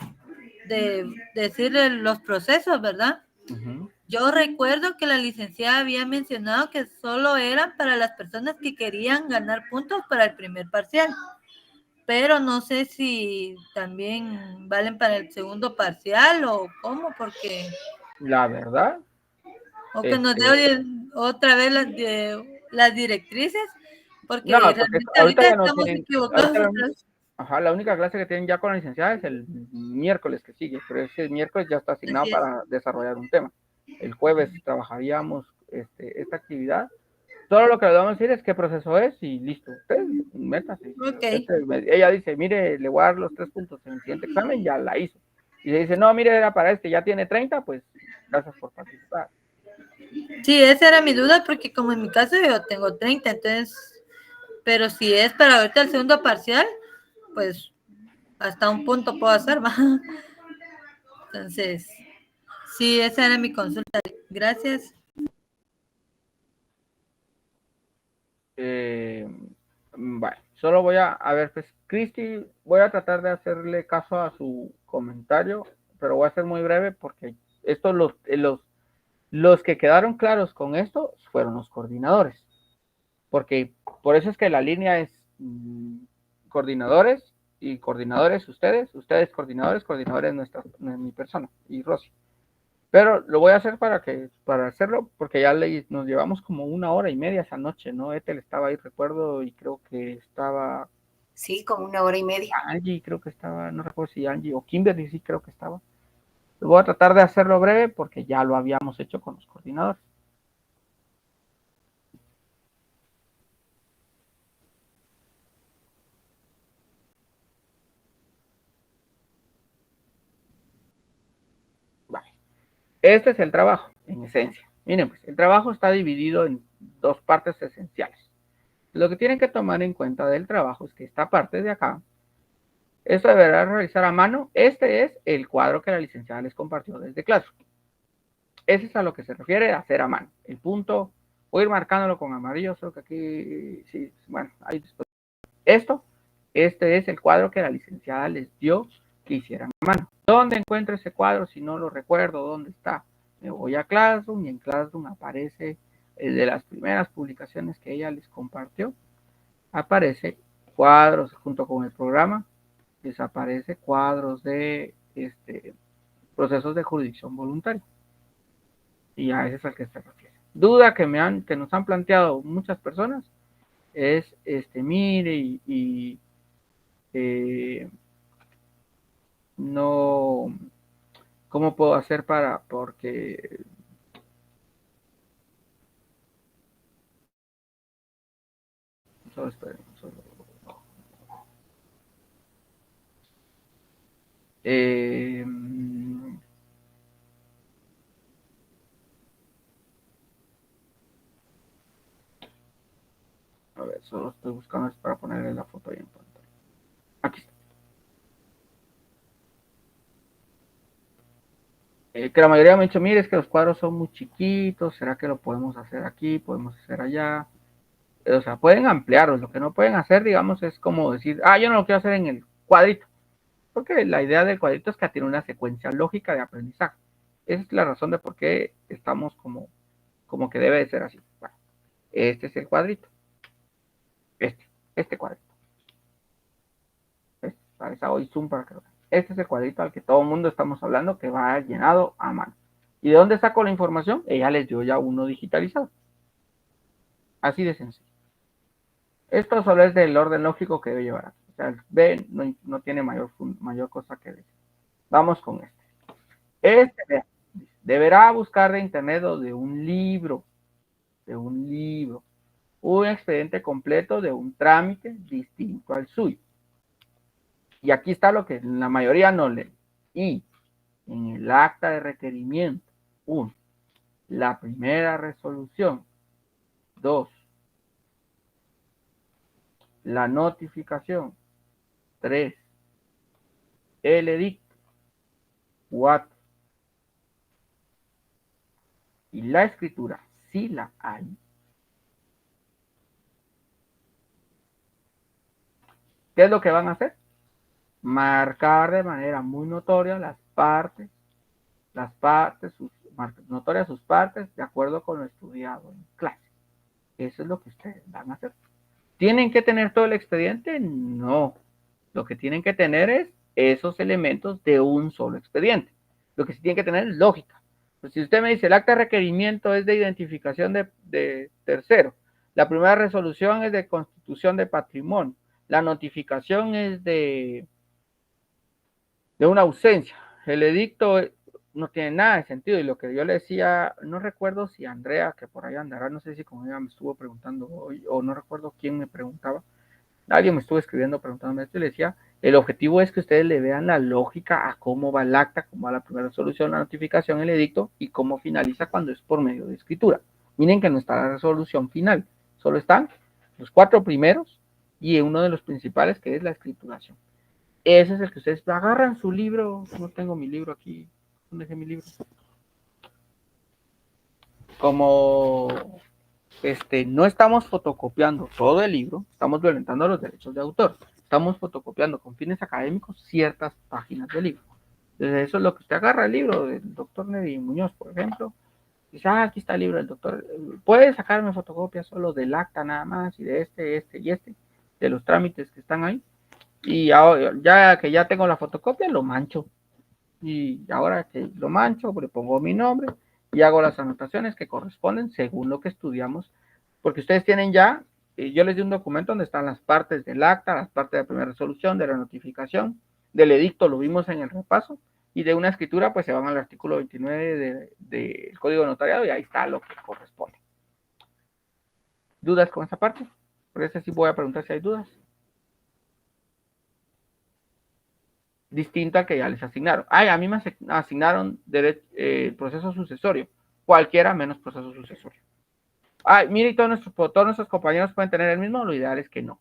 decirle los procesos, ¿verdad? Yo recuerdo que la licenciada había mencionado que solo eran para las personas que querían ganar puntos para el primer parcial, pero no sé si también valen para el segundo parcial o cómo, porque... La verdad. O que nos dé otra vez las directrices, porque No, porque realmente ahorita ahorita ya no estamos tienen. equivocados. Ajá, la única clase que tienen ya con la licenciada es el miércoles que sigue, pero ese miércoles ya está asignado Así es. para desarrollar un tema. El jueves trabajaríamos esta actividad. Todo lo que le vamos a decir es qué proceso es y listo. Ustedes, métase. Ok. Ella dice, mire, le voy a dar los 3 puntos en el siguiente examen, ya la hizo. Y le dice, no, mire, era para ya tiene 30, pues gracias por participar. Sí, esa era mi duda, porque como en mi caso yo tengo 30, entonces, pero si es para ahorita el segundo parcial, pues hasta un punto puedo hacer, ¿va? Entonces, sí, esa era mi consulta. Gracias. Vale, solo voy a ver, pues, Cristi, voy a tratar de hacerle caso a su comentario, pero voy a ser muy breve porque estos los que quedaron claros con esto fueron los coordinadores, porque por eso es que la línea es coordinadores y coordinadores ustedes coordinadores mi persona y Rosy. Pero lo voy a hacer para hacerlo, porque ya nos llevamos como 1 hora y media esa noche, ¿no? Ethel estaba ahí, recuerdo, y creo que estaba... Sí, como 1 hora y media. Angie creo que estaba, no recuerdo si Angie o Kimberly sí creo que estaba. Voy a tratar de hacerlo breve porque ya lo habíamos hecho con los coordinadores. Este es el trabajo, en esencia. Miren, pues el trabajo está dividido en dos partes esenciales. Lo que tienen que tomar en cuenta del trabajo es que esta parte de acá, esto deberá realizar a mano. Este es el cuadro que la licenciada les compartió desde Classroom. Ese es a lo que se refiere a hacer a mano. El punto, voy a ir marcándolo con amarillo, solo que aquí, sí, bueno, ahí después. Este es el cuadro que la licenciada les dio que hicieran a mano. ¿Dónde encuentro ese cuadro? Si no lo recuerdo, ¿dónde está? Me voy a Classroom y en Classroom aparece de las primeras publicaciones que ella les compartió. Aparece cuadros junto con el programa. Les aparece cuadros de procesos de jurisdicción voluntaria. Y a ese es al que se refiere. Duda que nos han planteado muchas personas es, mire, no, ¿cómo puedo hacer porque solo esperen, a ver, solo estoy buscando para ponerle la foto ahí en pantalla. Aquí está. Que la mayoría me ha dicho, mire, es que los cuadros son muy chiquitos, ¿será que lo podemos hacer aquí? ¿Podemos hacer allá? O sea, pueden ampliarlos. Lo que no pueden hacer, digamos, es como decir, yo no lo quiero hacer en el cuadrito. Porque la idea del cuadrito es que tiene una secuencia lógica de aprendizaje. Esa es la razón de por qué estamos como que debe de ser así. Bueno, este es el cuadrito. Este cuadrito. Para esa hoy zoom para que lo vean. Este es el cuadrito al que todo el mundo estamos hablando que va llenado a mano. ¿Y de dónde saco la información? Ella les dio ya uno digitalizado. Así de sencillo. Esto solo es del orden lógico que debe llevar. O sea, el B no tiene mayor cosa que decir. Vamos con este. Deberá buscar de internet o de un libro, un expediente completo de un trámite distinto al suyo. Y aquí está lo que la mayoría no lee. Y en el acta de requerimiento, 1, la primera resolución, 2, la notificación, 3, el edicto, 4, y la escritura, si la hay, ¿qué es lo que van a hacer? Marcar de manera muy notoria notorias sus partes de acuerdo con lo estudiado en clase. Eso es lo que ustedes van a hacer. ¿Tienen que tener todo el expediente? No. Lo que tienen que tener es esos elementos de un solo expediente. Lo que sí tienen que tener es lógica. Pues si usted me dice el acta de requerimiento es de identificación de tercero, la primera resolución es de constitución de patrimonio, la notificación es de una ausencia, el edicto no tiene nada de sentido. Y lo que yo le decía, no recuerdo si Andrea, que por ahí andará, no sé si como ella me estuvo preguntando hoy, o no recuerdo quién me preguntaba, alguien me estuvo escribiendo preguntándome esto y le decía, el objetivo es que ustedes le vean la lógica a cómo va el acta, cómo va la primera resolución, la notificación, el edicto y cómo finaliza cuando es por medio de escritura. Miren que no está la resolución final, solo están los 4 primeros y uno de los principales que es la escrituración. Ese es el que ustedes agarran su libro. No tengo mi libro aquí. ¿Dónde dejé mi libro? Como no estamos fotocopiando todo el libro, estamos violentando los derechos de autor. Estamos fotocopiando con fines académicos ciertas páginas del libro. Entonces, eso es lo que usted agarra el libro del doctor Nery Muñoz, por ejemplo. Dice, aquí está el libro del doctor. Puede sacarme fotocopias solo del acta nada más y de este y este, de los trámites que están ahí. Y ahora, ya que ya tengo la fotocopia, lo mancho. Y ahora que lo mancho, le pongo mi nombre y hago las anotaciones que corresponden según lo que estudiamos. Porque ustedes tienen ya, yo les di un documento donde están las partes del acta, las partes de la primera resolución, de la notificación, del edicto, lo vimos en el repaso, y de una escritura, pues se van al artículo 29 del Código Notariado y ahí está lo que corresponde. ¿Dudas con esa parte? Por eso sí voy a preguntar si hay dudas. distinto al que ya les asignaron. Ay, a mí me asignaron proceso sucesorio, cualquiera menos proceso sucesorio. Ay, mire, todos nuestros compañeros pueden tener el mismo, lo ideal es que no.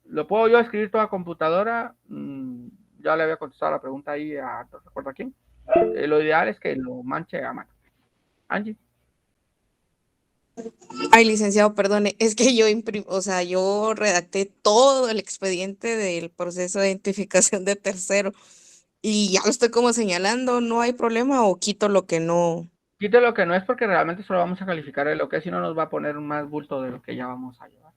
¿Lo puedo yo escribir toda computadora? Ya le había contestado la pregunta ahí a, no recuerdo a quién. Lo ideal es que lo manche a mano. Angie. Ay, licenciado, perdone, es que yo redacté todo el expediente del proceso de identificación de tercero y ya lo estoy como señalando, ¿no hay problema o quito lo que no? Quite lo que no es porque realmente solo vamos a calificar de lo que es, si no nos va a poner más bulto de lo que ya vamos a llevar.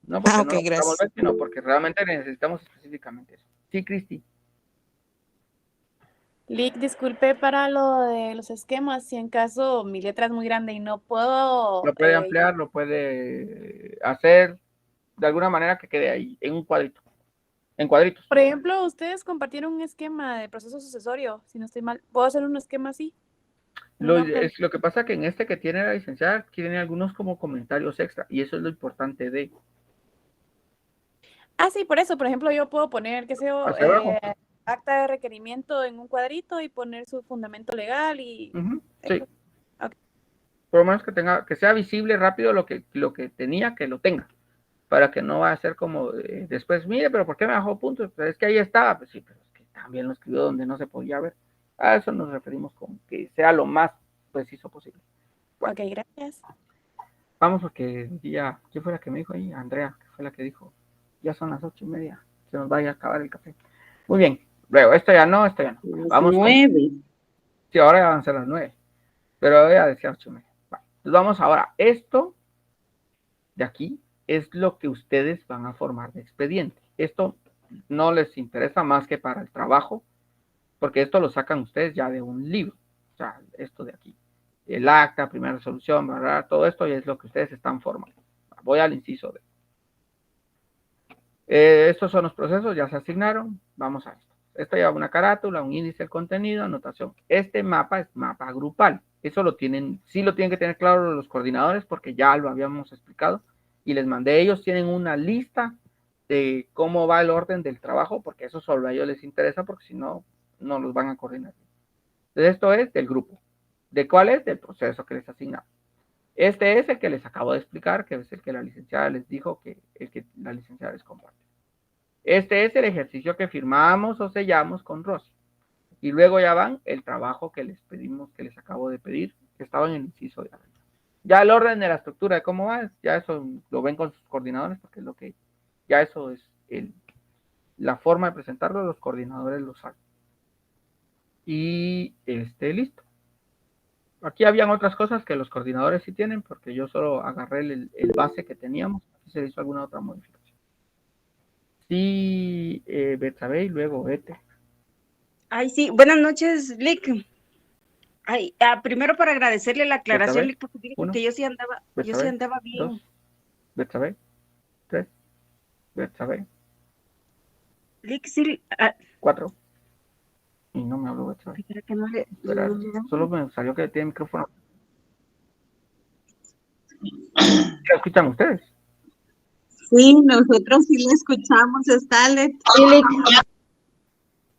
No porque ok, no lo podamos gracias. ver, sino porque realmente necesitamos específicamente eso. Sí, Cristi. Lick, disculpe para lo de los esquemas, si en caso mi letra es muy grande y no puedo... Lo puede ampliar, lo puede hacer de alguna manera que quede ahí, en un cuadrito, en cuadritos. Por ejemplo, ustedes compartieron un esquema de proceso sucesorio, si no estoy mal. ¿Puedo hacer un esquema así? Lo que pasa que en este que tiene la licenciada, tiene algunos como comentarios extra, y eso es lo importante de... Ah, sí, por eso, por ejemplo, yo puedo poner, qué sé yo, Hacia abajo. acta de requerimiento en un cuadrito y poner su fundamento legal y... Sí. Por lo menos que sea visible rápido lo que tenía, que lo tenga, para que no vaya a ser como después, mire, pero ¿por qué me bajó puntos? Pues es que ahí estaba, pues sí, pero es que también lo escribió donde no se podía ver. A eso nos referimos con que sea lo más preciso posible. Ok, gracias. Vamos, porque ya, ¿quién fue la que me dijo ahí? Andrea, que fue la que dijo, ya son las 8:30, se nos vaya a acabar el café. Muy bien, luego, esto ya no. Vamos 9. Sí, ahora ya van a ser las 9, pero ya decía 8:30. Entonces vamos ahora, esto de aquí es lo que ustedes van a formar de expediente. Esto no les interesa más que para el trabajo, porque esto lo sacan ustedes ya de un libro. O sea, esto de aquí. El acta, primera resolución, ¿verdad? Todo esto ya es lo que ustedes están formando. Voy al inciso D. Estos son los procesos, ya se asignaron. Vamos a esto. Esto lleva una carátula, un índice del contenido, anotación. Este mapa es mapa grupal. Eso sí lo tienen que tener claro los coordinadores porque ya lo habíamos explicado y les mandé. Ellos tienen una lista de cómo va el orden del trabajo porque eso solo a ellos les interesa porque si no, no los van a coordinar. Entonces esto es del grupo. ¿De cuál es? Del proceso que les asignamos. Este es el que les acabo de explicar, que es el que la licenciada les dijo que la licenciada les comparte. Este es el ejercicio que firmamos o sellamos con Rosy. Y luego ya van el trabajo que les pedimos, que les acabo de pedir, que estaba en el inciso de arriba. Ya el orden de la estructura de cómo va, ya eso lo ven con sus coordinadores, porque es lo que, ya eso es la forma de presentarlo, los coordinadores lo saben. Y listo. Aquí habían otras cosas que los coordinadores sí tienen, porque yo solo agarré el base que teníamos, si se hizo alguna otra modificación. Sí, Betsabe y luego Ete. Ay, sí, buenas noches, Lick. Ay, primero para agradecerle la aclaración, Lick, porque dijo que yo sí andaba bien. 2, Betsabe, 3, Betsabe. Lick, sí. 4. Y no me habló Betsabe. Solo me salió que tiene micrófono. ¿Lo escuchan ustedes? Sí, nosotros sí la escuchamos, está Lick.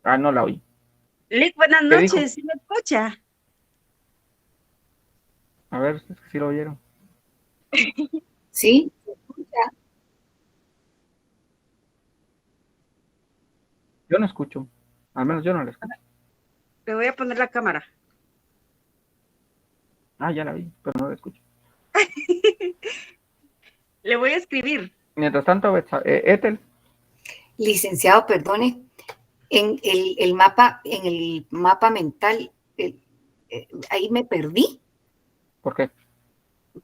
Ah, no la oí. Lick, buenas noches, ¿sí me escucha? A ver, ustedes que sí lo oyeron. Sí, se escucha. Yo no escucho. Al menos yo no la escucho. Le voy a poner la cámara. Ah, ya la vi, pero no la escucho. Le voy a escribir. Mientras tanto, Ethel. Licenciado, perdone, en el mapa mental, ahí me perdí. ¿Por qué?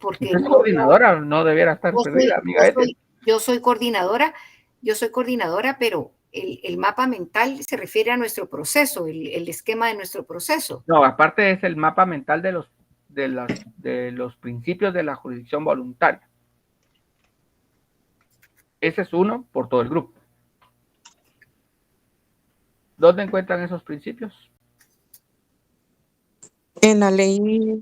Porque es coordinadora, no debiera estar perdida, amiga Ethel. Yo soy coordinadora, pero el mapa mental se refiere a nuestro proceso, el esquema de nuestro proceso. No, aparte es el mapa mental de los principios de la jurisdicción voluntaria. Ese es uno por todo el grupo. ¿Dónde encuentran esos principios? En la ley.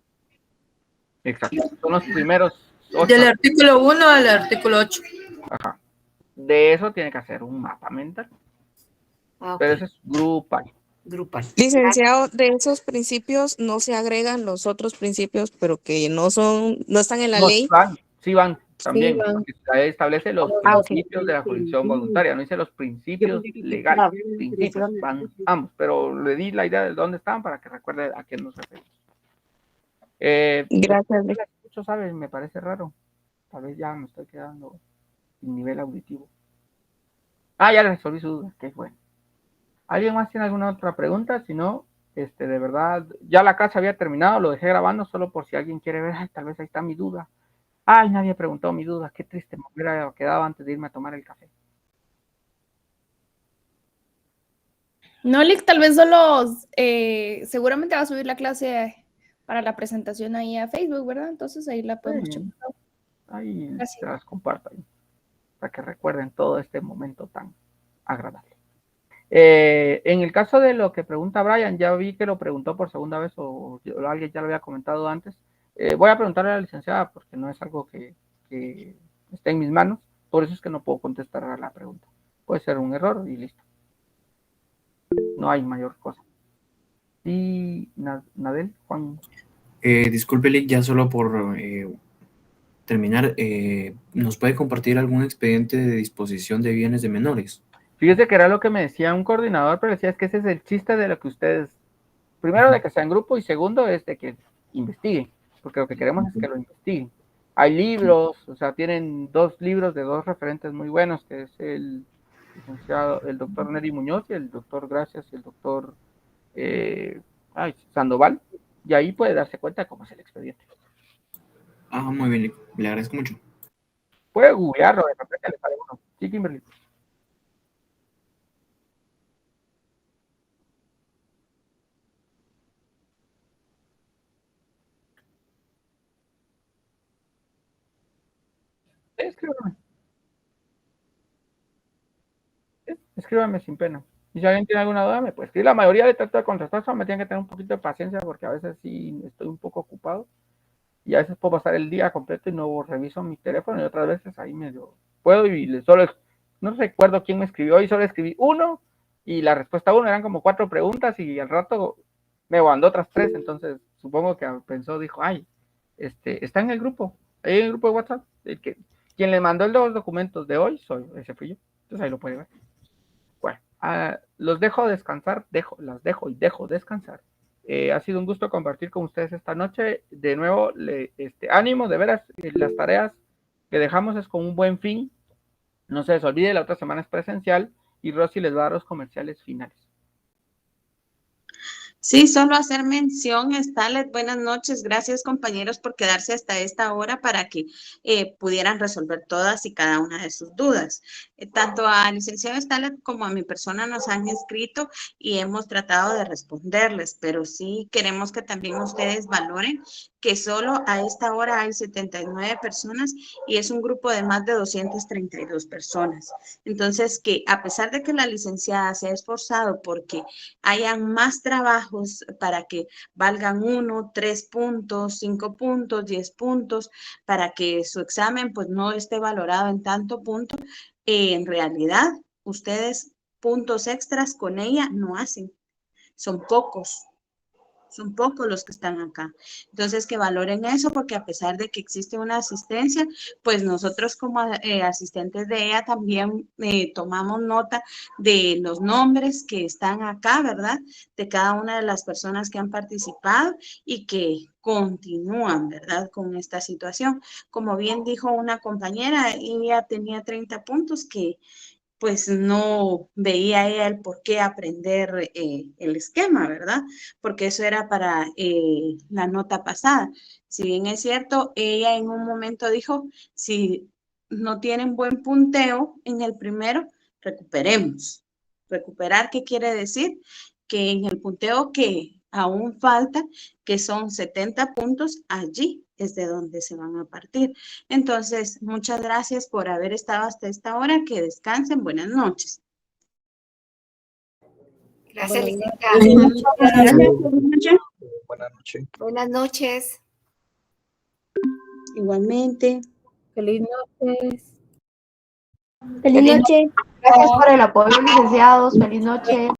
Exacto. Son los primeros 8. Del artículo 1 al artículo 8. Ajá. De eso tiene que hacer un mapa mental. Ah, ok. Pero eso es grupal. Grupal. Licenciado, de esos principios no se agregan los otros principios, pero que no están en la No, ley. sí van también, van. porque ahí establece los Ah, ok. principios de la jurisdicción voluntaria, no dice los principios legales, principios, van ambos, pero le di la idea de dónde estaban para que recuerde a qué nos referimos. Gracias. Muchos saben, me parece raro, tal vez ya me estoy quedando sin nivel auditivo. Ah, ya le resolví su duda, qué bueno. ¿Alguien más tiene alguna otra pregunta? Si no, de verdad, ya la clase había terminado, lo dejé grabando solo por si alguien quiere ver, ay, tal vez ahí está mi duda. Ay, nadie preguntó mi duda, qué triste, me hubiera quedado antes de irme a tomar el café. No, Lick, tal vez solo, seguramente va a subir la clase para la presentación ahí a Facebook, ¿verdad? Entonces ahí la podemos checar. Ahí se las comparto ahí, para que recuerden todo este momento tan agradable. En el caso de lo que pregunta Brian, ya vi que lo preguntó por segunda vez o alguien ya lo había comentado antes. Voy a preguntarle a la licenciada porque no es algo que esté en mis manos, por eso es que no puedo contestar a la pregunta. Puede ser un error y listo. No hay mayor cosa. Y Nadel, Juan. Disculpe, Lick, ya solo por terminar, ¿nos puede compartir algún expediente de disposición de bienes de menores? Fíjese que era lo que me decía un coordinador, pero decía es que ese es el chiste de lo que ustedes, primero de que sean grupo y segundo es de que investiguen, porque lo que queremos es que lo investiguen. Hay libros, o sea, tienen 2 libros de 2 referentes muy buenos, que es el licenciado, el doctor Neri Muñoz y el doctor Gracias y el doctor Sandoval, y ahí puede darse cuenta de cómo es el expediente. Ah, muy bien, Lick, le agradezco mucho. Puede googlearlo, de repente le sale uno. Sí, Kimberly. Escríbame. Escríbame sin pena. Y si alguien tiene alguna duda, me puede escribir. La mayoría le trato de contestar, solo me tienen que tener un poquito de paciencia porque a veces sí estoy un poco ocupado. Y a veces puedo pasar el día completo y no reviso mi teléfono y otras veces ahí medio puedo y solo, no recuerdo quién me escribió y solo escribí uno y la respuesta 1 eran como 4 preguntas y al rato me mandó otras 3, entonces supongo que pensó, dijo, ay, está en el grupo, ahí en el grupo de WhatsApp, quien le mandó los documentos de hoy, ese fui yo, entonces ahí lo puede ver. Bueno, los dejo descansar, las dejo descansar. Ha sido un gusto compartir con ustedes esta noche. De nuevo, ánimo, de veras, las tareas que dejamos es con un buen fin. No se les olvide, la otra semana es presencial y Rosy les va a dar los comerciales finales. Sí, solo hacer mención, Starlet, buenas noches, gracias compañeros por quedarse hasta esta hora para que pudieran resolver todas y cada una de sus dudas. Tanto al licenciado Starlet como a mi persona nos han escrito y hemos tratado de responderles, pero sí queremos que también ustedes valoren que solo a esta hora hay 79 personas y es un grupo de más de 232 personas. Entonces, que a pesar de que la licenciada se ha esforzado porque hayan más trabajos para que valgan 1, 3 puntos, 5 puntos, 10 puntos, para que su examen pues no esté valorado en tanto punto, en realidad ustedes puntos extras con ella no hacen, son pocos los que están acá. Entonces, que valoren eso, porque a pesar de que existe una asistencia, pues nosotros como asistentes de ella también tomamos nota de los nombres que están acá, ¿verdad? De cada una de las personas que han participado y que continúan, ¿verdad? Con esta situación. Como bien dijo una compañera, ella tenía 30 puntos que pues no veía ella el por qué aprender el esquema, ¿verdad? Porque eso era para la nota pasada. Si bien es cierto, ella en un momento dijo, si no tienen buen punteo en el primero, recuperemos. Recuperar, ¿qué quiere decir? Que en el punteo que aún falta, que son 70 puntos, allí es de donde se van a partir. Entonces, muchas gracias por haber estado hasta esta hora. Que descansen. Buenas noches. Gracias, licenciada. Buenas noches. Buenas noches. Igualmente. Feliz noches. Feliz noche. Gracias por el apoyo, licenciados. Feliz noche.